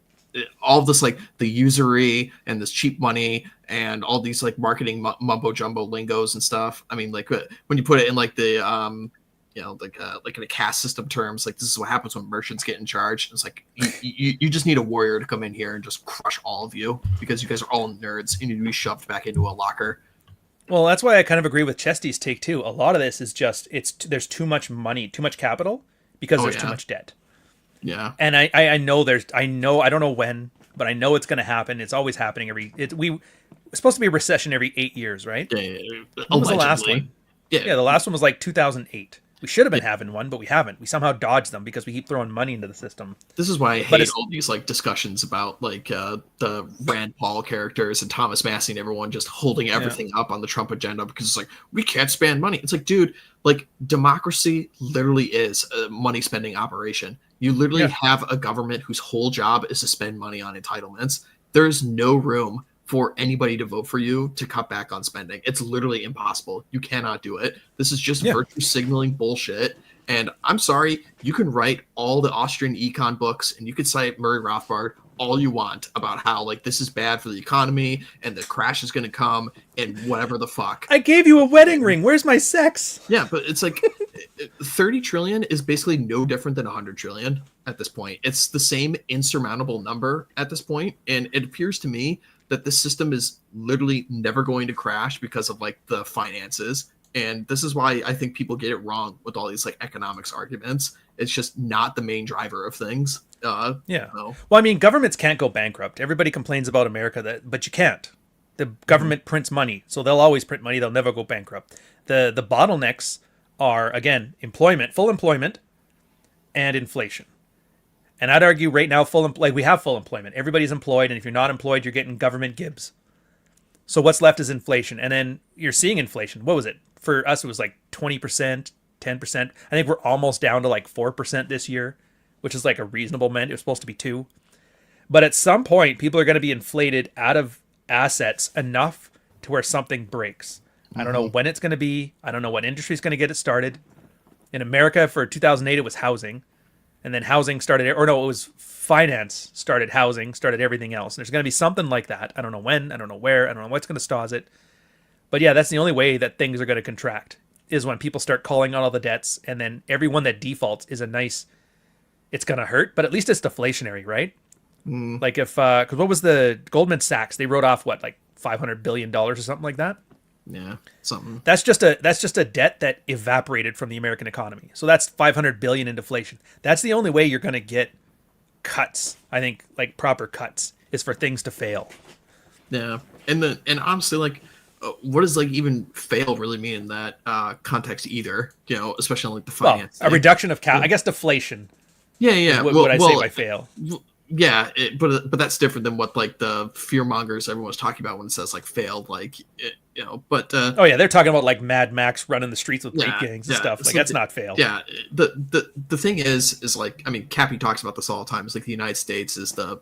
all of this like the usury and this cheap money and all these like marketing mumbo jumbo lingos and stuff. I mean, like when you put it in like the like in a caste system terms, like this is what happens when merchants get in charge. It's like you just need a warrior to come in here and just crush all of you because you guys are all nerds and you need to be shoved back into a locker. Well, that's why I kind of agree with Chesty's take too. A lot of this is just there's too much money, too much capital because there's too much debt. Yeah. And I know I don't know when, but I know it's going to happen. It's always happening it's supposed to be a recession every 8 years, right? Yeah. When was the last one? Yeah, the last one was like 2008. We should have been having one, but we haven't. We somehow dodged them because we keep throwing money into the system. This is why I hate all these like discussions about like the Rand Paul characters and Thomas Massey and everyone just holding everything up on the Trump agenda because it's like, we can't spend money. It's like, dude, like democracy literally is a money spending operation. You literally have a government whose whole job is to spend money on entitlements. There's no room for anybody to vote for you to cut back on spending. It's literally impossible. You cannot do it. This is just virtue signaling bullshit. And I'm sorry, you can write all the Austrian econ books and you can cite Murray Rothbard all you want about how like this is bad for the economy and the crash is going to come and whatever the fuck. I gave you a wedding ring. Where's my sex? Yeah, but it's like 30 trillion is basically no different than 100 trillion at this point. It's the same insurmountable number at this point, and it appears to me that this system is literally never going to crash because of like the finances. And this is why I think people get it wrong with all these like economics arguments. It's just not the main driver of things. Yeah. No. Well, I mean, governments can't go bankrupt. Everybody complains about America, but you can't. The government prints money, so they'll always print money. They'll never go bankrupt. The bottlenecks are, again, full employment, and inflation. And I'd argue right now, we have full employment. Everybody's employed, and if you're not employed, you're getting government gibs. So what's left is inflation, and then you're seeing inflation. What was it for us? It was like 20%, 10%. I think we're almost down to like 4% this year, which is like a reasonable amount. It was supposed to be 2%. But at some point, people are going to be inflated out of assets enough to where something breaks. I don't know when it's going to be. I don't know what industry is going to get it started. In America, for 2008, it was housing. And then housing started, or no, it was finance started housing, started everything else. And there's going to be something like that. I don't know when, I don't know where, I don't know what's going to cause it. But yeah, that's the only way that things are going to contract, is when people start calling out all the debts, and then everyone that defaults is it's going to hurt, but at least it's deflationary, right? Like if, because what was the Goldman Sachs? They wrote off like $500 billion or something like that. Yeah, something. That's just a debt that evaporated from the American economy. So that's $500 billion in deflation. That's the only way you're going to get cuts. I think, like proper cuts, is for things to fail. Yeah, and honestly, like, what does like even fail really mean in that context either? You know, especially on like the finance. Well, a reduction of I guess deflation. Yeah. What would I say by fail? Yeah, but that's different than what like the fear mongers everyone's talking about when it says like failed, like But oh yeah, they're talking about like Mad Max running the streets with rape gangs and stuff. Like that's not fail. Yeah, the thing is like, I mean, Cappy talks about this all the time. It's like the United States is the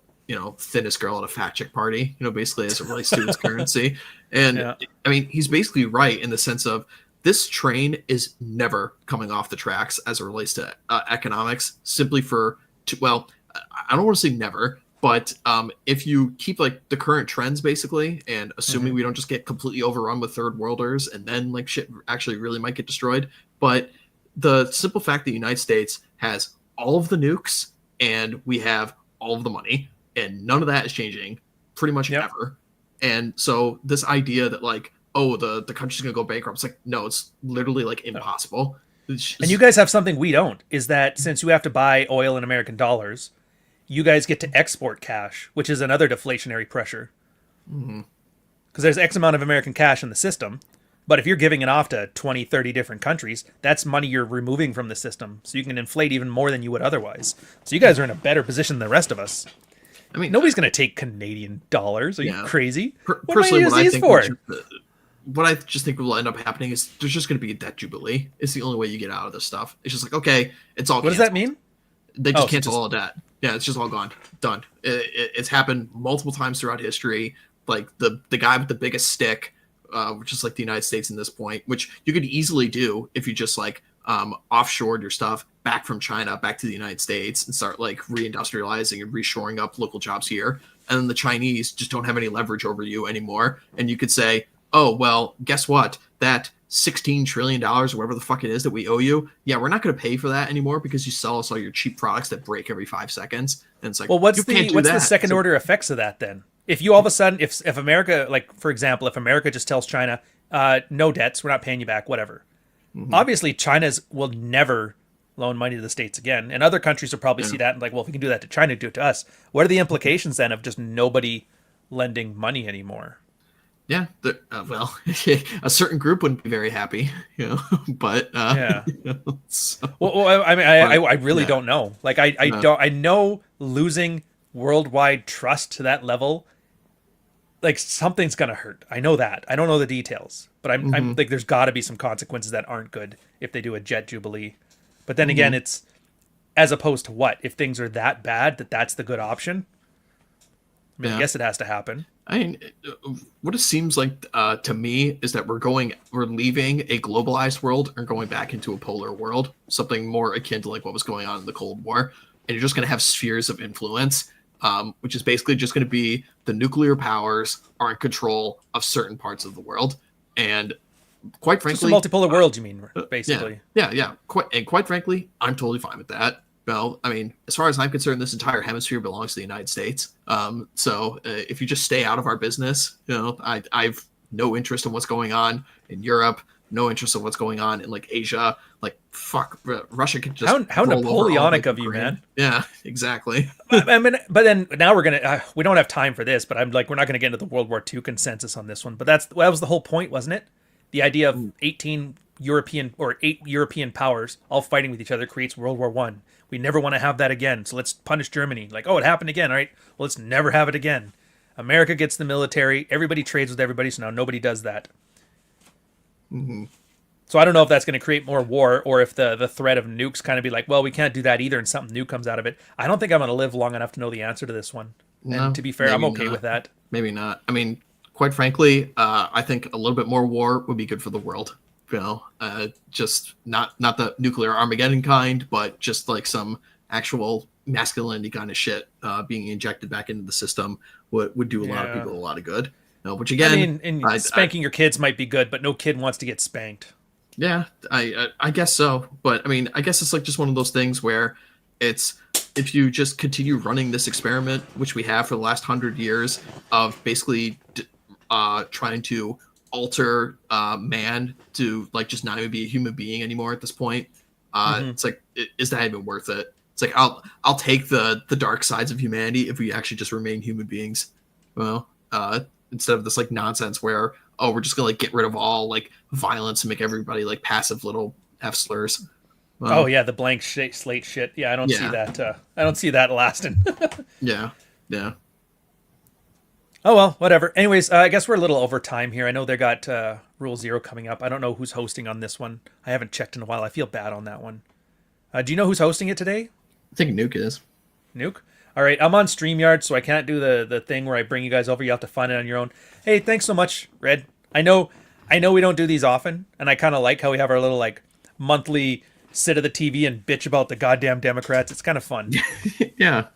thinnest girl at a fat chick party. Basically as it relates to its currency. And I mean, he's basically right in the sense of this train is never coming off the tracks as it relates to economics. Simply I don't want to say never, but if you keep like the current trends basically, and assuming we don't just get completely overrun with third worlders and then like shit actually really might get destroyed. But the simple fact that the United States has all of the nukes and we have all of the money, and none of that is changing pretty much ever. And so this idea that like, oh, the country's gonna go bankrupt, it's like, no, it's literally like impossible. And you guys have something we don't, is that since you have to buy oil in American dollars, you guys get to export cash, which is another deflationary pressure. Because there's X amount of American cash in the system, but if you're giving it off to 20, 30 different countries, that's money you're removing from the system, so you can inflate even more than you would otherwise. So you guys are in a better position than the rest of us. I mean, nobody's going to take Canadian dollars. Are you crazy? Personally, what I just think will end up happening is there's just going to be a debt jubilee. It's the only way you get out of this stuff. It's just like, okay, it's all. What does that mean? They just cancel all of that. Yeah, it's just all gone, done. It's happened multiple times throughout history. Like the guy with the biggest stick, which is like the United States in this point, which you could easily do if you just like offshored your stuff back from China back to the United States and start like reindustrializing and reshoring up local jobs here. And then the Chinese just don't have any leverage over you anymore. And you could say, oh, well, guess what? That $16 trillion or whatever the fuck it is that we owe you. Yeah, we're not going to pay for that anymore because you sell us all your cheap products that break every 5 seconds. And it's like, well, what's the second order effects of that then? If you all of a sudden, if America, like for example, if America just tells China, no debts, we're not paying you back, whatever. Obviously, China will never loan money to the States again. And other countries will probably see that and like, well, if we can do that to China, do it to us. What are the implications then of just nobody lending money anymore? Yeah, well, a certain group wouldn't be very happy, but yeah. Well, I mean, I really don't know. Like, I know losing worldwide trust to that level, like something's gonna hurt. I know that. I don't know the details, but I'm like, there's got to be some consequences that aren't good if they do a jet jubilee. But then again, it's as opposed to what if things are that bad that's the good option. I mean, I guess it has to happen. I mean, what it seems like to me is that we're leaving a globalized world and going back into a polar world, something more akin to like what was going on in the Cold War. And you're just going to have spheres of influence, which is basically just going to be the nuclear powers are in control of certain parts of the world. And quite frankly, just a multipolar world, you mean, basically? Yeah. Quite frankly, I'm totally fine with that. Well, I mean, as far as I'm concerned, this entire hemisphere belongs to the United States. So if you just stay out of our business, I've no interest in what's going on in Europe, no interest in what's going on in like Asia. Like fuck, Russia could just how roll over all Napoleonic of of you, Ukraine. man. Yeah, exactly. I mean, but then now we're gonna we don't have time for this, but I'm like we're not gonna get into the World War II consensus on this one. But that was the whole point, wasn't it? The idea of 8 European powers all fighting with each other creates World War I. We never want to have that again, so let's punish Germany. Like, oh, it happened again, all right? Well, let's never have it again. America gets the military. Everybody trades with everybody, so now nobody does that. Mm-hmm. So I don't know if that's going to create more war, or if the threat of nukes kind of be like, well, we can't do that either, and something new comes out of it. I don't think I'm going to live long enough to know the answer to this one. No, and to be fair, I'm okay with that. Maybe not. I mean, quite frankly, I think a little bit more war would be good for the world. You know, just not the nuclear Armageddon kind, but just like some actual masculinity kind of shit being injected back into the system would do a lot of people a lot of good. No, which again, I mean, and spanking your kids might be good, but no kid wants to get spanked. Yeah, I guess so. But I mean, I guess it's like just one of those things where it's if you just continue running this experiment, which we have for the last 100 years of basically trying to alter man to like just not even be a human being anymore at this point. It's like, is that even worth it? It's like I'll take the dark sides of humanity if we actually just remain human beings. Well, instead of this like nonsense where we're just gonna like get rid of all like violence and make everybody like passive little F slurs. Oh yeah, the blank slate shit. Yeah, I don't see that. I don't see that lasting. Yeah. Oh well, whatever. Anyways, I guess we're a little over time here. I know they got Rule 0 coming up. I don't know who's hosting on this one. I haven't checked in a while. I feel bad on that one. Do you know who's hosting it today? I think Nuke is. Nuke? All right, I'm on StreamYard, so I can't do the thing where I bring you guys over. You have to find it on your own. Hey, thanks so much, Red. I know we don't do these often, and I kind of like how we have our little like monthly sit at the TV and bitch about the goddamn Democrats. It's kind of fun. Yeah.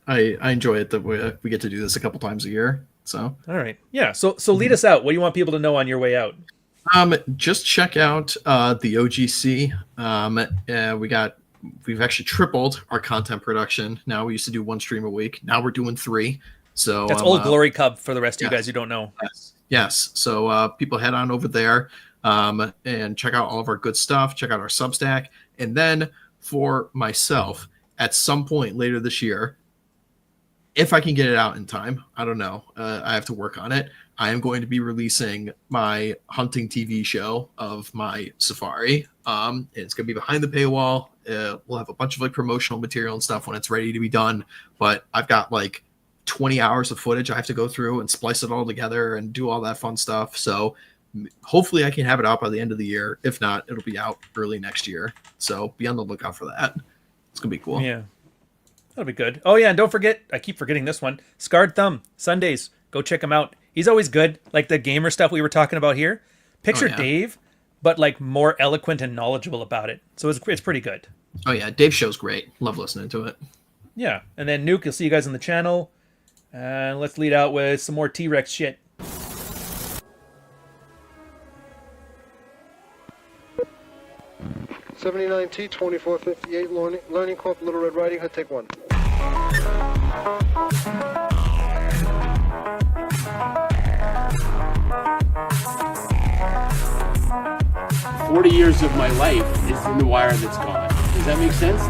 I enjoy it that we get to do this a couple times a year. So all right, yeah. So lead us out. What do you want people to know on your way out? Just check out the OGC. We've actually tripled our content production. Now we used to do 1 stream a week. Now we're doing 3. So that's Old Glory Cub for the rest of you guys who don't know. Yes. So people head on over there and check out all of our good stuff. Check out our Substack. And then for myself, at some point later this year, if I can get it out in time, I don't know. I have to work on it. I am going to be releasing my hunting TV show of my safari. It's going to be behind the paywall. We'll have a bunch of like promotional material and stuff when it's ready to be done. But I've got like 20 hours of footage I have to go through and splice it all together and do all that fun stuff. So hopefully I can have it out by the end of the year. If not, it'll be out early next year. So be on the lookout for that. It's going to be cool. Yeah. That'll be good. Oh, yeah, and don't forget, I keep forgetting this one, Scarred Thumb, Sundays. Go check him out. He's always good. Like the gamer stuff we were talking about here. Picture Dave, but like more eloquent and knowledgeable about it. So it's pretty good. Oh, yeah, Dave's show's great. Love listening to it. Yeah, and then Nuke, you'll see you guys on the channel. And let's lead out with some more T-Rex shit. $79T 2458 Learning Corp Little Red Riding Hood. Take 1. "40 years of my life is in the wire that's gone." Does that make sense?